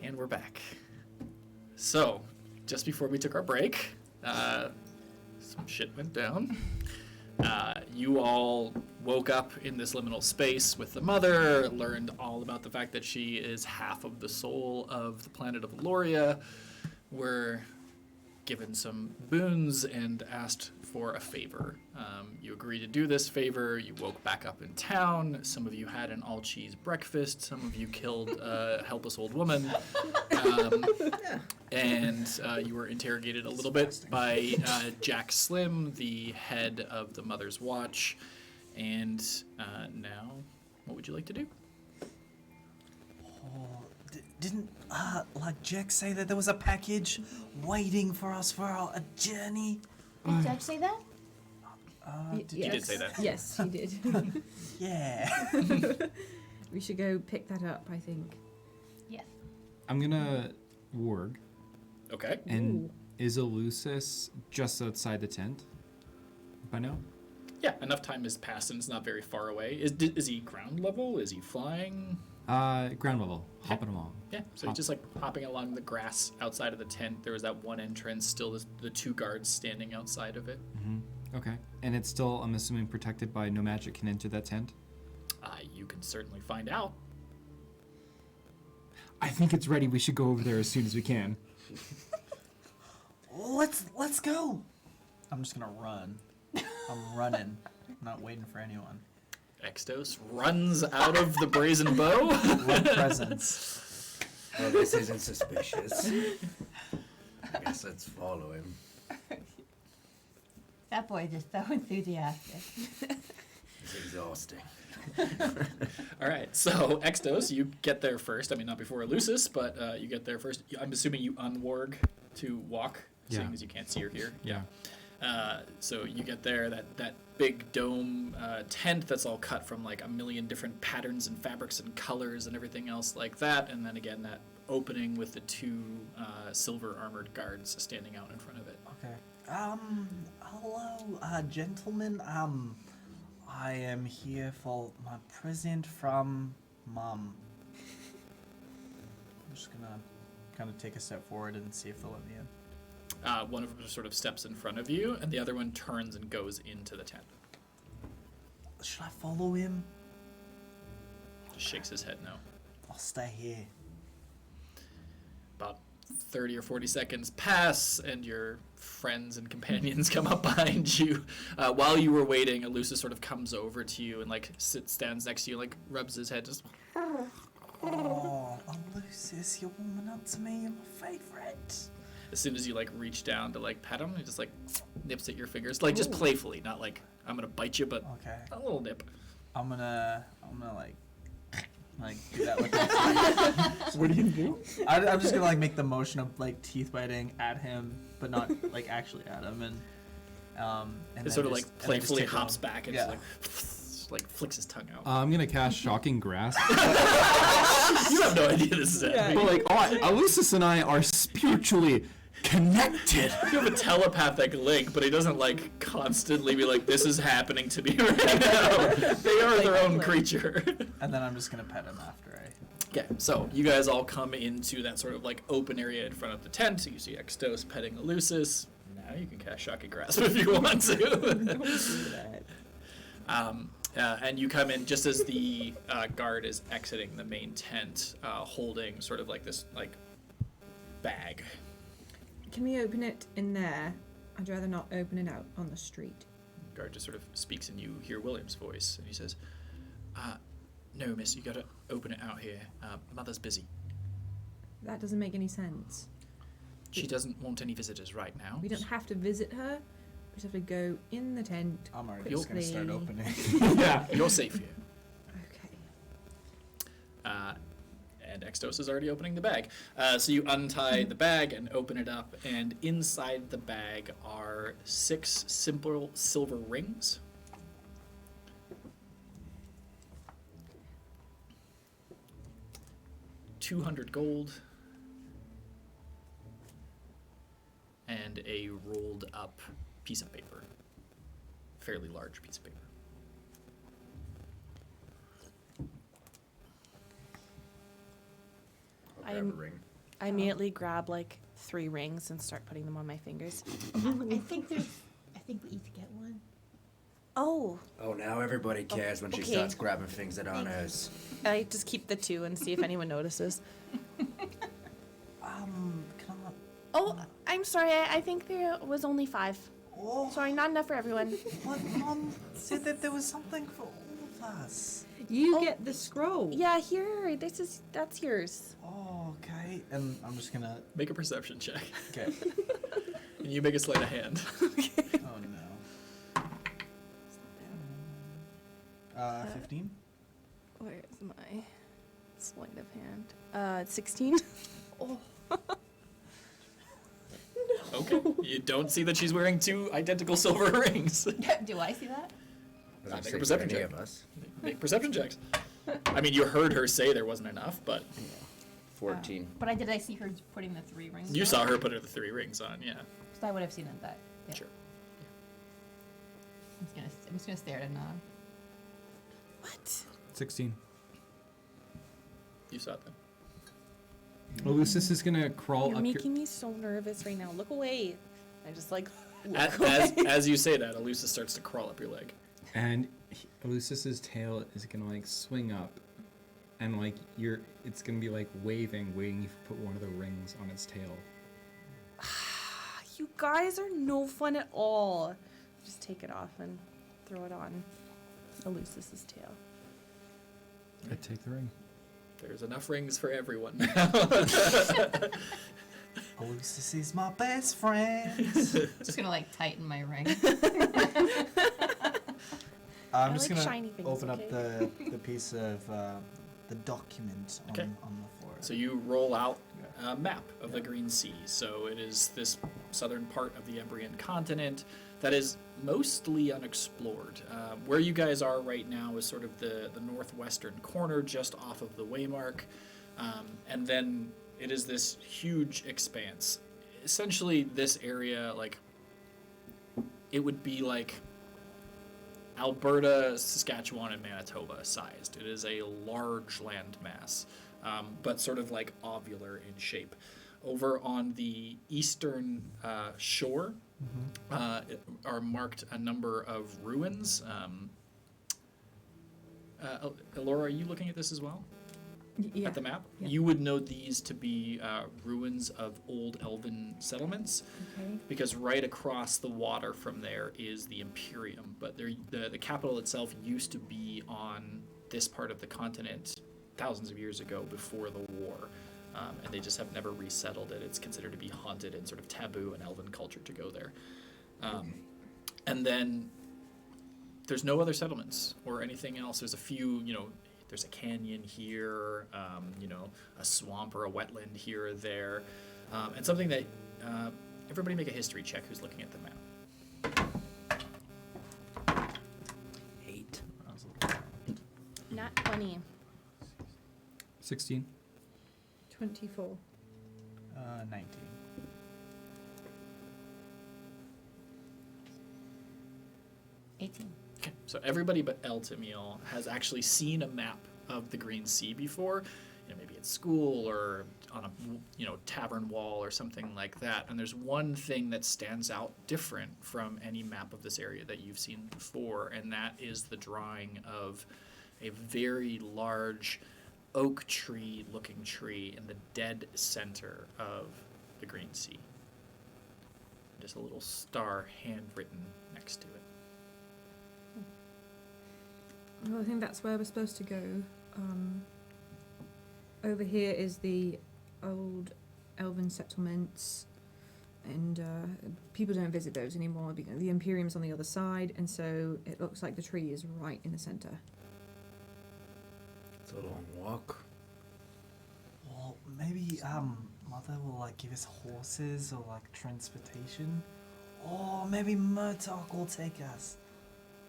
And we're back. So, just before we took our break, some shit went down. You all woke up in this liminal space with the mother, learned all about the fact that she is half of the soul of the planet of Loria, were given some boons and asked for a favor. You agreed to do this favor. You woke back up in town. Some of you had an all-cheese breakfast. Some of you killed a helpless old woman. And you were interrogated a little bit by Jack Slim, the head of the Mother's Watch. And now, what would you like to do? Oh, didn't like Jack say that there was a package waiting for us for a journey? Did Judge say that? He did say that. Yes, he did. Yeah. We should go pick that up, I think. Yes. I'm gonna warg. Okay. And is Elusis just outside the tent by now? Yeah, enough time has passed and it's not very far away. Is he ground level? Is he flying? Ground level, hopping along. Yeah, so he's just like hopping along the grass outside of the tent. There was that one entrance, still the two guards standing outside of it. Okay. And it's still, I'm assuming, protected by no magic can enter that tent? You can certainly find out. I think it's ready. We should go over there as soon as we can. Let's go. I'm just gonna run. I'm running. I'm not waiting for anyone. Extos runs out of the brazen bow. What presents? Well, this isn't suspicious. I guess let's follow him. That boy is so enthusiastic. It's exhausting. All right, so Extos, you get there first. I mean, not before Elusis, but you get there first. I'm assuming you unwarg to walk, seeing as you can't see or hear. Yeah. So you get there, that big dome tent that's all cut from like a million different patterns and fabrics and colors and everything else like that. And then again, that opening with the two silver armored guards standing out in front of it. Okay. Hello, gentlemen. I am here for my present from Mum. I'm just gonna kind of take a step forward and see if they'll let me in. One of them sort of steps in front of you, and the other one turns and goes into the tent. Should I follow him? Just shakes his head no. I'll stay here. About 30 or 40 seconds pass, and your friends and companions come up behind you. While you were waiting, Elusis sort of comes over to you and like stands next to you, like rubs his head, just. Oh, Elusis, you're warming up to me. You're my favorite. As soon as you like reach down to like pet him, he just like nips at your fingers, like just playfully, not like I'm gonna bite you, but Okay. a little nip. I'm gonna like do that with my teeth. What are you gonna do? I'm just gonna like make the motion of like teeth biting at him, but not like actually at him, and It then sort of just- like and then just playfully take hops him. back and Yeah. just like flicks his tongue out. I'm gonna cast Shocking Grasp. You have no idea this is happening. But like, Elusis and I are spiritually connected. You have a telepathic link, but he doesn't like constantly be like, "This is happening to me right now." They are their own creature. And then I'm just gonna pet him after I. Okay, so you guys all come into that sort of like open area in front of the tent. So you see Extos petting Elusis. Now you can cast Shocking Grasp if you want to. And you come in just as the guard is exiting the main tent, holding sort of like this like bag. Can we open it in there? I'd rather not open it out on the street. Guard just sort of speaks, and you hear William's voice, and he says, "No, miss, you gotta open it out here. Mother's busy. That doesn't make any sense. She doesn't want any visitors right now." We don't have to visit her. We just have to go in the tent. I'm already just gonna start quickly. opening. Yeah, you're safe here. Okay. And Extos is already opening the bag. So you untie the bag and open it up, and inside the bag are 6 simple silver rings. $200 gold, and a rolled up piece of paper. Fairly large piece of paper. I'll grab a ring. I immediately grab like 3 rings and start putting them on my fingers. I think we each get one. Oh, Oh, now everybody cares when she okay. starts grabbing things that aren't hers. I just keep the 2 and see if anyone notices. Can I? Oh, I'm sorry. I think there was only 5. Oh, Sorry, not enough for everyone. but Mom said that there was something for all of us. You Oh, get the scroll. Yeah, here. That's yours. Oh, okay. And I'm just gonna. Make a perception check. Okay. And you make a sleight of hand. Oh no. 15. Where's my sleight of hand? 16. Okay. You don't see that she's wearing 2 identical silver rings. Do I see that? But Make I'm a saying perception for any check. of us. Make perception checks. I mean, you heard her say there wasn't enough, but 14. But did I see her putting the 3 rings? you on? saw her put the 3 rings on, yeah. So I would have seen it that. Yeah. Sure. I'm just gonna stare at nod. What? 16. You saw it then. Lucis is gonna crawl You're up making me so nervous right now. Look away. I just like. As you say that, Elusa starts to crawl up your leg. and Lucis's tail is gonna like swing up, and like it's gonna be like waving, waiting if you put one of the rings on its tail. You guys are no fun at all. Just take it off and throw it on Elusis's tail. I take the ring. There's enough rings for everyone. Lucis is my best friend. Just gonna like tighten my ring. I'm I just like gonna shiny things, open okay? up the piece of the document on, Okay. on the floor. So you roll out a map of the Green Sea. So it is this southern part of the Embrian continent that is mostly unexplored. Where you guys are right now is sort of the northwestern corner, just off of the waymark. And then it is this huge expanse. Essentially, this area, like, it would be like Alberta, Saskatchewan, and Manitoba sized. It is a large land mass, but sort of like ovular in shape. Over on the eastern shore are marked a number of ruins. Elora, are you looking at this as well? Yeah. At the map? Yeah. You would know these to be ruins of old Elven settlements, Okay. because right across the water from there is the Imperium, but the capital itself used to be on this part of the continent thousands of years ago before the war, and they just have never resettled it. It's considered to be haunted and sort of taboo in Elven culture to go there. And then there's no other settlements or anything else. There's a few, there's a canyon here, a swamp or a wetland here or there, and something that everybody make a history check who's looking at the map. 8. Not 20. 16. 24. 19. Okay, so everybody but Eltamiel has actually seen a map of the Green Sea before, maybe at school or on a tavern wall or something like that. And there's one thing that stands out different from any map of this area that you've seen before, and that is the drawing of a very large oak tree looking tree in the dead center of the Green Sea. Just a little star handwritten next to it. Well, I think that's where we're supposed to go. Over here is the old Elven Settlements, and people don't visit those anymore because the Imperium's on the other side, and so it looks like the tree is right in the center. It's a long walk. Well, maybe Mother will like give us horses or like transportation, or maybe Murdoch will take us.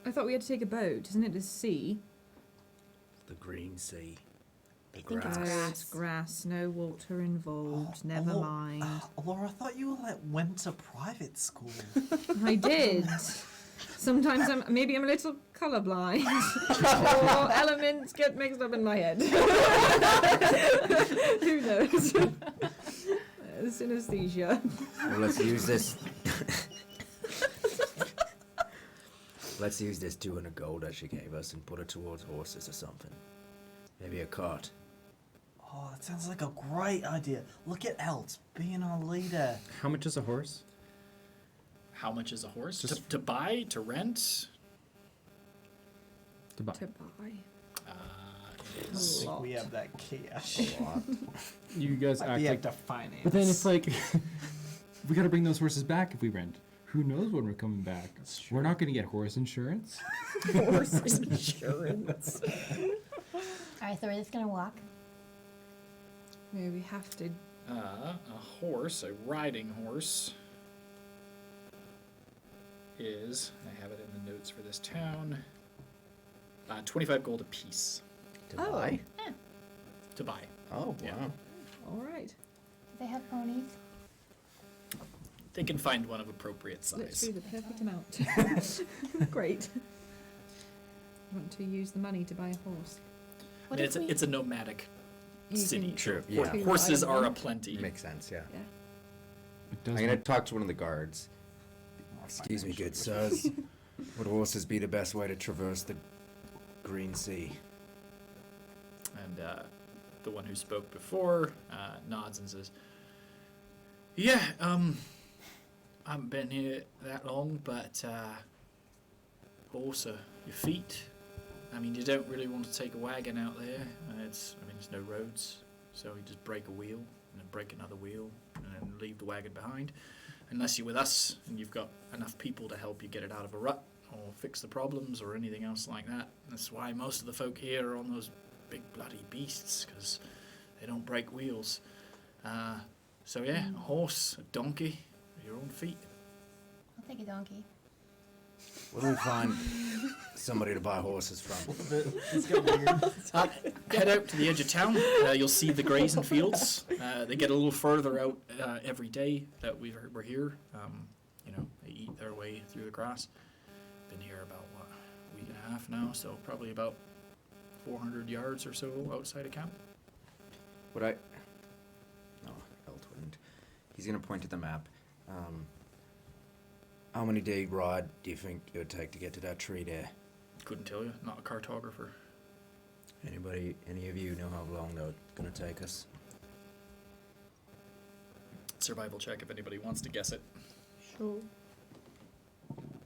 I thought we had to take a boat. Isn't it the sea? The Green Sea. The think it's grass. Oh, grass. it's grass. No water involved. Never Laura- mind. Laura, I thought you went to private school. I did. Sometimes maybe I'm a little colourblind, or elements get mixed up in my head. Who knows? Synesthesia. Well, let's use this. Let's use this 200 gold that she gave us and put it towards horses or something. Maybe a cart. Oh, that sounds like a great idea. Look at Elt being our leader. How much is a horse? How much is a horse? Just- To buy? To rent? To buy. To buy. Uh, I is- think we have that cash. You guys Might act be like. able to finance. But then it's like, we gotta bring those horses back if we rent. Who knows when we're coming back? That's We're not gonna get horse insurance. Horse insurance. Alright, so we're just gonna walk. Yeah, we have to. a horse, a riding horse, is, I have it in the notes for this town, 25 gold apiece To Oh. buy? to buy. Oh, Yeah. wow. All right. Do they have ponies? They can find one of appropriate Let's size. do the perfect amount. Great. You want to use the money to buy a horse? I What mean, if it's a nomadic You city. can- True, Hor- yeah. Horses Ride are them. aplenty. Makes sense, yeah. It I'm does gonna make- talk to one of the guards. Excuse me, good sirs. Would horses be the best way to traverse the Green Sea? And the one who spoke before nods and says, "Yeah, I haven't been here that long, but horse are your feet. I mean, you don't really want to take a wagon out there. There's no roads, so you just break a wheel and then break another wheel and then leave the wagon behind. Unless you're with us and you've got enough people to help you get it out of a rut or fix the problems or anything else like that. That's why most of the folk here are on those big bloody beasts, because they don't break wheels. So yeah, a horse, a donkey, your own feet." I'll take a donkey. Where do we find somebody to buy horses from? It's got weird. Head out to the edge of town. You'll see the grazing fields. They get a little further out every day that we're here. They eat their way through the grass. Been here about, a week and a half now, so probably about 400 yards or so outside of camp. Would I... No, Eltwind. He's gonna point to the map. How many day ride do you think it would take to get to that tree there? Couldn't tell you, not a cartographer. Any of you know how long that's gonna take us? Survival check if anybody wants to guess it. Sure.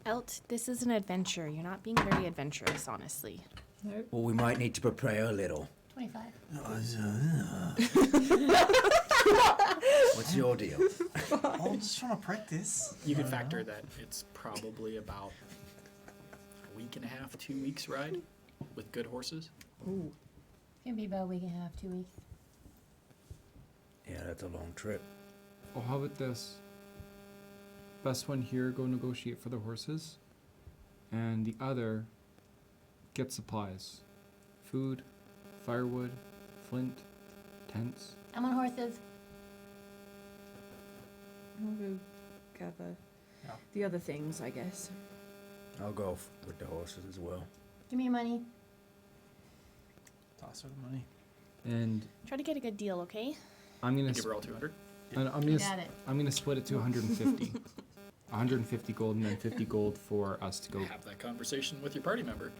Elt, this is an adventure. You're not being very adventurous, honestly. No. Well, we might need to prepare a little. 25. What's your deal? I'm just trying to practice. You can factor that it's probably about a week and a half, 2 weeks ride with good horses. Ooh. It's gonna be about a week and a half, 2 weeks. Yeah, that's a long trip. Oh, how about this? Best one here, go negotiate for the horses. And the other, get supplies. Food, firewood, flint, tents. I'm on horses. I'll go gather Yeah. the other things, I guess. I'll go with the horses as well. Give me your money. Toss her the money. And Try to get a good deal, okay? I'm gonna Give her all 200. Got it. I'm gonna split it to 150. 150 gold and then 50 gold for us to go. Have that conversation with your party member.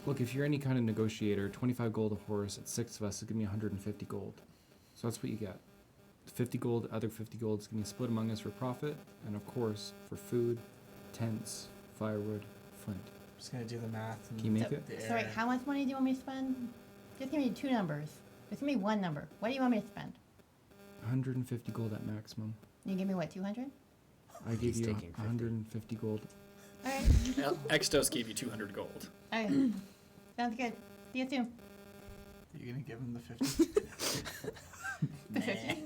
Look, if you're any kind of negotiator, 25 gold a horse at 6 of us is gonna be 150 gold. So that's what you get. 50 gold, other 50 gold is gonna be split among us for profit, and of course for food, tents, firewood, flint. I'm just gonna do the math. And Can you make it? the Sorry, air. how much money do you want me to spend? Just give me 2 numbers. Just give me 1 number. What do you want me to spend? 150 gold at maximum. You give me what, 200? I gave He's you taking 50. 150 gold. Alright. Extos gave you 200 gold. Alright. Sounds good. See you soon. You gonna give him the 50? The 50.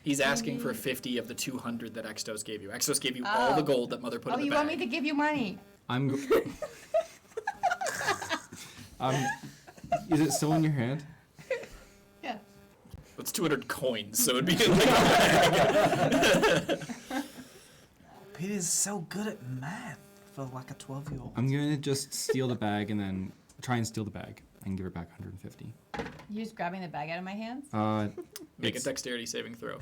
He's asking for 50 of the 200 that Extos gave you. Extos gave you all the Oh. gold that Mother put Oh, in the you bag. want me to give you money? I'm. Is it still in your hand? Yeah. It's 200 coins, so it'd be like Peter's so good at math for like a 12-year-old. I'm gonna just steal the bag and then try and steal the bag and give her back 150. You just grabbing the bag out of my hands? make a It's- dexterity saving throw.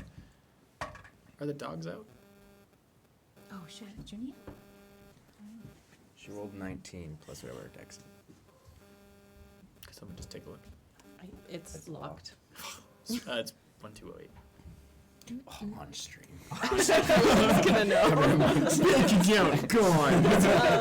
Are the dogs out? Oh shit, did you need? She rolled 19 plus whatever her dex. Someone just take a look. It's locked. It's 1208. Oh, on stream. gonna know. Go on.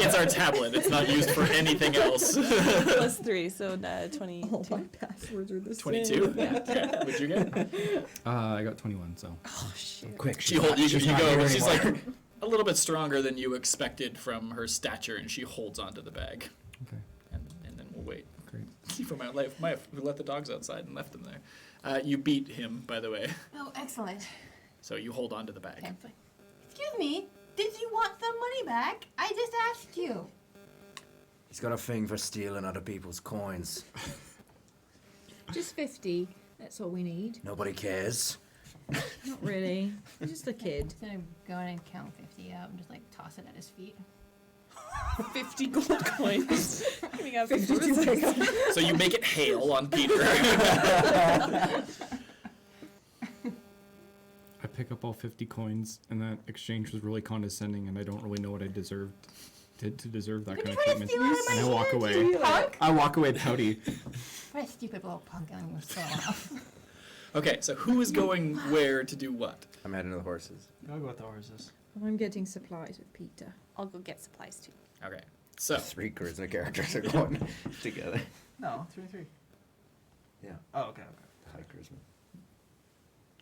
It's our tablet. It's not used for anything else. Plus 3, so 22. All my passwords are the 22? same. Okay. What'd you get? I got 21, so. Oh shit. Quick, She holds you, she's you not go, here and she's anymore. like a little bit stronger than you expected from her stature, and she holds onto the bag. Okay, And then we'll wait. great. For my life, we let the dogs outside and left them there. You beat him, by the way, Oh, excellent. so you hold onto the bag. Okay. Excuse me. Did you want some money back? I just asked you. He's got a thing for stealing other people's coins. Just 50. That's all we need. Nobody cares. Not really. He's just a I'm kid. just gonna go in and count 50 out and just like toss it at his feet. 50 gold coins. Coming out 52 pickup. So you make it hail on Peter. I pick up all 50 coins, and that exchange was really condescending, and I don't really know what I deserved to deserve that What kind are of you trying to treatment. steal out of my And I walk hand, away. you punk? I walk away pouty. What a stupid little punk I'm gonna throw off. Okay, so who is going where to do what? I'm heading to the horses. I'll go with the horses. I'm getting supplies with Peter. I'll go get supplies too. Okay, so 3 charisma characters are going together. No, 3. Yeah. Oh, okay. High charisma.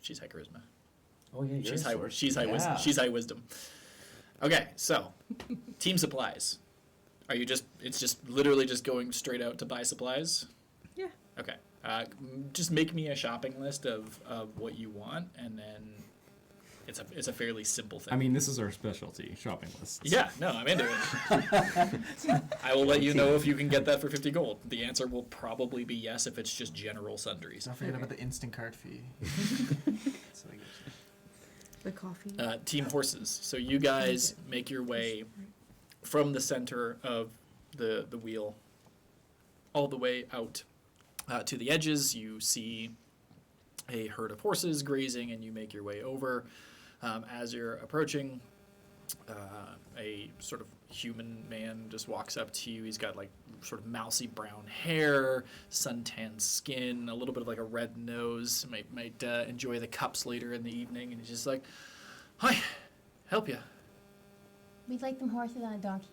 she's high charisma. Oh yeah, She's high. She's high wisdom. She's high wisdom. Okay, so team supplies. Are you just? It's just literally just going straight out to buy supplies. Yeah. Okay. Just make me a shopping list of what you want, and then it's a fairly simple thing. I mean, this is our specialty, shopping lists. Yeah, no, I'm into it. I will let you know if you can get that for 50 gold. The answer will probably be yes if it's just general sundries. Don't forget about the instant card fee. So I get you. The coffee. Team horses. So you guys make your way from the center of the wheel all the way out to the edges. You see a herd of horses grazing, and you make your way over. As you're approaching, a sort of human man just walks up to you. He's got like sort of mousy brown hair, suntanned skin, a little bit of like a red nose. Might enjoy the cups later in the evening, and he's just like, "Hi, help you." We'd like them horses and a donkey.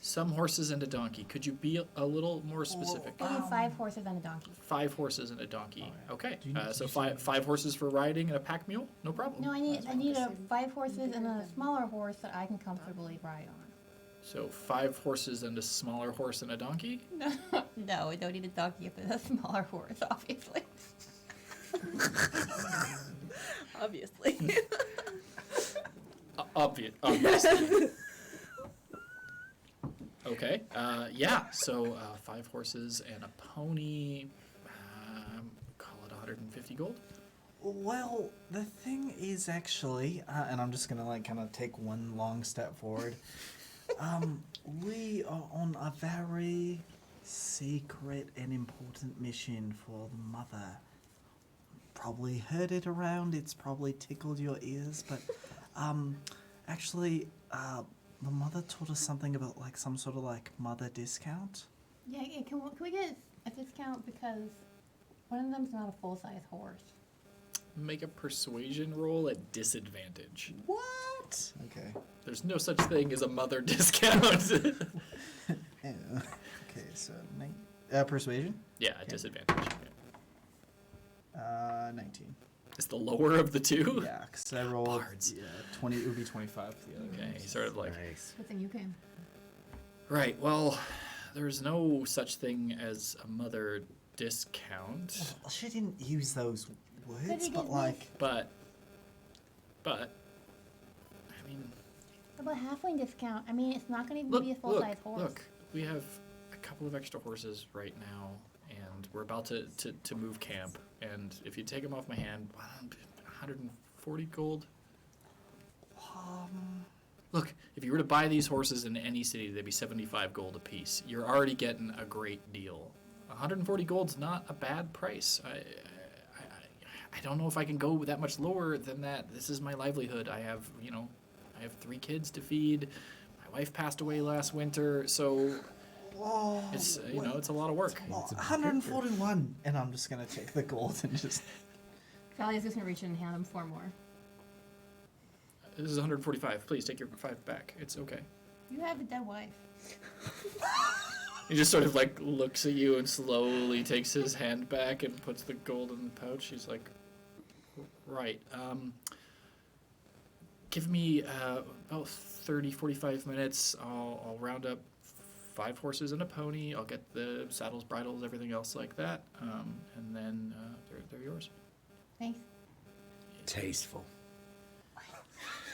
Some horses and a donkey. Could you be a little more specific? We need 5 horses and a donkey. 5 horses and a donkey. Okay. Do you need- So five horses for riding and a pack mule? No problem. No, I need 5 horses and a smaller horse that I can comfortably ride on. So 5 horses and a smaller horse and a donkey? No, I don't need a donkey if it's a smaller horse, obviously. Obviously. Obviously. Okay. Yeah. So 5 horses and a pony. Call it 150 gold. Well, the thing is actually, and I'm just gonna like kind of take one long step forward. We are on a very secret and important mission for the mother. Probably heard it around. It's probably tickled your ears, but actually, the mother told us something about like some sort of like mother discount. Yeah, can we get a discount because one of them's not a full-size horse? Make a persuasion roll at disadvantage. What? Okay. There's no such thing as a mother discount. Yeah. Okay, so persuasion. Yeah, at disadvantage. 19. It's the lower of the two? Yeah, because I rolled Bards. 20. It would be 25 for the other. Okay, one. he's sort of like, Nice. Good thing you came. right, well, there's no such thing as a mother discount, Well, she didn't use those words, he but did like, but, I mean, What about halfling discount? I mean, it's not going to even look, be a look, full-size horse. look, we have a couple of extra horses right now, and we're about to move camp, and if you take them off my hand, 140 gold? Look, if you were to buy these horses in any city, they'd be 75 gold apiece. You're already getting a great deal. 140 gold's not a bad price. I don't know if I can go that much lower than that. This is my livelihood. I have 3 kids to feed. My wife passed away last winter, so it's it's a lot of work. 141, and I'm just gonna take the gold and just. Thallia's just gonna reach in and hand him 4 more. This is 145. Please take your 5 back. It's okay. You have a dead wife. He just sort of like looks at you and slowly takes his hand back and puts the gold in the pouch. He's like, right. Give me about 30, 45 minutes. I'll round up 5 horses and a pony. I'll get the saddles, bridles, everything else like that. And then they're yours. Thanks. Tasteful.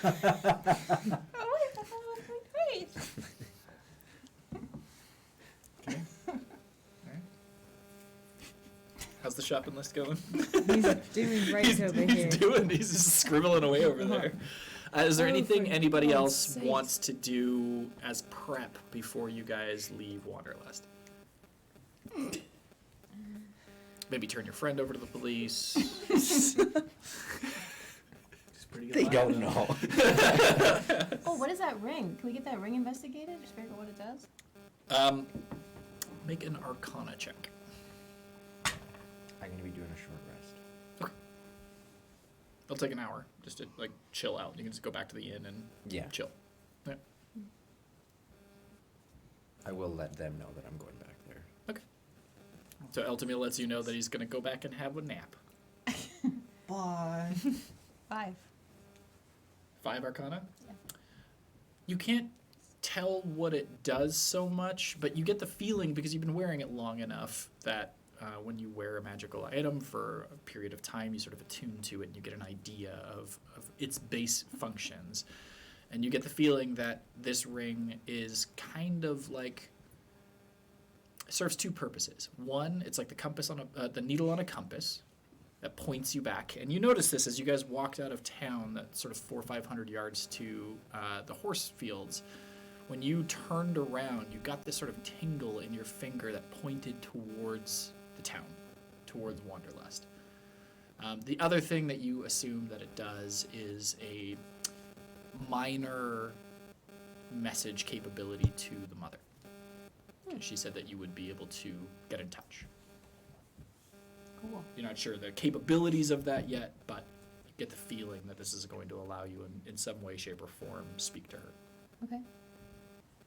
Oh, wait, I thought it was great. Okay. All right. How's the shopping list going? He's doing great over here. He's just scribbling away over there. Is there Oh, anything for anybody God's else sakes. wants to do as prep before you guys leave Wanderlust? Maybe turn your friend over to the police. She's pretty good They at don't that. know. Oh, what is that ring? Can we get that ring investigated? Just figure out what it does? Make an Arcana check. I'm gonna be doing a short rest. It'll take an hour just to like chill out. You can just go back to the inn and Yeah. chill. Yeah. I will let them know that I'm going back there. So Eltamil lets you know that he's going to go back and have a nap. Bye. 5. 5 Arcana? Yeah. You can't tell what it does so much, but you get the feeling, because you've been wearing it long enough, that when you wear a magical item for a period of time, you sort of attune to it and you get an idea of its base functions. And you get the feeling that this ring is kind of like... It serves 2 purposes. One, it's like the compass on the needle on a compass that points you back. And you notice this as you guys walked out of town, that sort of 400 or 500 yards to the horse fields. When you turned around, you got this sort of tingle in your finger that pointed towards the town, towards Wanderlust. The other thing that you assume that it does is a minor message capability to the mother. She said that you would be able to get in touch. Cool. You're not sure the capabilities of that yet, but you get the feeling that this is going to allow you in some way, shape, or form speak to her. Okay.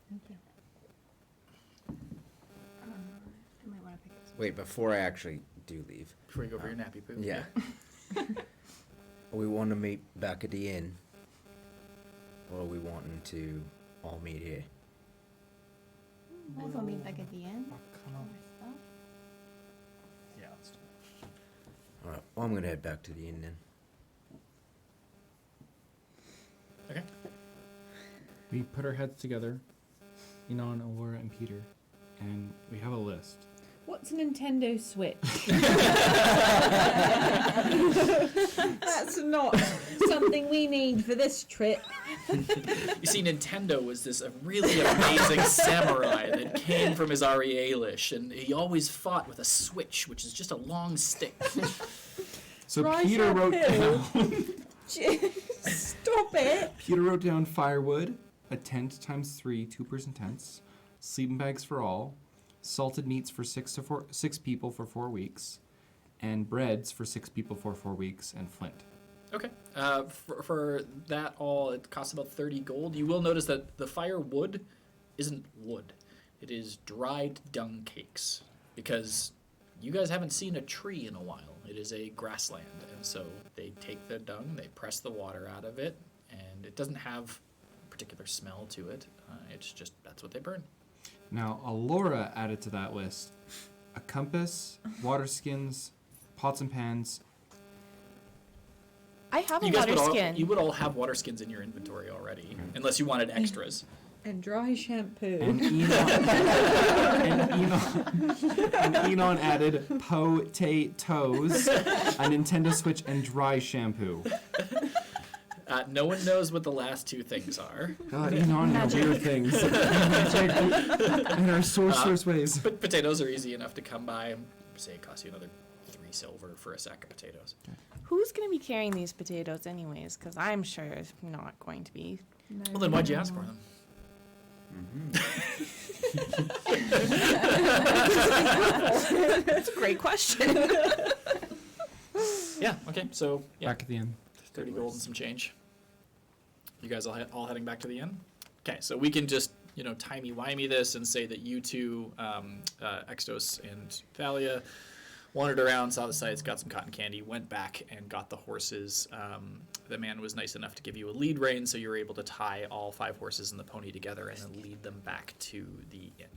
Thank you. I might want to pick up some. Wait, before I actually do leave. Before you go for your nappy poo. Yeah. We want to meet back at the inn, or are we wanting to all meet here? Might as well meet back at the end. Arcana. More stuff. Yeah, let's do it. All right. Well, I'm gonna head back to the inn then. Okay. We put our heads together, Enon, Aurora, and Peter, and we have a list. What's a Nintendo Switch? That's not something we need for this trip. You see, Nintendo was this really amazing samurai that came from his Ari Alish, and he always fought with a switch, which is just a long stick. So Dry Peter wrote shampoo. down. Stop it! Peter wrote down firewood, a tent times 3 2-person tents, sleeping bags for all, salted meats for 6 people for 4 weeks, and breads for 6 people for 4 weeks, and flint. Okay. For that all, it costs about 30 gold. You will notice that the firewood isn't wood. It is dried dung cakes, because you guys haven't seen a tree in a while. It is a grassland, and so they take the dung, they press the water out of it, and it doesn't have a particular smell to it. It's just, that's what they burn. Now, Alora added to that list a compass, water skins, pots and pans. I have a You guys water would all, skin. you would all have water skins in your inventory already, unless you wanted extras. And dry shampoo. And Enon added potatoes, a Nintendo Switch, and dry shampoo. No one knows what the last 2 things are. God, Enon and weird things. And our sorcerer's ways. But potatoes are easy enough to come by. Say it costs you another 3 silver for a sack of potatoes. Who's going to be carrying these potatoes anyways? Because I'm sure it's not going to be. No, Well, then why'd you ask for them? That's a great question. Yeah, okay, so, yeah, Back at the end. 30 gold and some change. You guys all heading back to the inn? Okay, so we can just, timey-wimey this and say that you two, Extos and Thallia, wandered around, saw the sights, got some cotton candy, went back and got the horses. The man was nice enough to give you a lead rein, so you were able to tie all 5 horses and the pony together and then lead them back to the inn.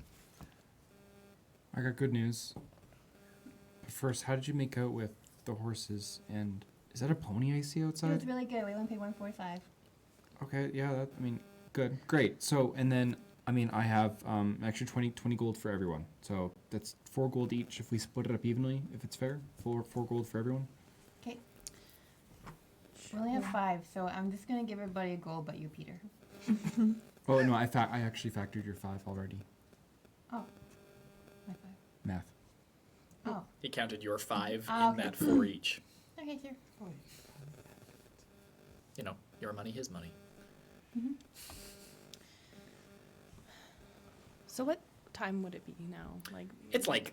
I got good news. But first, how did you make out with the horses? And is that a pony I see It outside? was really good. We only paid 145. Okay, yeah, good. Great. So, and then, I have extra 20 gold for everyone. So that's 4 gold each if we split it up evenly, if it's fair. 4 gold for everyone. Okay. We only have 5, so I'm just gonna give everybody a gold, but you, Peter. Oh, no, I actually factored your 5 already. Oh. My 5. Math. Oh. He counted your 5 Oh, in okay. that 4 each. Okay, sure. Your money, his money. So what time would it be now? It's like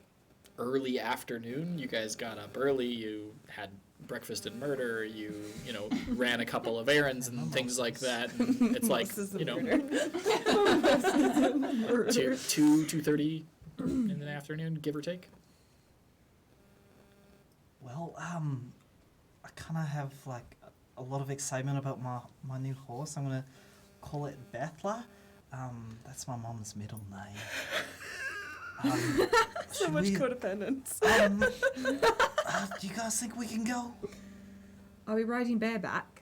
early afternoon. You guys got up early. You had breakfast and murder. You ran a couple of errands and things like that. And it's like 2:30 in the afternoon, give or take. Well, I kind of have like a lot of excitement about my new horse. I'm gonna call it Bethla. That's my mom's middle name. So much codependence. Do you guys think we can go? Are we riding bareback?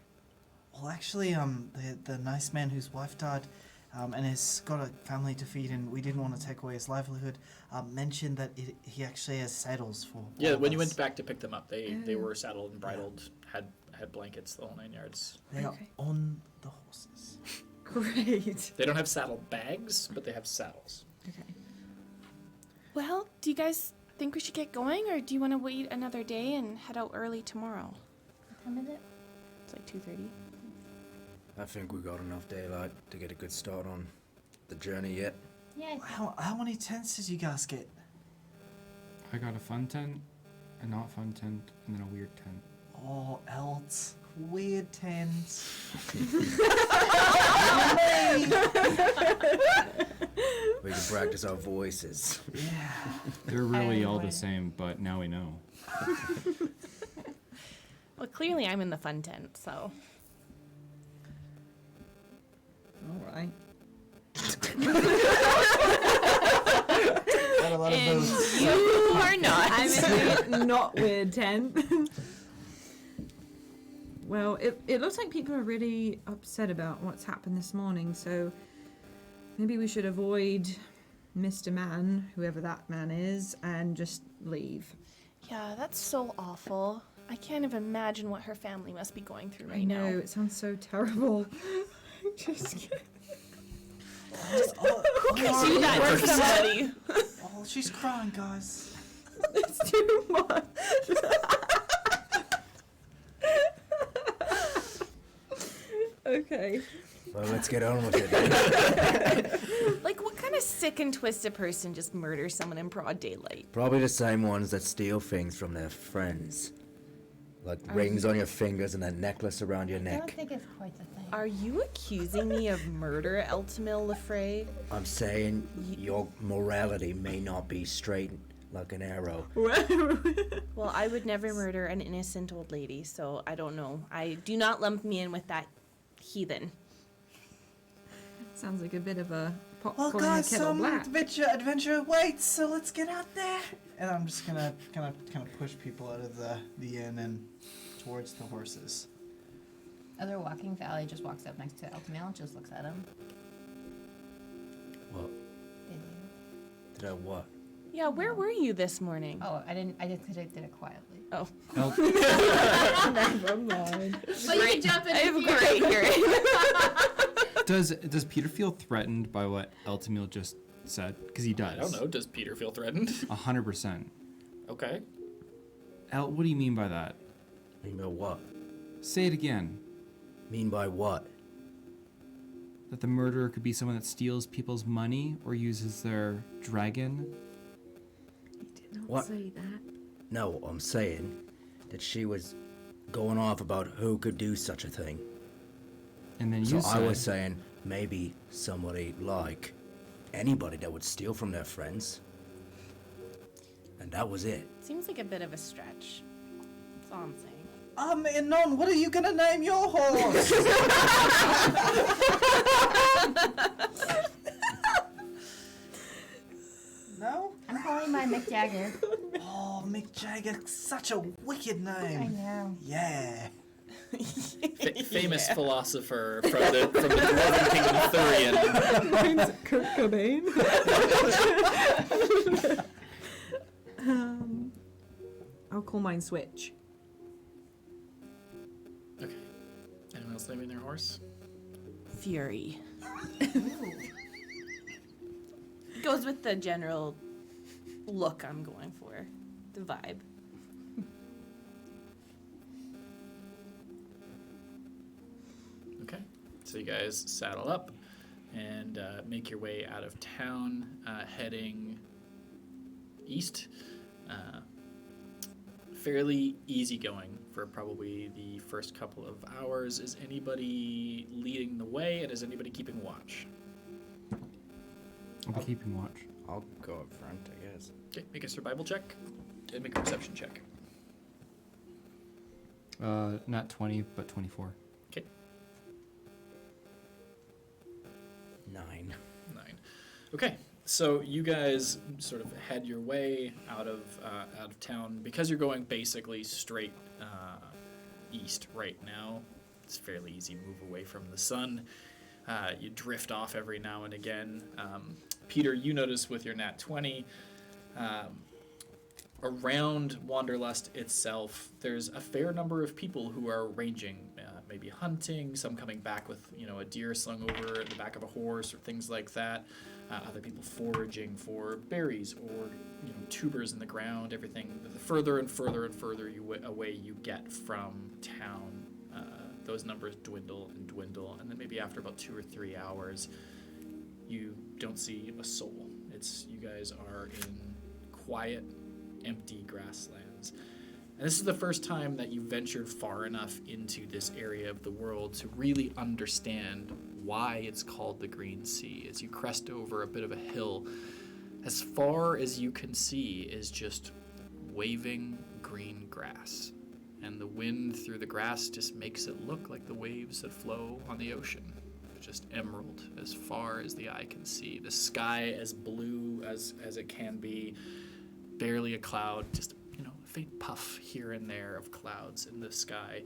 Well, actually, the nice man whose wife died, and has got a family to feed, and we didn't want to take away his livelihood, mentioned that he actually has saddles for. Yeah, all of when you us. went back to pick them up, they were saddled and bridled, had blankets, the whole 9 yards. They are on the horses. Great. They don't have saddle bags, but they have saddles. Okay. Well, do you guys think we should get going, or do you want to wait another day and head out early tomorrow? What time is it? It's like 2:30. I think we got enough daylight to get a good start on the journey yet. Yeah. How many tents did you guys get? I got a fun tent, a not fun tent, and then a weird tent. Oh, else weird tents. We can practice our voices. Yeah. They're really all Anyway. the same, but now we know. Well, clearly I'm in the fun tent, so. All right. Got a lot of And those. you are not. I'm in a not weird tent. Well, it looks like people are really upset about what's happened this morning, so maybe we should avoid Mr. Man, whoever that man is, and just leave. Yeah, that's so awful. I can't even imagine what her family must be going through I right know, now. it sounds so terrible. Just kidding. Who can do that for somebody? Oh, she's crying, guys. It's too much. Okay. Well, let's get on with it. Like, what kind of sick and twisted person just murders someone in broad daylight? Probably the same ones that steal things from their friends. Like rings on your fingers and that necklace around your I don't neck. think it's quite the thing. Are you accusing me of murder, Eltamil Lefray? I'm saying your morality may not be straight like an arrow. Well, I would never murder an innocent old lady, so I don't know. Do not lump me in with that heathen. Sounds like a bit of a pot Well, calling a guys, kettle black. adventure awaits. So let's get out there. And I'm just gonna kind of push people out of the inn and towards the horses. As they're walking, Thallia just walks up next to Eltamil and just looks at him. What? Did I what? Yeah, where were you this morning? Oh, I just did it quietly. Oh. Never mind. Well, you can jump in I have if you're- great hearing. Does Peter feel threatened by what Eltamil just said? Because he does. I don't know. Does Peter feel threatened? 100%. Okay. What do you mean by that? Mean by what? Say it again. Mean by what? That the murderer could be someone that steals people's money or uses their dragon? He did not What? say that. No, I'm saying that she was going off about who could do such a thing. And then So you I said... was saying maybe somebody like anybody that would steal from their friends. And that was it. Seems like a bit of a stretch. That's all I'm saying. Non, what are you gonna name your horse? No? I'm calling my Mick Jagger. Oh, Mick Jagger, such a wicked name. I know. Yeah. Famous philosopher from the Dwarven Kingdom of Thurian. Mine's Kurt Cobain. I'll call mine Switch. Okay. Anyone else naming their horse? Fury. Goes with the general look I'm going for. The vibe. Okay. So you guys saddle up and make your way out of town, heading east. Fairly easygoing for probably the first couple of hours. Is anybody leading the way, and is anybody keeping watch? I'll be keeping watch. I'll go up front, I guess. Okay, make a survival check and make a perception check. Not 20, but 24. Okay, 9. 9. Okay, so you guys sort of head your way out of town because you're going basically straight east right now. It's fairly easy move away from the sun. You drift off every now and again. Peter, you notice with your nat 20, around Wanderlust itself, there's a fair number of people who are ranging, maybe hunting, some coming back with, a deer slung over the back of a horse or things like that. Other people foraging for berries or, tubers in the ground, everything. The further and further and further away you get from town, those numbers dwindle and dwindle, and then maybe after about 2 or 3 hours, you don't see a soul. You guys are in quiet, empty grasslands. And this is the first time that you ventured far enough into this area of the world to really understand why it's called the Green Sea. As you crest over a bit of a hill, as far as you can see is just waving green grass. And the wind through the grass just makes it look like the waves that flow on the ocean. Just emerald as far as the eye can see. The sky as blue as it can be. Barely a cloud, just a faint puff here and there of clouds in the sky.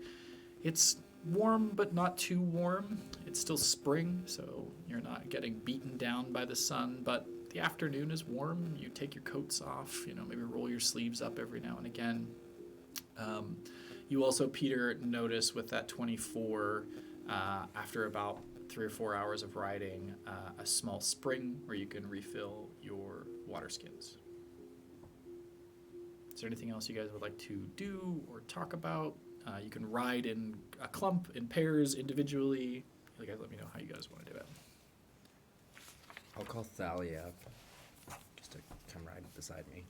It's warm, but not too warm. It's still spring, so you're not getting beaten down by the sun, but the afternoon is warm. You take your coats off, maybe roll your sleeves up every now and again. You also, Peter, notice with that 24, after about 3 or 4 hours of riding, a small spring where you can refill your water skins. Is there anything else you guys would like to do or talk about? You can ride in a clump, in pairs, individually. You guys let me know how you guys want to do it. I'll call Thallia up just to come ride beside me.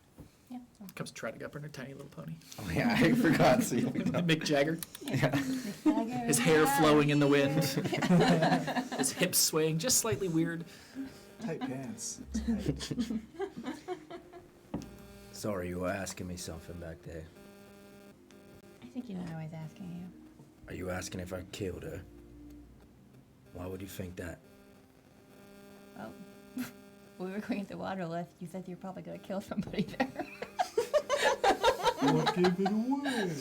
Yeah. Comes trotting up on her tiny little pony. Oh yeah, I forgot. So Mick Jagger. Yeah. Mick Jagger. His hair flowing in the wind. His hips swaying just slightly weird. Tight pants. Tight. Sorry, you were asking me something back there. I think you know I was asking you. Are you asking if I killed her? Why would you think that? Oh. We were going to Wanderlust. You said you're probably going to kill somebody there. What gave it away?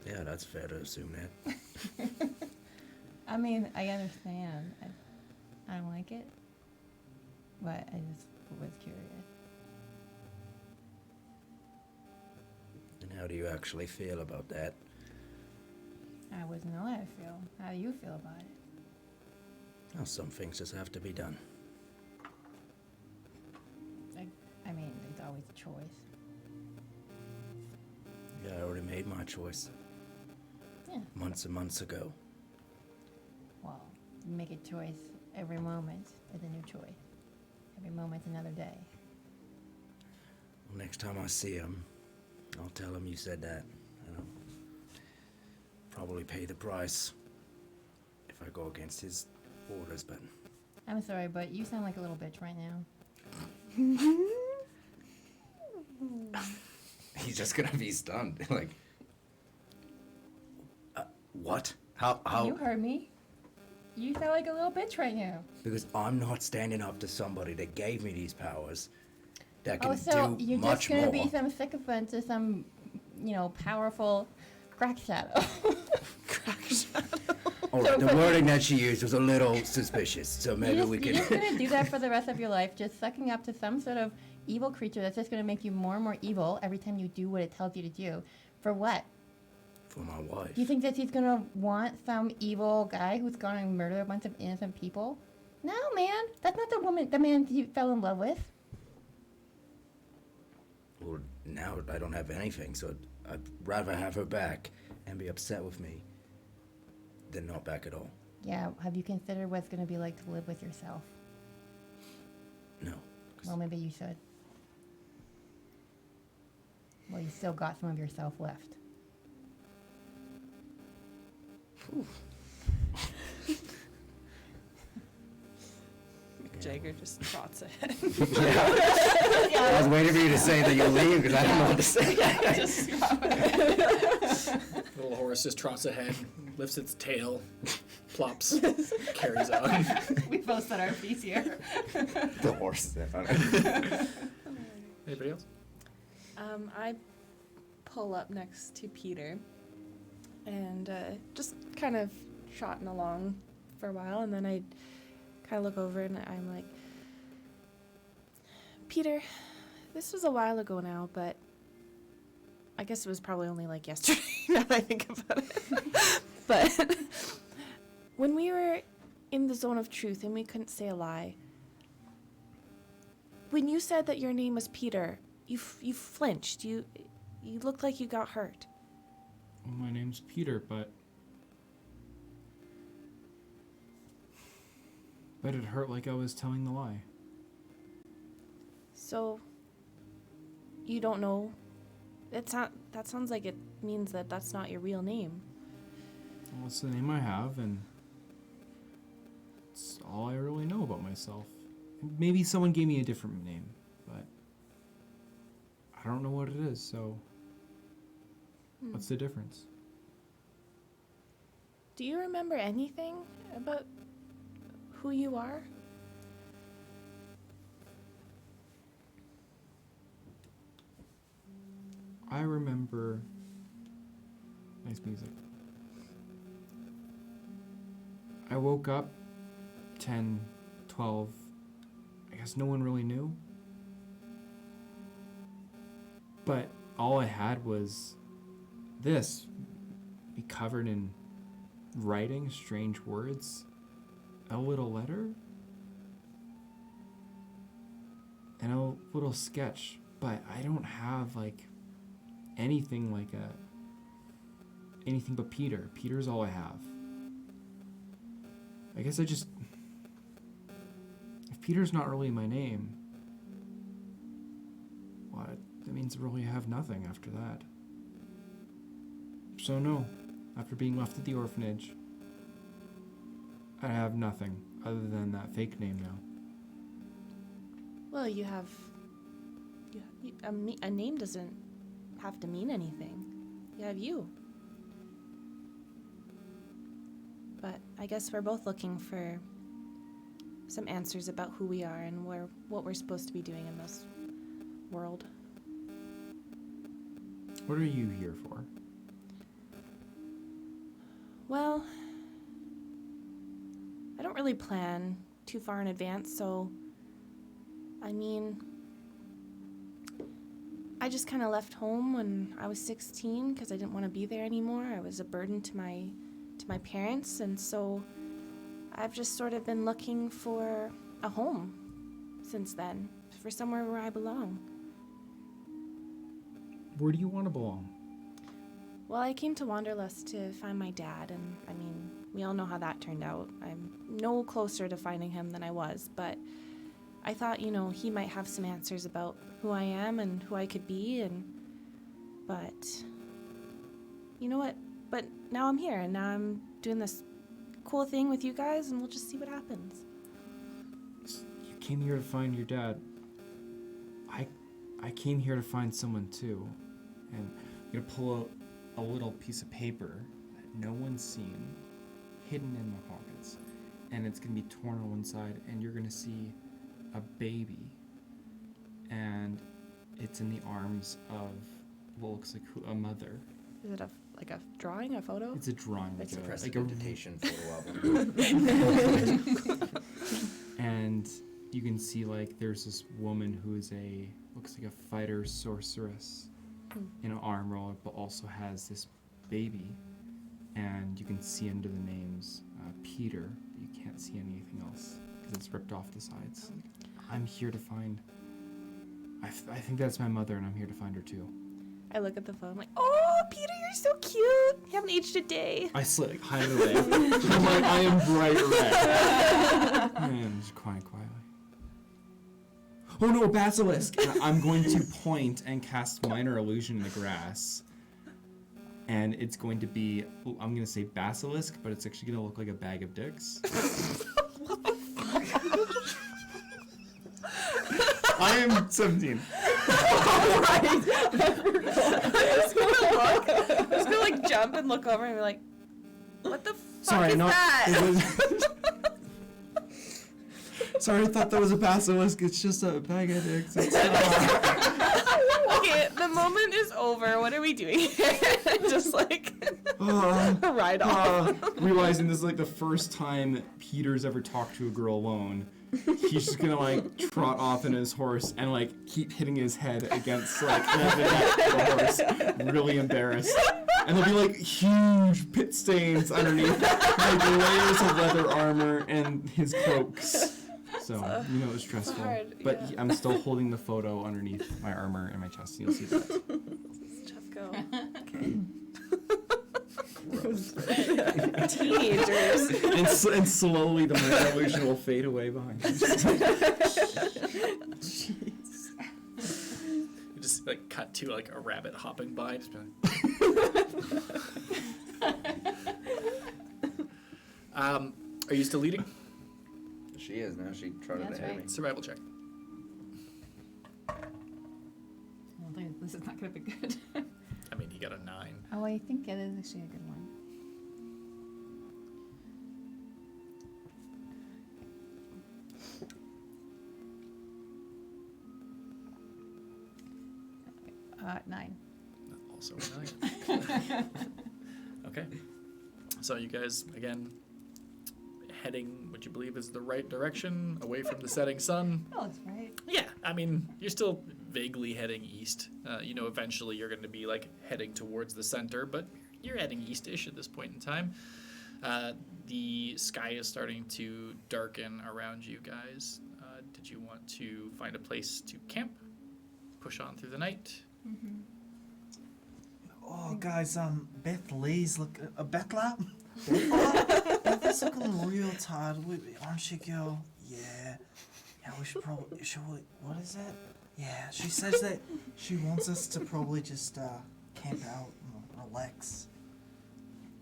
Yeah, that's fair to assume that. I mean, I understand. I don't like it. But I just was curious. And how do you actually feel about that? I wouldn't know how I feel. How do you feel about it? Well, some things just have to be done. I mean, there's always a choice. made my choice. Yeah. Months and months ago. Well, you make a choice. Every moment is a new choice. Every moment's another day. Well, next time I see him, I'll tell him you said that. And I'll probably pay the price if I go against his orders, but... I'm sorry, but you sound like a little bitch right now. He's just gonna be stunned. Like... what? How? You heard me. You sound like a little bitch right now. Because I'm not standing up to somebody that gave me these powers that can Oh, so do you're much just gonna more. be some sycophant to some, powerful crack shadow. All right, the wording that she used was a little suspicious, so maybe we You're could... just gonna do that for the rest of your life, just sucking up to some sort of evil creature that's just gonna make you more and more evil every time you do what it tells you to do. For what? For my wife. Do you think that he's gonna want some evil guy who's gonna murder a bunch of innocent people? No, man. That's not the man he fell in love with. Well, now I don't have anything, so I'd rather have her back and be upset with me than not back at all. Yeah, have you considered what it's gonna be like to live with yourself? No. Well, maybe you should. Well, you still got some of yourself left. Jagger just trots ahead. I was waiting for you to say that you'll leave because I don't know what to say. Little horse just trots ahead, lifts its tail, plops, carries on. We both said our piece here. The horse is that funny. Anybody else? I pull up next to Peter and just kind of trotting along for a while, and then I kind of look over and I'm like, Peter, this was a while ago now, but I guess it was probably only like yesterday now that I think about it. But when we were in the zone of truth and we couldn't say a lie, when you said that your name was Peter, you flinched. You looked like you got hurt. Well, my name's Peter, but it hurt like I was telling the lie. So you don't know? That sounds like it means that that's not your real name. Well, it's the name I have, and it's all I really know about myself. Maybe someone gave me a different name, but I don't know what it is, so what's the difference? Do you remember anything about who you are? I remember... Nice music. I woke up 10, 12... I guess no one really knew. But all I had was this. Be covered in writing, strange words. A little letter. And a little sketch. But I don't have, anything anything but Peter. Peter's all I have. I guess if Peter's not really my name, well, that means really I have nothing after that. So no, after being left at the orphanage, I have nothing other than that fake name now. Well, you have a name doesn't have to mean anything. You have you. But I guess we're both looking for some answers about who we are and what we're supposed to be doing in this world. What are you here for? Well, I don't really plan too far in advance, so I just kind of left home when I was 16 because I didn't want to be there anymore. I was a burden to my parents, and so I've just sort of been looking for a home since then, for somewhere where I belong. Where do you want to belong? Well, I came to Wanderlust to find my dad, and I mean, we all know how that turned out. I'm no closer to finding him than I was, but I thought, you know, he might have some answers about who I am and who I could be, but you know what? But now I'm here, and now I'm doing this cool thing with you guys, and we'll just see what happens. You came here to find your dad. I came here to find someone too. And I'm gonna pull out a little piece of paper that no one's seen, hidden in my pockets. And it's gonna be torn on one side, and you're gonna see a baby. And it's in the arms of what looks like a mother. Is it like a drawing, a photo? It's a drawing. It's a like prestidigitation photo album. And you can see like there's this woman who is looks like a fighter sorceress in an armor, but also has this baby. And you can see under the names Peter, but you can't see anything else because it's ripped off the sides. I'm here to find. I think that's my mother, and I'm here to find her too. I look at the phone like, oh, Peter, you're so cute. You haven't aged a day. I hide it away. I'm like, I am bright red. And just crying quietly. Oh no, a basilisk! And I'm going to point and cast minor illusion in the grass. And it's going to be, I'm going to say basilisk, but it's actually going to look like a bag of dicks. I am 17. I'm just gonna like jump and look over and be like, what the fuck is that? Sorry, I thought that was a basilisk. It's just a bag of dicks. It's Okay, the moment is over. What are we doing here? Just like ride off. Realizing this is like the first time Peter's ever talked to a girl alone. He's just gonna like trot off in his horse and like keep hitting his head against like the neck of the horse, really embarrassed. And there'll be like huge pit stains underneath, like layers of leather armor and his cloaks. So you know it's stressful. Hard, but yeah. I'm still holding the photo underneath my armor and my chest, and you'll see that. Tough go. Teenagers. And slowly the minor illusion will fade away behind you. Jeez. You just like cut to like a rabbit hopping by. Just be like are you still leading? She is now. She trotted That's ahead of right. me. Survival check. Well, this is not going to be good. I mean, you got a 9. Oh, I think it is actually a good one. Okay. 9. Also a 9. Okay. So you guys, again, heading what you believe is the right direction, away from the setting sun. Oh, that's right. Yeah, I mean, you're still vaguely heading east. You know, eventually you're going to be, like, heading towards the center, but you're heading east-ish at this point in time. The sky is starting to darken around you guys. Did you want to find a place to camp? Push on through the night? Mm-hmm. Oh, guys, Beth Lee's Beth is looking real tired, aren't you, girl? Yeah, we should probably, what is it? Yeah, she says that she wants us to probably just camp out and relax.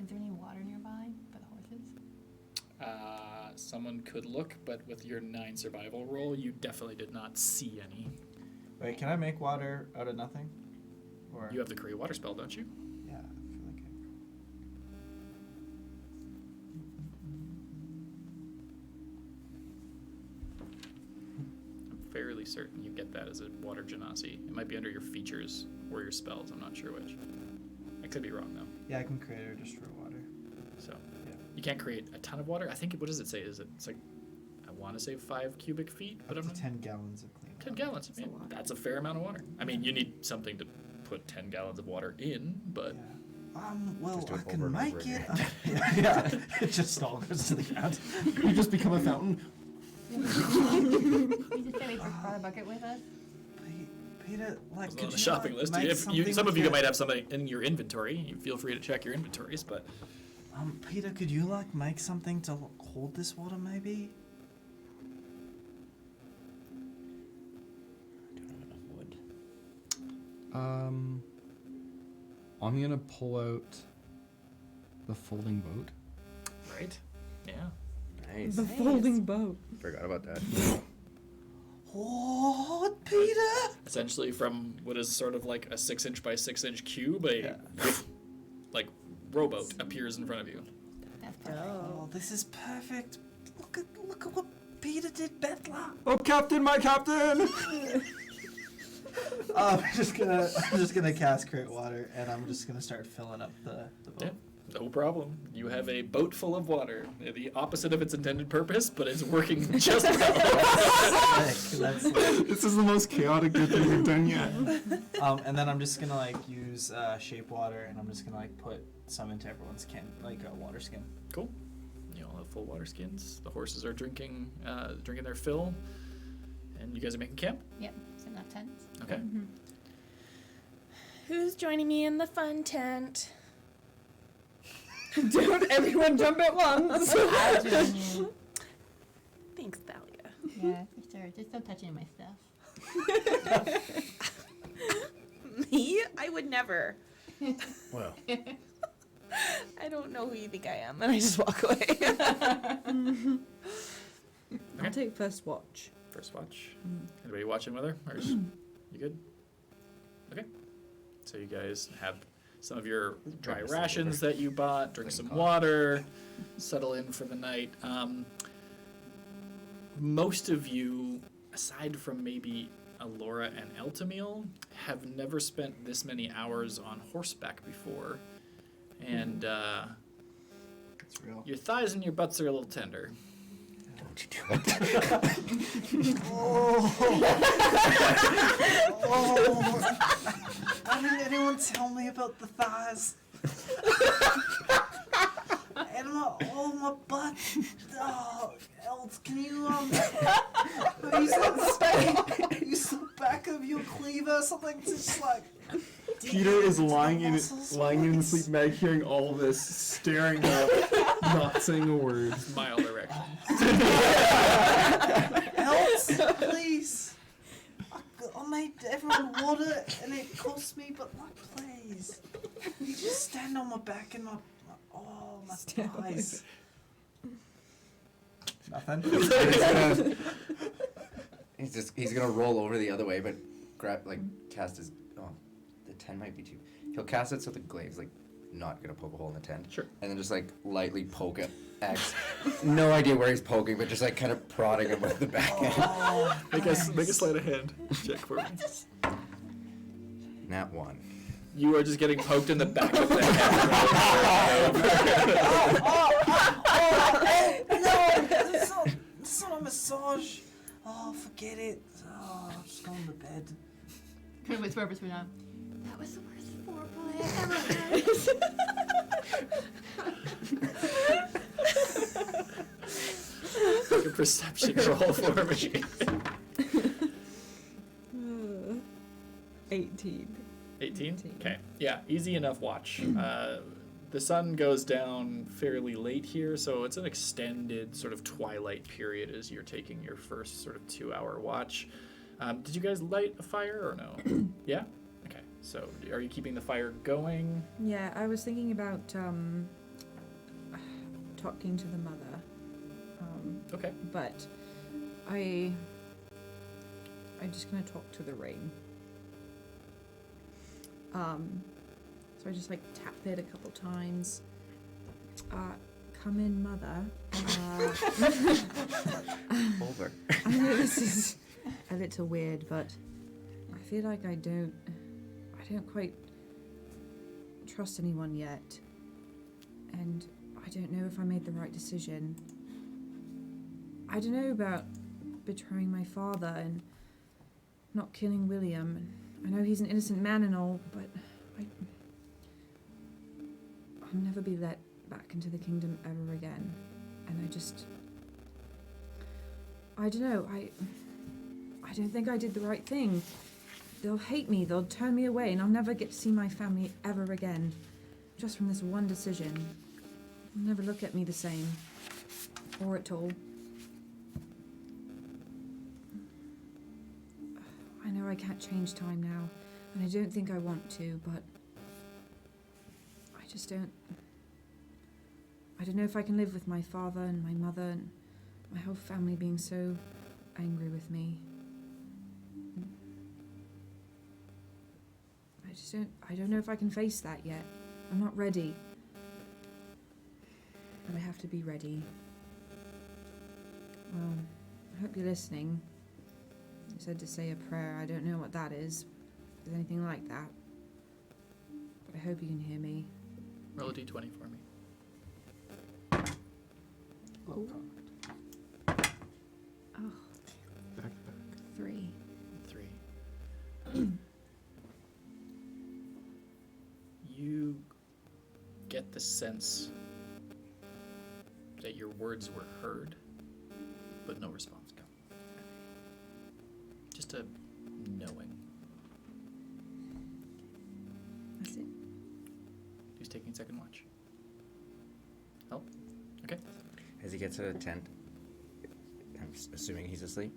Is there any water nearby for the horses? Someone could look, but with your 9 survival roll, you definitely did not see any. Wait, can I make water out of nothing? Or You have the create water spell, don't you? yeah, I feel like I'm fairly certain you get that as a water genasi. It might be under your features or your spells. I'm not sure which. I could be wrong, though. yeah, I can create or destroy water. So Yeah. you can't create a ton of water. I think, what does it say? It's like, I want to say 5 cubic feet, but Up I'm to not. 10 gallons of clean 10 water. gallons. I mean, that's a fair amount of water. I mean, you need something to put 10 gallons of water in, but Yeah. Well, Just do I it over can and make over it. again. Yeah, it just all goes to the ground. You just become a fountain. You just say we brought a bucket with us? Peter, like, On could the you, shopping like, list. make If something some of with you your- might have something in your inventory. You feel free to check your inventories, but Peter, could you like make something to hold this water, maybe? I don't have enough wood. I'm gonna pull out the folding boat. right? Yeah. Nice. The folding boat. Forgot about that. What, Peter? Essentially, from what is sort of like a 6-inch by 6-inch cube, like rowboat appears in front of you. That's perfect. Oh, this is perfect. Look at what Peter did, Bettler. Oh, Captain, my Captain! I'm just gonna cast Create Water, and I'm just gonna start filling up the boat. Yeah, no problem. You have a boat full of water, the opposite of its intended purpose, but it's working just well. Sick. This is the most chaotic good thing we've done yet. And then I'm just gonna like use shape water, and I'm just gonna like put some into everyone's like a water skin. Cool. You all have full water skins. The horses are drinking their fill, and you guys are making camp. Yep, setting up tents. Okay. Who's joining me in the fun tent? Don't everyone jump at once. I'll join you. Thanks, Thallia. Yeah, for sure. Just don't touch any of my stuff. Me? I would never. Well, I don't know who you think I am, and I just walk away. I'll take first watch. First watch. Anybody watching with her? Or is you good? Okay. So you guys have some of your dry Drink some rations water. that you bought, drink Drink some coffee. water, settle in for the night. Most of you, aside from maybe Alora and Eltamil, have never spent this many hours on horseback before. And It's real. your thighs and your butts are a little tender. don't you do it. Why didn't anyone tell me about the thighs? And my butt. Oh, else, can you use the back of your cleaver, something to just like. Peter is lying in muscles, the please. sleep bag, hearing all this, staring up, not saying a word. Mild erection. Else, please. I made everyone water and it cost me, but like, please. You just stand on my back and my thighs. Nothing. He's gonna roll over the other way, but cast his. Oh, the tent might be too. He'll cast it so the glaive's like not gonna poke a hole in the tent. Sure. And then just like lightly poke it. No idea where he's poking, but just like kind of prodding him with the back end. Make a sleight of hand check for me. Nat 1. You are just getting poked in the back of the head. No, it's not a massage. Oh, forget it. Oh, I'll just go on the bed. Kind of whisper for now. That was the worst foreplay I've ever had. Make a perception roll for me. 18. 18? Okay. Yeah, easy enough watch. The sun goes down fairly late here, so it's an extended sort of twilight period as you're taking your first sort of 2-hour watch. Did you guys light a fire or no? Yeah? Okay. So are you keeping the fire going? Yeah, I was thinking about talking to the mother. Okay. But I'm just gonna talk to the rain. So I just like tapped it a couple times. Come in, mother. Over. I know this is a little weird, but I feel like I don't quite trust anyone yet, and I don't know if I made the right decision. I don't know about betraying my father and not killing William. I know he's an innocent man and all, but I'll never be let back into the kingdom ever again. And I don't know, I don't think I did the right thing. They'll hate me, they'll turn me away, and I'll never get to see my family ever again. Just from this one decision. They'll never look at me the same. Or at all. I know I can't change time now, and I don't think I want to, but I just don't. I don't know if I can live with my father and my mother and my whole family being so angry with me. I don't know if I can face that yet. I'm not ready. But I have to be ready. Well, I hope you're listening. You said to say a prayer. I don't know what that is. If there's anything like that. But I hope you can hear me. Roll a d20 for me. Oh. Oh. Back. 3. 3. You get the sense that your words were heard, but no response come. Just a knowing. That's it. Who's taking second watch? Help? Okay. As he gets to the tent, I'm assuming he's asleep.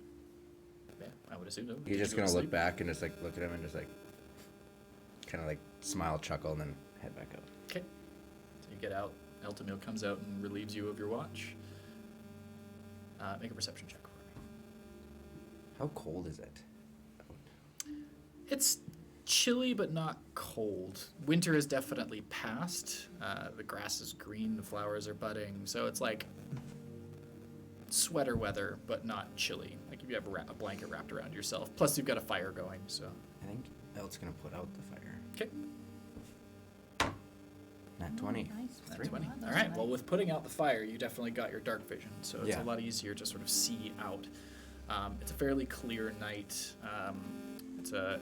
Yeah, I would assume so. He's just Go to gonna look sleep. back and just like look at him and just like kind of like smile, chuckle, and then head back out. Okay. So you get out. Eltamil comes out and relieves you of your watch. Make a perception check for me. How cold is it? It's chilly, but not cold. Winter is definitely past. The grass is green, the flowers are budding, so it's like sweater weather, but not chilly. Like if you have a blanket wrapped around yourself. Plus, you've got a fire going, so. I think Elt's gonna put out the fire. Okay. Nat 20. Nice. Nat Three. 20. Wow, All that's right. nice. Well, with putting out the fire, you definitely got your dark vision, so it's Yeah. a lot easier to sort of see out. It's a fairly clear night. It's a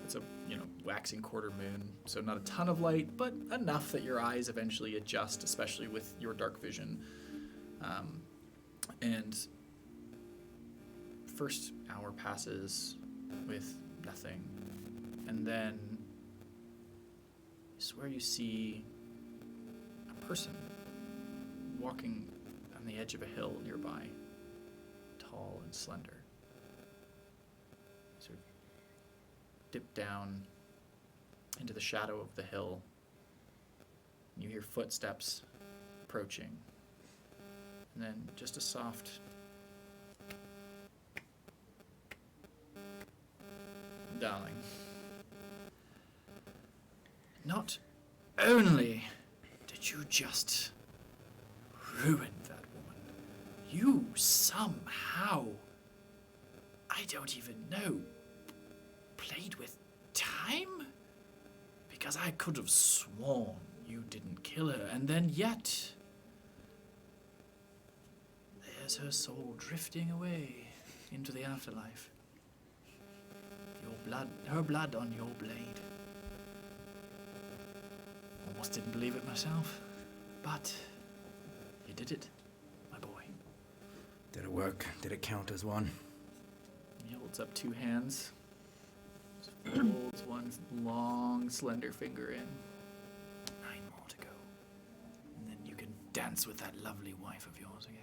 waxing quarter moon, so not a ton of light, but enough that your eyes eventually adjust, especially with your dark vision. And first hour passes with nothing, and then you swear you see a person walking on the edge of a hill nearby, tall and slender. Sort of dip down into the shadow of the hill, and you hear footsteps approaching, and then just a soft darling. Not only did you just ruin that woman, you somehow, I don't even know, played with time? Because I could have sworn you didn't kill her, and then yet there's her soul drifting away into the afterlife. Your blood, her blood on your blade. Almost didn't believe it myself, but you did it, my boy. Did it work? Did it count as one? He holds up two hands, just folds one long, slender finger in. 9 more to go. And then you can dance with that lovely wife of yours again.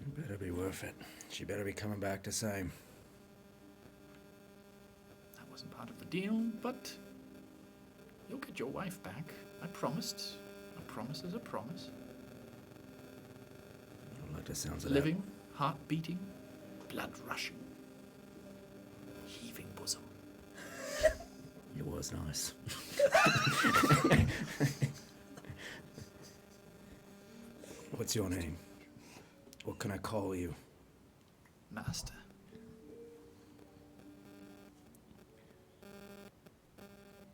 It better be worth it. She better be coming back the same. That wasn't part of the deal, but you'll get your wife back. I promised. A promise is a promise. I don't like the sounds of Living, heart beating, blood rushing, heaving bosom. that. It was nice. What's your name? What can I call you? Master.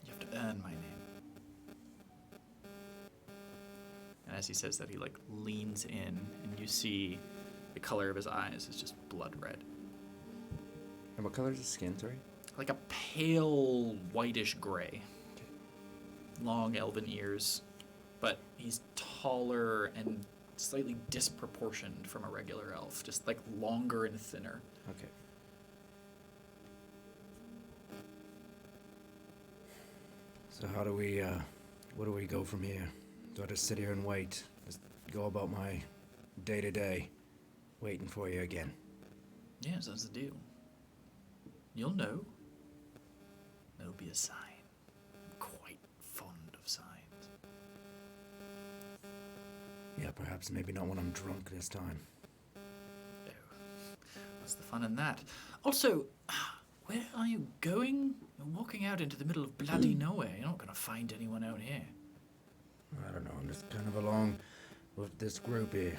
You have to earn my name. And as he says that, he like leans in, and you see the color of his eyes is just blood red. And what color is his skin, sorry? Like a pale whitish gray. Long elven ears, but he's taller and slightly disproportioned from a regular elf, just like longer and thinner. Okay. So where do we go from here? Do I just sit here and wait? Just go about my day-to-day, waiting for you again? Yes, that's the deal. You'll know. There'll be a sign. I'm quite fond of signs. Yeah, perhaps maybe not when I'm drunk this time. Oh, what's the fun in that? Also, where are you going? You're walking out into the middle of bloody nowhere. You're not going to find anyone out here. I don't know, I'm just kind of along with this group here.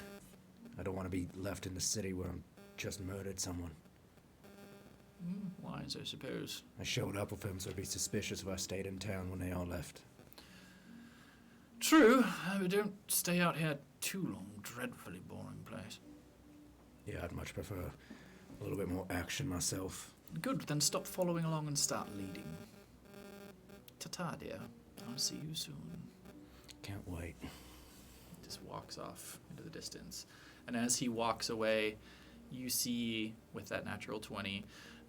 I don't want to be left in the city where I'm just murdered someone. Wise, I suppose. I showed up with him, so it'd be suspicious if I stayed in town when they all left. True. We don't stay out here too long. Dreadfully boring place. Yeah, I'd much prefer a little bit more action myself. Good, then stop following along and start leading. Ta-ta, dear. I'll see you soon. Can't wait. Just walks off into the distance. And as he walks away, you see, with that natural 20,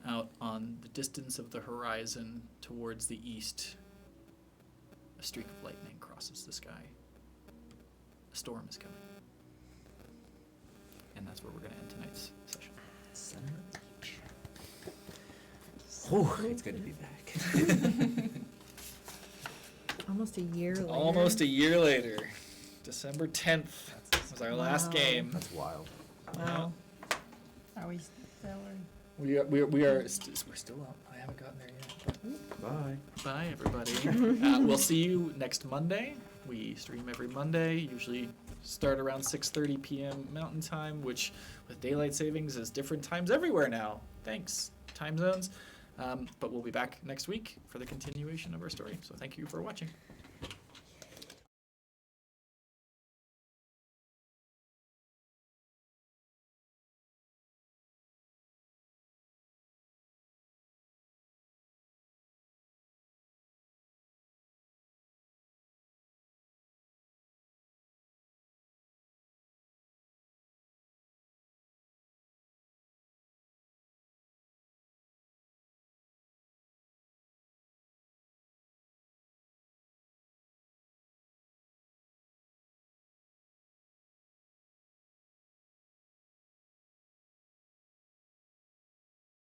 out on the distance of the horizon towards the east, a streak of lightning crosses the sky. A storm is coming. And that's where we're going to end tonight's session. It's good to be back. Almost a year later. Almost a year later. December 10th was our last game. That's wild. Wow. Are we still? We're still up. I haven't gotten there yet. Bye. Bye, everybody. We'll see you next Monday. We stream every Monday, usually start around 6:30 p.m. Mountain Time, which with daylight savings is different times everywhere now. Thanks, time zones. But we'll be back next week for the continuation of our story. So thank you for watching.